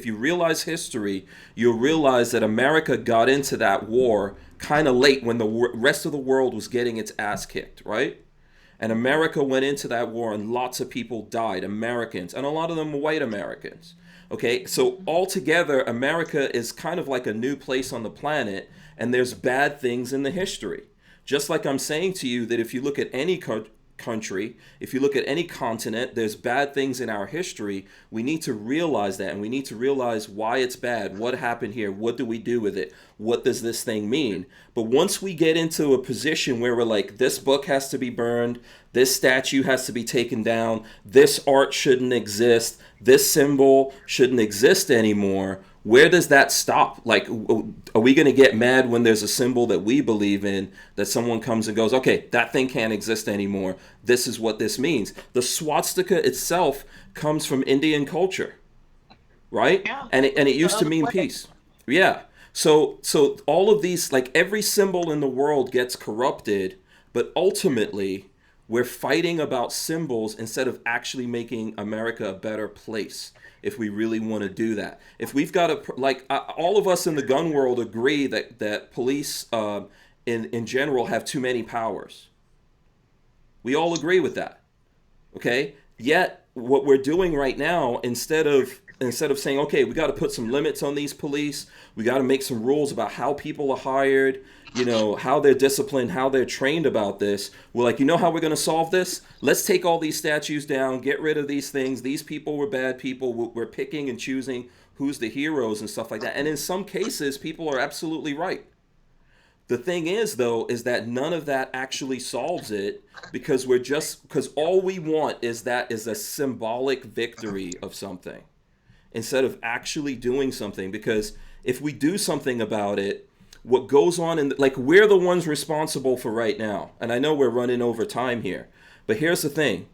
you realize history, you'll realize that America got into that war kind of late when the rest of the world was getting its ass kicked, right? And America went into that war and lots of people died, Americans, and a lot of them were white Americans. Okay, so altogether, America is kind of like a new place on the planet, and there's bad things in the history. Just like I'm saying to you that if you look at any country, if you look at any continent, there's bad things in our history. We need to realize that, and we need to realize why it's bad, what happened here, what do we do with it, what does this thing mean. But once we get into a position where we're like, this book has to be burned, this statue has to be taken down, this art shouldn't exist, this symbol shouldn't exist anymore, where does that stop? Like, are we going to get mad when there's a symbol that we believe in that someone comes and goes, okay, that thing can't exist anymore. This is what this means. The swastika itself comes from Indian culture, right? Yeah. And it used to mean peace. Yeah. So all of these, like every symbol in the world gets corrupted, but ultimately we're fighting about symbols instead of actually making America a better place. If we really want to do that, if we've got to, like, all of us in the gun world agree that police in general have too many powers. We all agree with that. Okay? Yet what we're doing right now, instead of saying, okay, we got to put some limits on these police, we got to make some rules about how people are hired, how they're disciplined, how they're trained about this. We're like, how we're going to solve this? Let's take all these statues down, get rid of these things. These people were bad people. We're picking and choosing who's the heroes and stuff like that. And in some cases, people are absolutely right. The thing is, though, is that none of that actually solves it because all we want is a symbolic victory of something instead of actually doing something. Because if we do something about it, what goes on we're the ones responsible for right now. And I know we're running over time here, but here's the thing.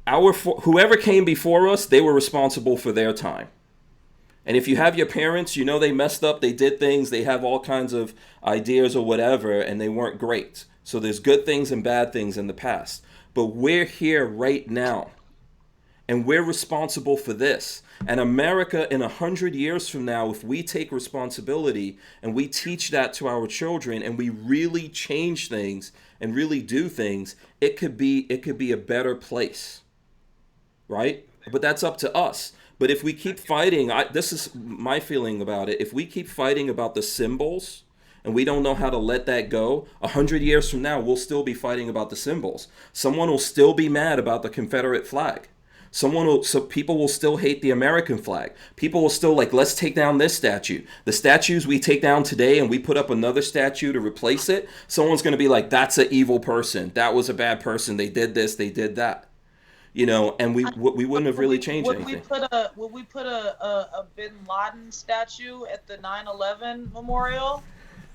Whoever came before us, they were responsible for their time. And if you have your parents, they messed up, they did things, they have all kinds of ideas or whatever, and they weren't great. So there's good things and bad things in the past. But we're here right now. And we're responsible for this. And America in 100 years from now, if we take responsibility and we teach that to our children and we really change things and really do things, it could be a better place. Right? But that's up to us. But if we keep fighting, this is my feeling about it. If we keep fighting about the symbols and we don't know how to let that go, 100 years from now, we'll still be fighting about the symbols. Someone will still be mad about the Confederate flag. So people will still hate the American flag. People will still let's take down this statue. The statues we take down today and we put up another statue to replace it, someone's going to be like, that's an evil person. That was a bad person. They did this, they did that. And we wouldn't have really changed anything. Would we put a Bin Laden statue at the 9/11 memorial?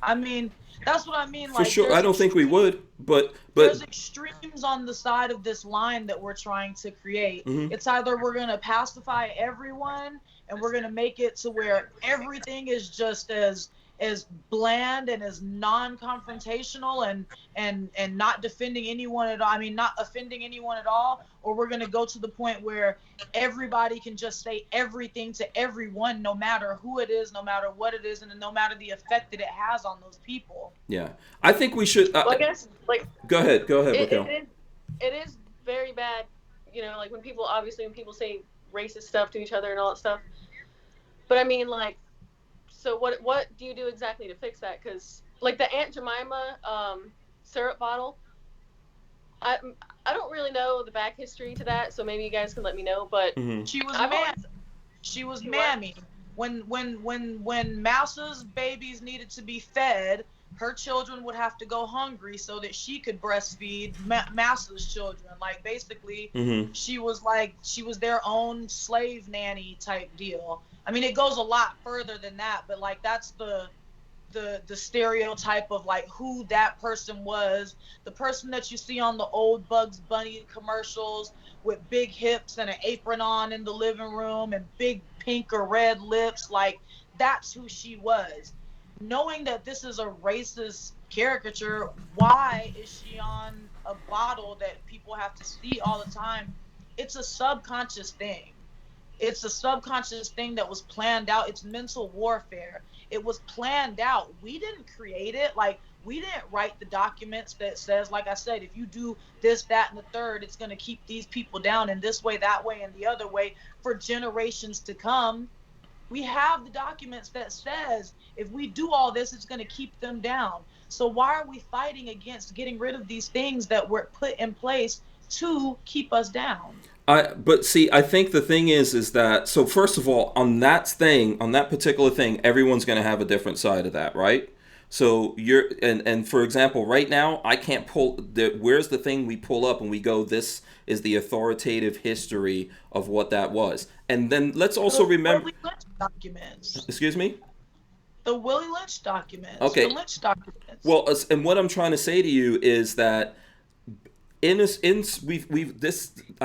I mean, that's what I mean. For sure, I don't think we would, but there's extremes on the side of this line that we're trying to create. Mm-hmm. It's either we're gonna pacify everyone and we're gonna make it to where everything is just as bland and as non-confrontational and not defending anyone at all. I mean, not offending anyone at all. Or we're going to go to the point where everybody can just say everything to everyone, no matter who it is, no matter what it is, and no matter the effect that it has on those people. Yeah. I think we should... Well, I guess, Go ahead, Raquel. It is very bad, when people say racist stuff to each other and all that stuff. But I mean, so what do you do exactly to fix that? Because the Aunt Jemima syrup bottle, I don't really know the back history to that, so maybe you guys can let me know. But mm-hmm. She was mammy. When Mouse's babies needed to be fed, her children would have to go hungry so that she could breastfeed Mouse's children. Basically, mm-hmm. she was their own slave nanny type deal. I mean, it goes a lot further than that, but that's the stereotype of who that person was. The person that you see on the old Bugs Bunny commercials with big hips and an apron on in the living room and big pink or red lips, that's who she was. Knowing that this is a racist caricature. Why is she on a bottle that people have to see all the time? It's a subconscious thing. It's a subconscious thing that was planned out. It's mental warfare. It was planned out. We didn't create it. Like, we didn't write the documents that says, like I said, if you do this, that, and the third, it's going to keep these people down in this way, that way, and the other way for generations to come. We have the documents that says if we do all this, it's going to keep them down. So why are we fighting against getting rid of these things that were put in place to keep us down? But see, I think the thing is that, so first of all, on that particular thing, everyone's going to have a different side of that, right? So and for example, right now, I can't where's the thing we pull up and we go, this is the authoritative history of what that was. And then let's also remember. Willie Lynch documents. Excuse me? The Willie Lynch documents. Okay. The Lynch documents. Well, and what I'm trying to say to you is that I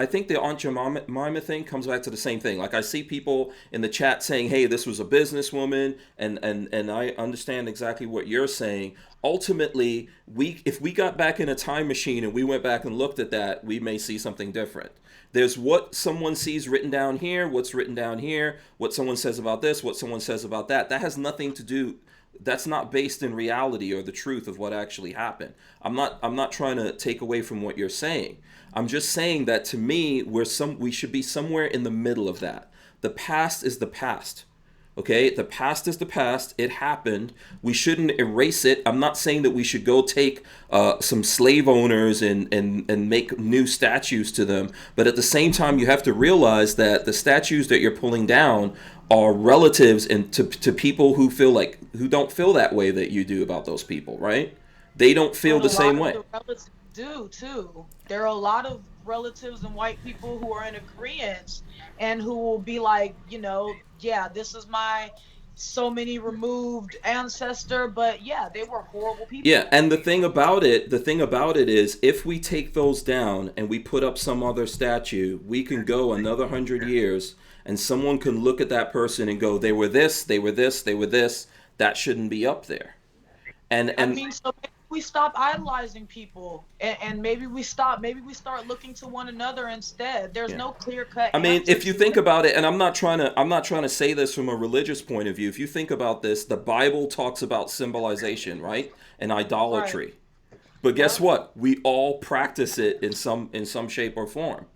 think the Aunt Jemima thing comes back to the same thing. Like, I see people in the chat saying, hey, this was a businesswoman, and I understand exactly what you're saying. Ultimately, if we got back in a time machine and we went back and looked at that, we may see something different. There's what someone sees written down here, what's written down here, what someone says about this, what someone says about that. That has nothing to do. That's not based in reality or the truth of what actually happened. I'm not trying to take away from what you're saying. I'm just saying that, to me, we should be somewhere in the middle of that. The past is the past. Okay? The past is the past. It happened. We shouldn't erase it. I'm not saying that we should go take some slave owners and make new statues to them. But at the same time, you have to realize that the statues that you're pulling down are relatives and to people who don't feel that way that you do about those people, right? They don't feel the same way. The relatives do too. There are a lot of relatives and white people who are in agreement and who will be like, yeah, this is my so many removed ancestor, but yeah, they were horrible people. Yeah, and the thing about it is, if we take those down and we put up some other statue, we can go another 100 years and someone can look at that person and go, they were this, they were this, they were this. That shouldn't be up there. And I mean, so maybe we stop idolizing people, and maybe we start looking to one another instead. There's no clear-cut. I mean, if you think about it, and I'm not trying to say this from a religious point of view. If you think about this, the Bible talks about symbolization, right? And idolatry. Right. But guess what? We all practice it in some shape or form.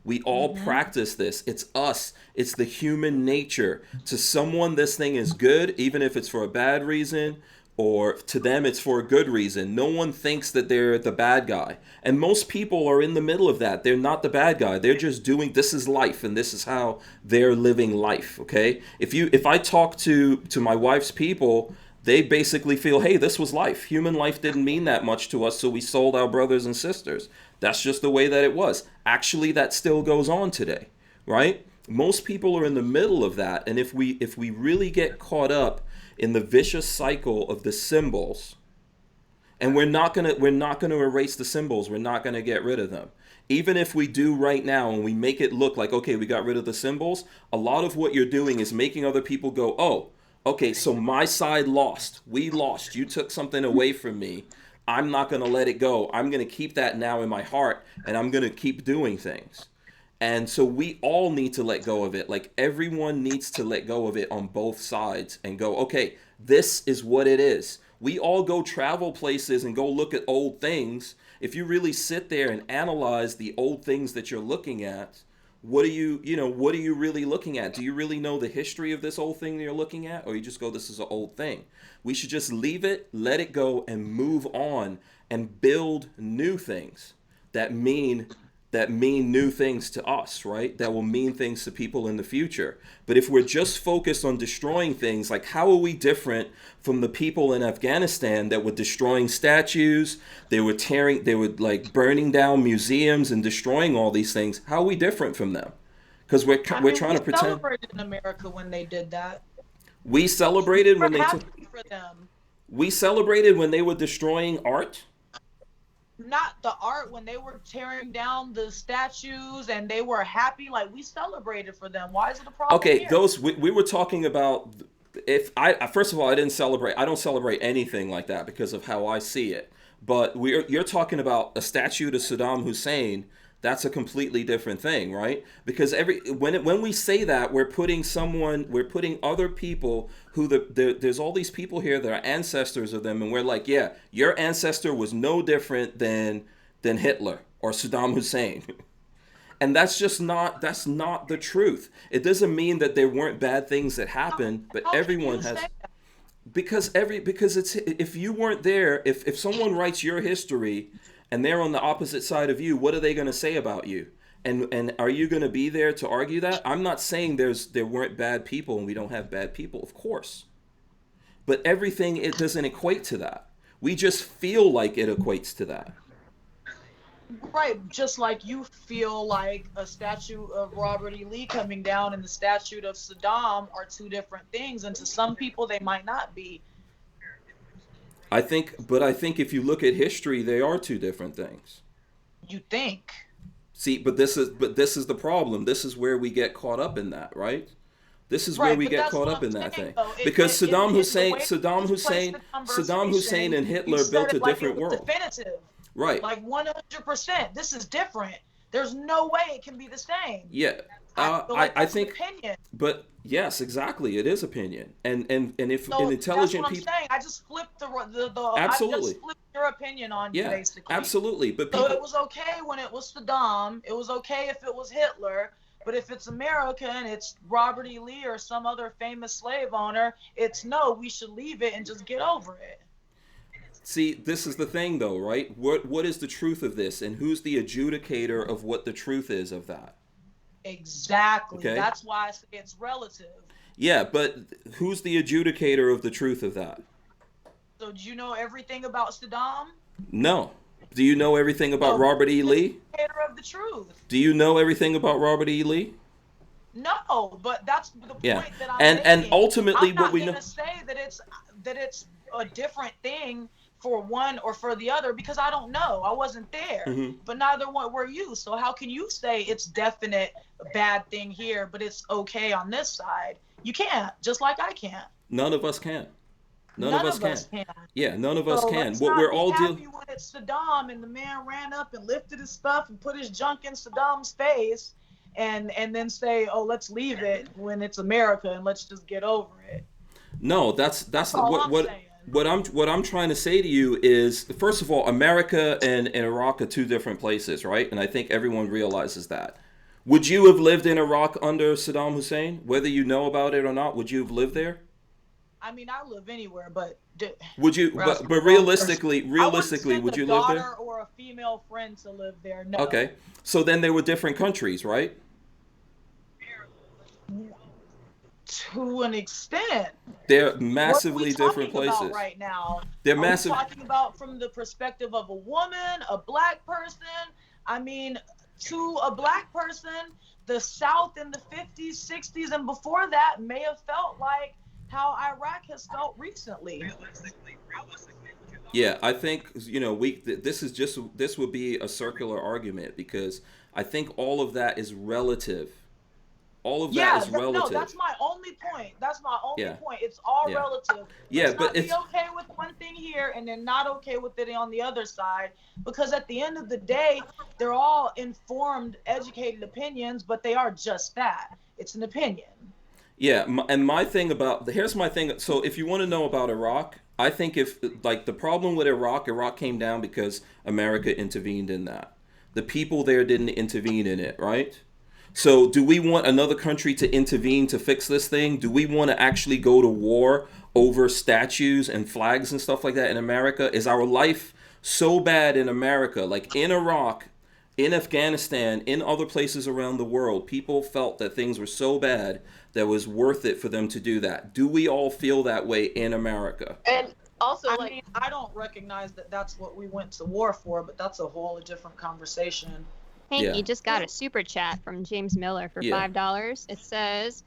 We all practice this. It's us. It's the human nature. To someone, this thing is good, even if it's for a bad reason, or to them, it's for a good reason. No one thinks that they're the bad guy. And most people are in the middle of that. They're not the bad guy. They're just doing, this is life, and this is how they're living life, okay? If I talk to my wife's people, they basically feel, hey, this was life. Human life didn't mean that much to us, so we sold our brothers and sisters. That's just the way that it was. Actually, that still goes on today, right? Most people are in the middle of that, and if we really get caught up in the vicious cycle of the symbols, and we're not gonna erase the symbols, we're not gonna get rid of them. Even if we do right now and we make it look like, okay, we got rid of the symbols, a lot of what you're doing is making other people go, oh, okay, so my side lost. We lost. You took something away from me. I'm not going to let it go. I'm going to keep that now in my heart, and I'm going to keep doing things. And so we all need to let go of it. Like, everyone needs to let go of it on both sides and go, okay, this is what it is. We all go travel places and go look at old things. If you really sit there and analyze the old things that you're looking at, what are you really looking at? Do you really know the history of this old thing that you're looking at? Or you just go, this is an old thing. We should just leave it, let it go, and move on and build new things that mean new things to us, right? That will mean things to people in the future. But if we're just focused on destroying things, like, how are we different from the people in Afghanistan that were destroying statues? They were burning down museums and destroying all these things. How are we different from them? Because we're trying to pretend. We celebrated in America when they did that. We celebrated when they for them. We celebrated when they were destroying art. Not the art, when they were tearing down the statues and they were happy, like, we celebrated for them. Why is it a problem? Okay, here? we were talking about if I first of all, I don't celebrate anything like that because of how I see it. But you're talking about a statue to Saddam Hussein. That's a completely different thing, right? Because when we say that, we're putting other people who there's all these people here that are ancestors of them, and we're like, yeah, your ancestor was no different than Hitler or Saddam Hussein. And that's not the truth. It doesn't mean that there weren't bad things that happened, but everyone has. Because it's, if you weren't there, if someone writes your history and they're on the opposite side of you, what are they going to say about you? And are you going to be there to argue that? I'm not saying there weren't bad people and we don't have bad people, of course. But everything, it doesn't equate to that. We just feel like it equates to that. Right, just like you feel like a statue of Robert E. Lee coming down and the statue of Saddam are two different things, and to some people they might not be. I think if you look at history, they are two different things. You think? See, but this is the problem. This is where we get caught up in that, right? This is where we get caught up in that thing. Because Saddam Hussein and Hitler built a different world. Definitive. Right. Like 100%. This is different. There's no way it can be the same. Yeah. I think opinion. But yes, exactly. It is opinion. And if so intelligent that's what people, I'm saying. I just flipped the absolutely. I just flipped your opinion on you, basically. Absolutely. But people, so it was okay when it was Saddam. It was okay if it was Hitler. But if it's America and it's Robert E. Lee or some other famous slave owner, it's no, we should leave it and just get over it. See, this is the thing, though, right? What is the truth of this, and who's the adjudicator of what the truth is of that? Exactly. Okay? That's why I say it's relative. Yeah, but who's the adjudicator of the truth of that? So do you know everything about Saddam? No. Do you know everything about Robert E. Lee? Adjudicator of the truth. Do you know everything about Robert E. Lee? No, but that's the point that I'm making. And ultimately, I'm what we know. I'm not going to say that it's a different thing for one or for the other because I don't know. I wasn't there. Mm-hmm. But neither one were you. So how can you say it's definite a bad thing here, but it's okay on this side? You can't, just like I can't. None of us can. None of us can. Yeah, none of us can. What we're all doing. When it's Saddam and the man ran up and lifted his stuff and put his junk in Saddam's face, and then say, "Oh, let's leave it," when it's America and let's just get over it. No, that's what I'm trying to say to you is, first of all, America and Iraq are two different places, right? And I think everyone realizes that. Would you have lived in Iraq under Saddam Hussein, whether you know about it or not? Would you have lived there? I mean, I live anywhere, but would you? But realistically, would you live there? A daughter or a female friend to live there? No. Okay, so then they were different countries, right? To an extent. They're massively different places. About right now, they're massive. Are we talking about from the perspective of a woman, a black person? I mean, to a black person, the South in the 50s, 60s, and before that may have felt like how Iraq has felt recently. Yeah, I think this would be a circular argument because I think all of that is relative. All of that is relative. No, that's my only point. Point. It's all relative. But it's be okay with one thing here and then not okay with it on the other side, because at the end of the day, they're all informed, educated opinions, but they are just that. It's an opinion. Yeah, here's my thing. So if you want to know about Iraq, I think the problem with Iraq came down because America intervened in that. The people there didn't intervene in it, right? So do we want another country to intervene to fix this thing? Do we want to actually go to war over statues and flags and stuff like that in America? Is our life so bad in America, like in Iraq, in Afghanistan, in other places around the world, people felt that things were so bad that it was worth it for them to do that? Do we all feel that way in America? And also, I mean, I don't recognize that that's what we went to war for, but that's a whole different conversation. Hank, you just got a super chat from James Miller for $5. It says,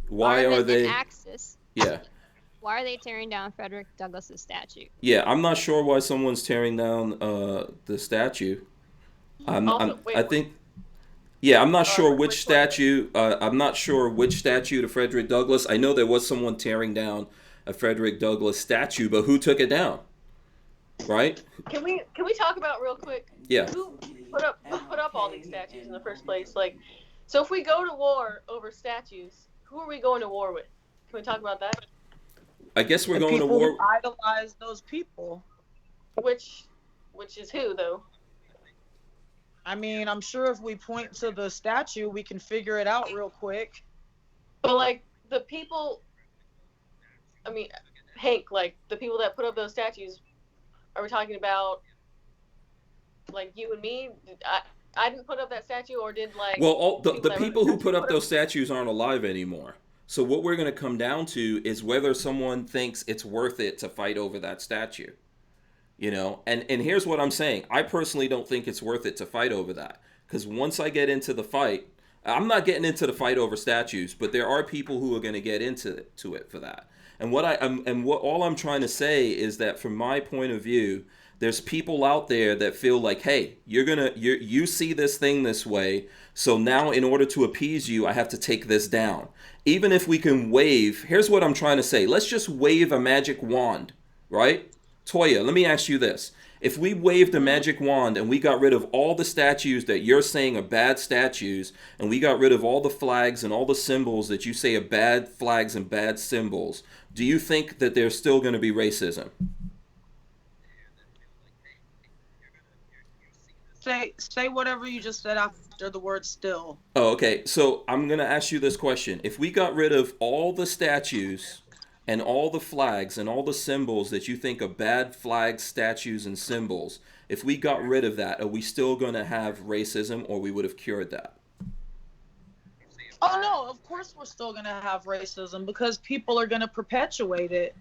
"Why are they Axis? Why are they tearing down Frederick Douglass's statue?" Yeah, I'm not sure why someone's tearing down the statue. I Yeah, I'm not sure or which which one? statue. I'm not sure which statue to Frederick Douglass. I know there was someone tearing down a Frederick Douglass statue, but who took it down? Right? Can we talk about real quick Yeah. who put up all these statues in the first place? Like, so if we go to war over statues, who are we going to war with? Can we talk about that? I guess we're The going to people war. who idolize those people. Which is who though? I mean, I'm sure if we point to the statue, we can figure it out real quick. But like the people, I mean, Hank, like the people that put up those statues, are we talking about like you and me? I didn't put up that statue, or did like Well, the that people who put up put those statues aren't alive anymore. So what we're going to come down to is whether someone thinks it's worth it to fight over that statue. You know, and here's what I'm saying. I personally don't think it's worth it to fight over that, because once I get into the fight, I'm not getting into the fight over statues, but there are people who are going to get into it for that. And what all I'm trying to say is that from my point of view, there's people out there that feel like, hey, you see this thing this way, so now in order to appease you, I have to take this down. Even if we can wave, here's what I'm trying to say. Let's just wave a magic wand, right? Toya, let me ask you this. If we waved a magic wand and we got rid of all the statues that you're saying are bad statues, and we got rid of all the flags and all the symbols that you say are bad flags and bad symbols, do you think that there's still going to be racism? Say whatever you just said after the word still. Oh, okay. So I'm going to ask you this question. If we got rid of all the statues and all the flags and all the symbols that you think are bad flags, statues, and symbols, if we got rid of that, are we still going to have racism, or we would have cured that? Oh no, of course we're still gonna have racism because people are gonna perpetuate it.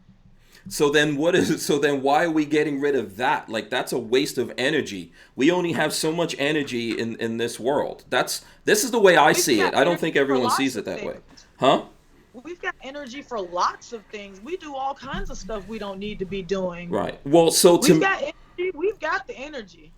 So then why are we getting rid of that? Like, that's a waste of energy. We only have so much energy in this world. This is the way I see it. I don't think everyone sees it that way. Huh? We've got energy for lots of things. We do all kinds of stuff we don't need to be doing. Right. Well, so we've got energy. We've got the energy.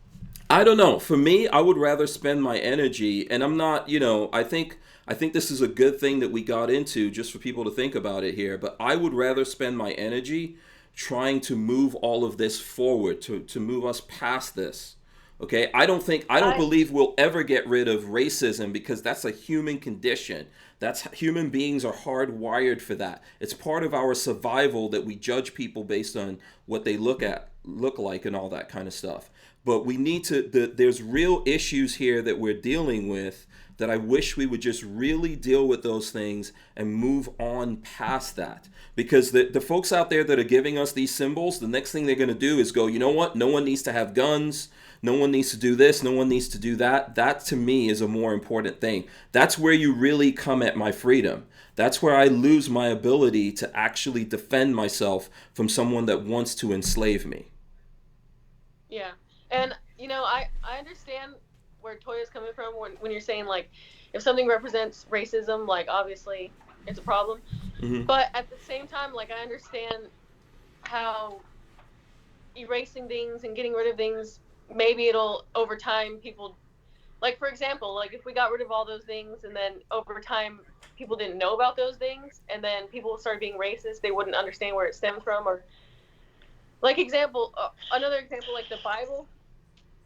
I don't know. For me, I would rather spend my energy, and I'm not, I think this is a good thing that we got into, just for people to think about it here, but I would rather spend my energy trying to move all of this forward, to move us past this. Okay? I don't believe we'll ever get rid of racism, because that's a human condition. Human beings are hardwired for that. It's part of our survival that we judge people based on what they look like and all that kind of stuff. But we need there's real issues here that we're dealing with, that I wish we would just really deal with those things and move on past that. Because the folks out there that are giving us these symbols, the next thing they're going to do is go, you know what? No one needs to have guns. No one needs to do this. No one needs to do that. That, to me, is a more important thing. That's where you really come at my freedom. That's where I lose my ability to actually defend myself from someone that wants to enslave me. Yeah. And, I understand where Toya's coming from when you're saying, like, if something represents racism, like, obviously it's a problem. Mm-hmm. But at the same time, like, I understand how erasing things and getting rid of things, maybe it'll, over time, people, like, for example, like, if we got rid of all those things and then over time people didn't know about those things and then people started being racist, they wouldn't understand where it stemmed from. Or, like, another example, like the Bible.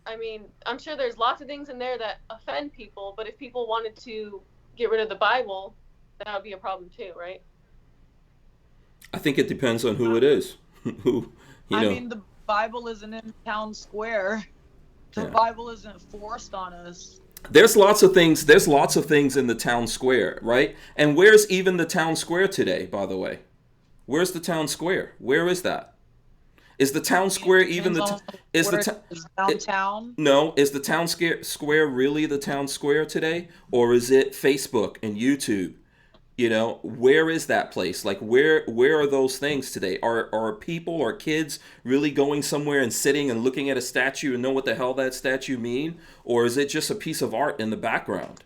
I mean, I'm sure there's lots of things in there that offend people, but if people wanted to get rid of the Bible, that would be a problem too, right? I think it depends on who it is. I mean, the Bible isn't in town square. The Bible isn't forced on us. There's lots of things in the town square, right? And where's even the town square today, by the way? Where's the town square? Where is that? Is the town square even downtown? No, is the town square really the town square today, or is it Facebook and YouTube? Where is that place? Like, where are those things today? Are people or kids really going somewhere and sitting and looking at a statue and know what the hell that statue mean, or is it just a piece of art in the background?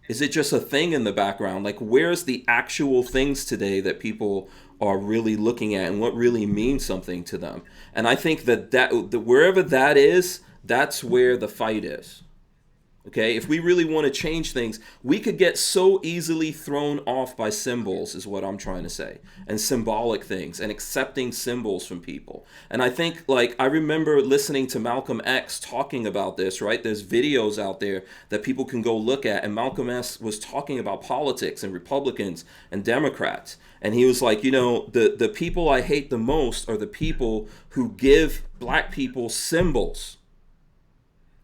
Is it just a thing in the background? Like, where's the actual things today that people are really looking at and what really means something to them? And I think that wherever that is, that's where the fight is. Okay, if we really want to change things, we could get so easily thrown off by symbols, is what I'm trying to say, and symbolic things, and accepting symbols from people. And I think, like, I remember listening to Malcolm X talking about this, right? There's videos out there that people can go look at, and Malcolm X was talking about politics and Republicans and Democrats. And he was like, the people I hate the most are the people who give black people symbols.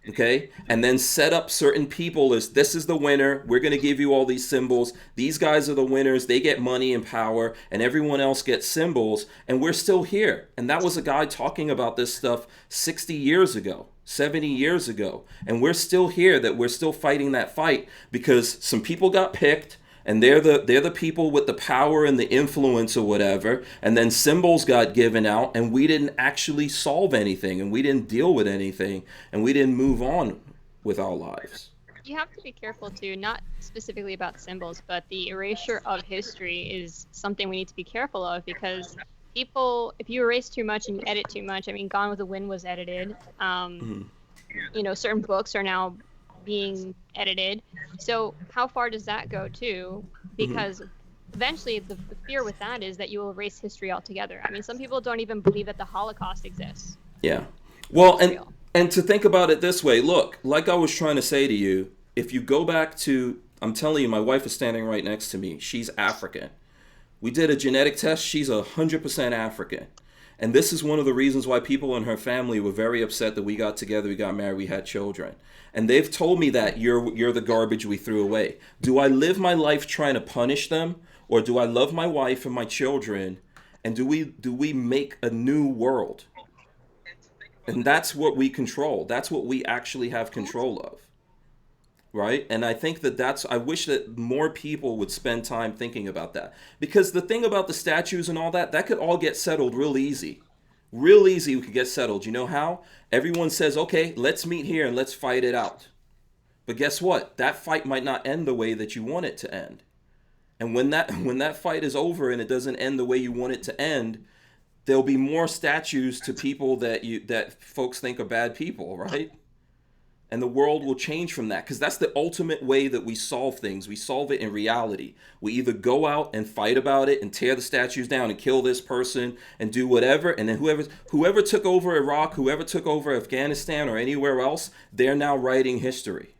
Okay, and then set up certain people as this is the winner. We're going to give you all these symbols. These guys are the winners. They get money and power, and everyone else gets symbols. And we're still here. And that was a guy talking about this stuff 60 years ago, 70 years ago. And we're still here, that we're still fighting that fight because some people got picked. And they're the people with the power and the influence or whatever. And then symbols got given out, and we didn't actually solve anything, and we didn't deal with anything, and we didn't move on with our lives. You have to be careful too, not specifically about symbols, but the erasure of history is something we need to be careful of, because people, if you erase too much and you edit too much, I mean, Gone with the Wind was edited. Certain books are now being edited. So how far does that go too? Because eventually the fear with that is that you will erase history altogether. I mean, some people don't even believe that the Holocaust exists. Yeah. Well, and to think about it this way, look, like I was trying to say to you, if you go back to, I'm telling you, my wife is standing right next to me. She's African. We did a genetic test. She's 100% African. And this is one of the reasons why people in her family were very upset that we got together, we got married, we had children. And they've told me that you're the garbage we threw away. Do I live my life trying to punish them, or do I love my wife and my children, and do we make a new world? And that's what we control. That's what we actually have control of. Right? And I think I wish that more people would spend time thinking about that. Because the thing about the statues and all that could all get settled real easy. Real easy, we could get settled. You know how? Everyone says, okay, let's meet here and let's fight it out. But guess what? That fight might not end the way that you want it to end. And when that fight is over and it doesn't end the way you want it to end, there'll be more statues to people that folks think are bad people, right? And the world will change from that, because that's the ultimate way that we solve things. We solve it in reality. We either go out and fight about it and tear the statues down and kill this person and do whatever. And then whoever took over Iraq, whoever took over Afghanistan or anywhere else, they're now writing history.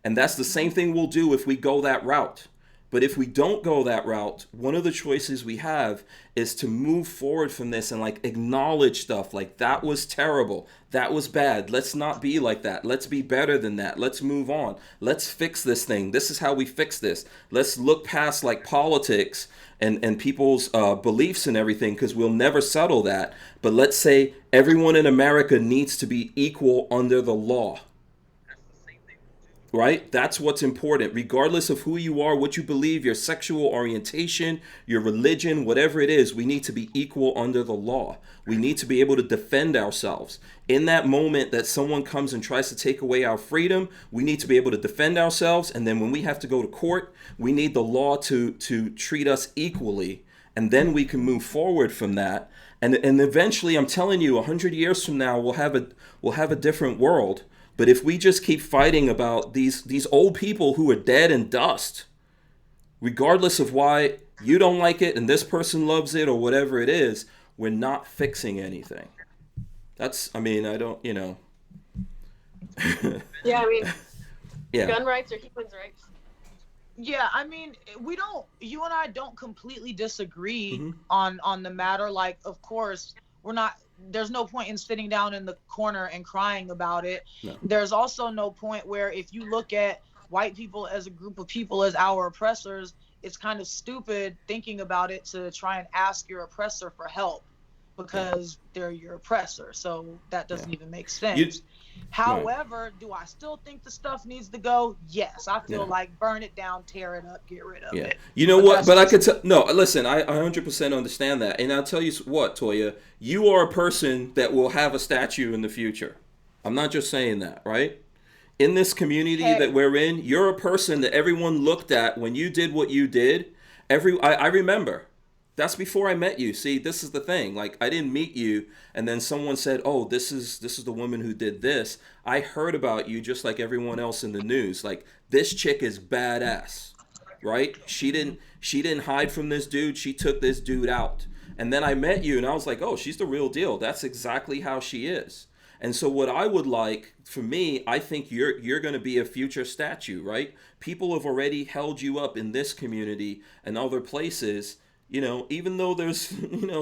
And that's the same thing we'll do if we go that route. But if we don't go that route, one of the choices we have is to move forward from this and acknowledge stuff like that was terrible. That was bad. Let's not be like that. Let's be better than that. Let's move on. Let's fix this thing. This is how we fix this. Let's look past politics and people's beliefs and everything, because we'll never settle that. But let's say everyone in America needs to be equal under the law. Right? That's what's important. Regardless of who you are, what you believe, your sexual orientation, your religion, whatever it is, we need to be equal under the law. We need to be able to defend ourselves. In that moment that someone comes and tries to take away our freedom, we need to be able to defend ourselves. And then when we have to go to court, we need the law to treat us equally. And then we can move forward from that. And eventually, I'm telling you, 100 years from now, we'll have a different world. But if we just keep fighting about these old people who are dead and dust, regardless of why you don't like it and this person loves it or whatever it is, we're not fixing anything. I don't. Yeah, Yeah. Gun rights are humans' rights. Yeah, I mean, you and I don't completely disagree on the matter. Like, of course, there's no point in sitting down in the corner and crying about it. No. There's also no point where, if you look at white people as a group of people as our oppressors, it's kind of stupid thinking about it to try and ask your oppressor for help, because they're your oppressor. So that doesn't even make sense. However, do I still think the stuff needs to go? Yes. I feel like burn it down, tear it up, get rid of it. You know what? But I could no, listen, I 100% understand that. And I'll tell you what, Toya, you are a person that will have a statue in the future. I'm not just saying that, right? In this community that we're in, you're a person that everyone looked at when you did what you did. I remember That's before I met you. See, this is the thing. Like, I didn't meet you, and then someone said, "Oh, this is the woman who did this." I heard about you just like everyone else in the news. Like, this chick is badass, right? She didn't hide from this dude. She took this dude out. And then I met you, and I was like, "Oh, she's the real deal. That's exactly how she is." And so what I would like, for me, I think you're going to be a future statue, right? People have already held you up in this community and other places. Even though there's,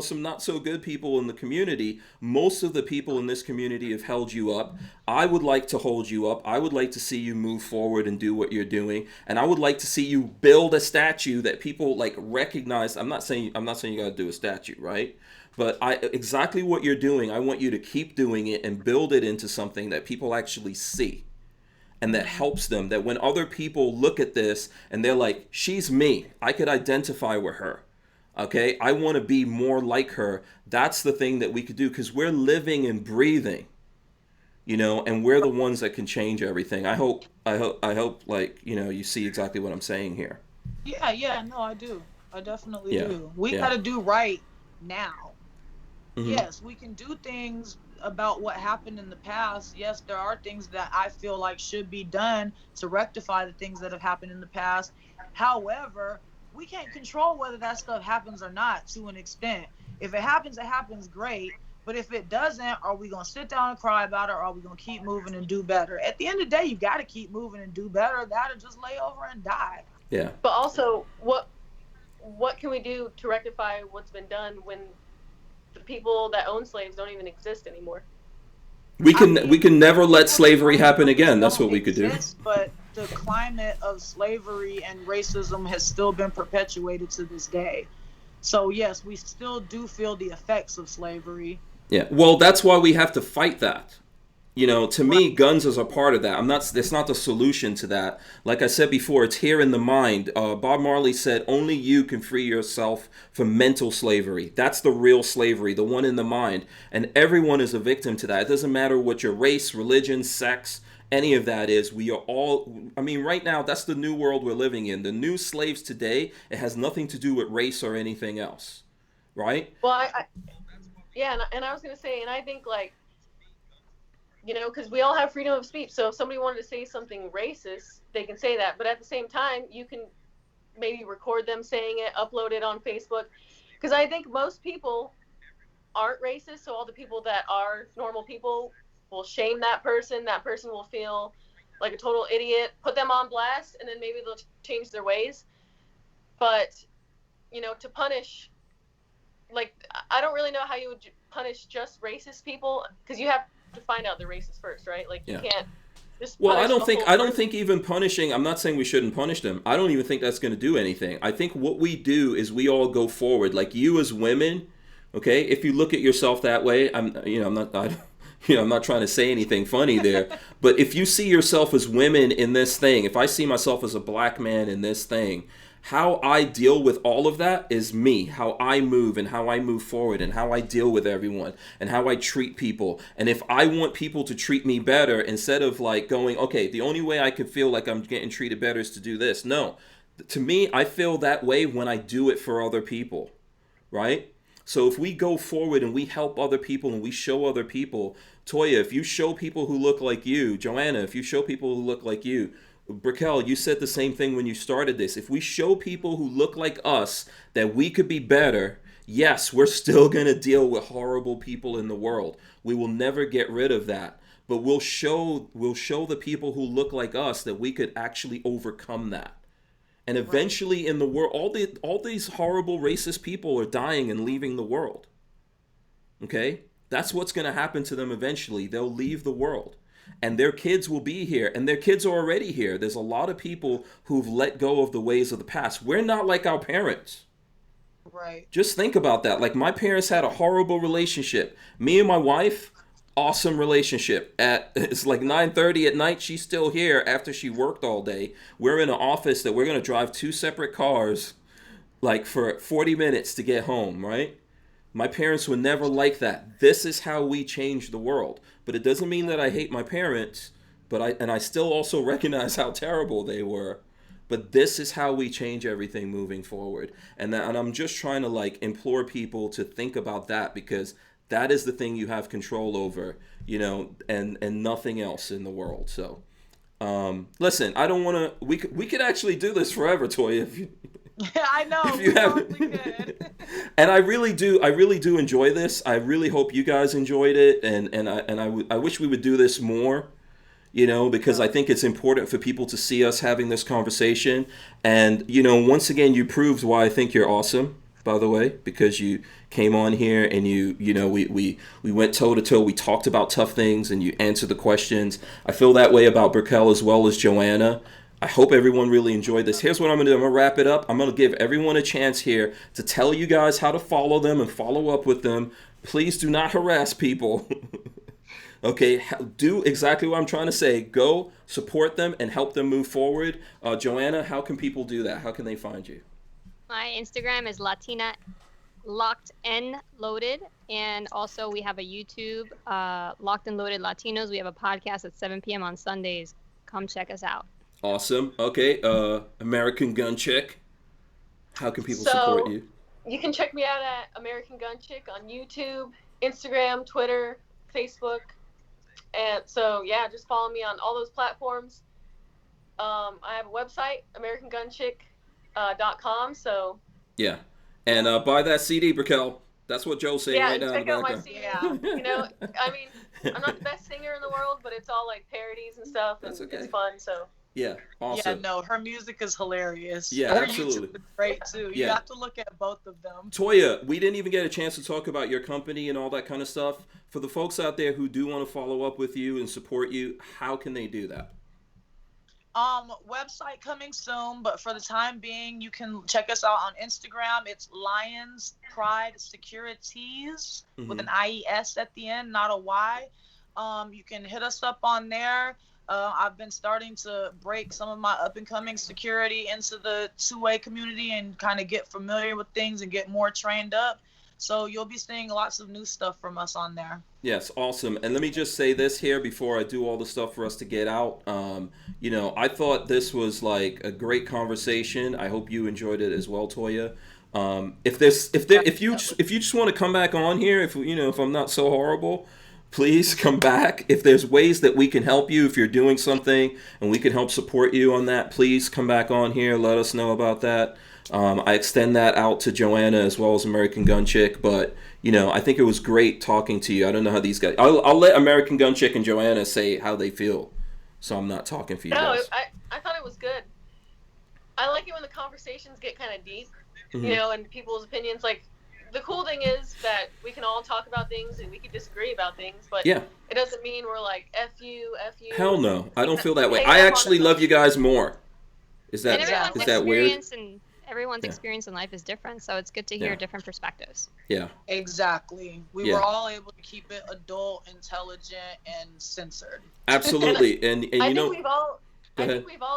some not so good people in the community, most of the people in this community have held you up. I would like to hold you up. I would like to see you move forward and do what you're doing. And I would like to see you build a statue that people like recognize. I'm not saying you got to do a statue, right? But exactly what you're doing, I want you to keep doing it and build it into something that people actually see and that helps them. That when other people look at this and they're like, she's me, I could identify with her. Okay, I want to be more like her. That's the thing that we could do, because we're living and breathing, and we're the ones that can change everything. I hope, like, you see exactly what I'm saying here. Yeah, no, I do. I definitely do. We got to do right now. Mm-hmm. Yes, we can do things about what happened in the past. Yes, there are things that I feel like should be done to rectify the things that have happened in the past. However, we can't control whether that stuff happens or not, to an extent. If it happens, great. But if it doesn't, are we going to sit down and cry about it, or are we going to keep moving and do better? At the end of the day, you got to keep moving and do better. That or just lay over and die. Yeah. But also, what can we do to rectify what's been done when the people that own slaves don't even exist anymore? We can never let slavery happen again. That's what we could do. But the climate of slavery and racism has still been perpetuated to this day. So yes, we still do feel the effects of slavery. Yeah. Well, that's why we have to fight that. To me, guns is a part of that. It's not the solution to that. Like I said before, it's here in the mind. Bob Marley said, only you can free yourself from mental slavery. That's the real slavery, the one in the mind. And everyone is a victim to that. It doesn't matter what your race, religion, sex, any of that is. We are all, right now, that's the new world we're living in. The new slaves today, it has nothing to do with race or anything else. Right? Well, and I was going to say, and I think, like, because we all have freedom of speech. So if somebody wanted to say something racist, they can say that. But at the same time, you can maybe record them saying it, upload it on Facebook. Because I think most people aren't racist. So all the people that are normal people will shame that person. That person will feel like a total idiot, put them on blast, and then maybe they'll change their ways. But, to punish, like, I don't really know how you would punish just racist people, because you have to find out the racist first, right? Like, you can't just I don't think even punishing, I'm not saying we shouldn't punish them. I don't even think that's going to do anything. I think what we do is we all go forward. Like, you as women, okay, if you look at yourself that way, I'm not trying to say anything funny there, but if you see yourself as women in this thing, if I see myself as a black man in this thing, how I deal with all of that is me, how I move and how I move forward and how I deal with everyone and how I treat people. And if I want people to treat me better, instead of like going, okay, the only way I can feel like I'm getting treated better is to do this. No, to me, I feel that way when I do it for other people, right? So if we go forward and we help other people and we show other people, Toya, if you show people who look like you, Joanna, if you show people who look like you, Brickell, you said the same thing when you started this. If we show people who look like us that we could be better, yes, we're still going to deal with horrible people in the world. We will never get rid of that. But we'll show the people who look like us that we could actually overcome that. And eventually in the world, all these horrible racist people are dying and leaving the world. Okay? That's what's going to happen to them eventually. They'll leave the world. And their kids will be here, and their kids are already here. There's a lot of people who've let go of the ways of the past. We're not like our parents. Right. Just think about that. Like, my parents had a horrible relationship. Me and my wife, awesome relationship. It's like 9:30 at night. She's still here after she worked all day. We're in an office that we're going to drive 2 separate cars, like, for 40 minutes to get home, right? My parents were never like that. This is how we change the world. But it doesn't mean that I hate my parents, but I still also recognize how terrible they were. but this is how we change everything moving forward. And I'm just trying to like implore people to think about that, because that is the thing you have control over, you know, and nothing else in the world. So listen, I don't want to, we could actually do this forever, Toya, if you, I know. if you have, and I really do enjoy this. I really hope you guys enjoyed it, and I wish we would do this more, you know, because I think it's important for people to see us having this conversation. And, you know, once again, you proved why I think you're awesome, by the way, because you came on here and you know, we went toe to toe. We talked about tough things and you answered the questions. I feel that way about Brickell as well as Joanna. I hope everyone really enjoyed this. Here's what I'm going to do. I'm going to wrap it up. I'm going to give everyone a chance here to tell you guys how to follow them and follow up with them. Please do not harass people. Okay, do exactly what I'm trying to say. Go support them and help them move forward. Joanna, how can people do that? How can they find you? My Instagram is Latina Locked and Loaded, and also we have a YouTube, Locked and Loaded Latinos. We have a podcast at 7 p.m. on Sundays. Come check us out. Awesome. Okay, American Gun Chick. How can people support you? You can check me out at American Gun Chick on YouTube, Instagram, Twitter, Facebook. And so, yeah, just follow me on all those platforms. I have a website, AmericanGunChick.com. So yeah, and buy that CD, Brickell. That's what Joe's saying right now. Yeah, check out my CD. You know, I mean, I'm not the best singer in the world, but it's all like parodies and stuff, and it's fun. So yeah, awesome. Yeah, no, her music is hilarious. Yeah, her absolutely. YouTube is great too. You have to look at both of them. Toya, we didn't even get a chance to talk about your company and all that kind of stuff. For the folks out there who do want to follow up with you and support you, how can they do that? Website coming soon, but for the time being, you can check us out on Instagram. It's Lions Pride Securities with an IES at the end, not a Y. You can hit us up on there. I've been starting to break some of my up-and-coming security into the two-way community and kind of get familiar with things and get more trained up. So you'll be seeing lots of new stuff from us on there. Yes, awesome. And let me just say this here before I do all the stuff for us to get out. You know, I thought this was like a great conversation. I hope you enjoyed it as well, Toya. If you just want to come back on here, if I'm not so horrible, please come back. If there's ways that we can help you, if you're doing something and we can help support you on that, please come back on here. Let us know about that. I extend that out to Joanna as well as American Gun Chick. But, you know, I think it was great talking to you. I don't know how these guys... I'll let American Gun Chick and Joanna say how they feel. So I'm not talking for you guys. I thought it was good. I like it when the conversations get kind of deep, you know, and people's opinions. Like, the cool thing is that we can all talk about things and we can disagree about things, but it doesn't mean we're like, F you. Hell no. I don't feel that way. I actually love you guys more. Is that weird? Everyone's experience in life is different, so it's good to hear different perspectives. Yeah. Exactly. We were all able to keep it adult, intelligent, and censored. Absolutely. and I think we've all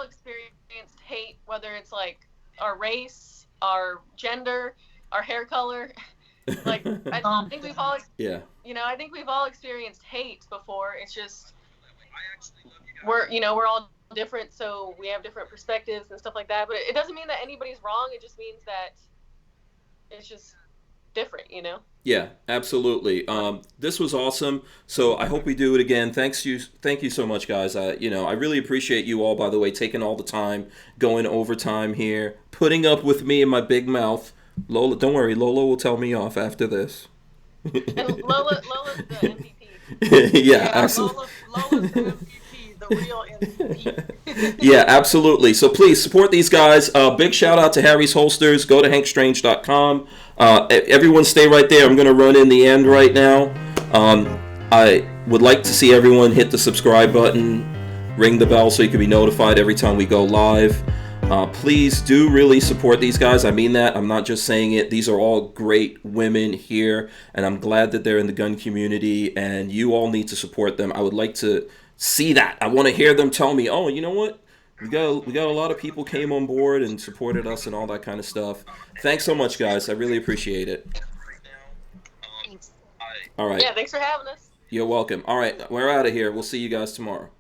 experienced hate, whether it's like our race, our gender, our hair color. Like I think we've all I think we've all experienced hate before. It's just we're all different, so we have different perspectives and stuff like that, but it doesn't mean that anybody's wrong. It just means that it's just different, you know. Yeah, absolutely. This was awesome, so I hope we do it again. Thank you so much, guys. I really appreciate you all, by the way, taking all the time, going overtime here, putting up with me and my big mouth. Lola, don't worry, Lola will tell me off after this. And Lola's the MVP. Yeah, absolutely. Lola's the MVP. The real MVP. Yeah, absolutely. So please support these guys. Big shout out to Harry's Holsters. Go to hankstrange.com. Everyone stay right there. I'm going to run in the end right now. I would like to see everyone hit the subscribe button, ring the bell so you can be notified every time we go live. Please do really support these guys. I mean that. I'm not just saying it. These are all great women here, and I'm glad that they're in the gun community, and you all need to support them. I would like to see that. I want to hear them tell me, oh, you know what? We got a lot of people came on board and supported us and all that kind of stuff. Thanks so much, guys. I really appreciate it. Thanks. All right. Yeah, thanks for having us. You're welcome. All right, we're out of here. We'll see you guys tomorrow.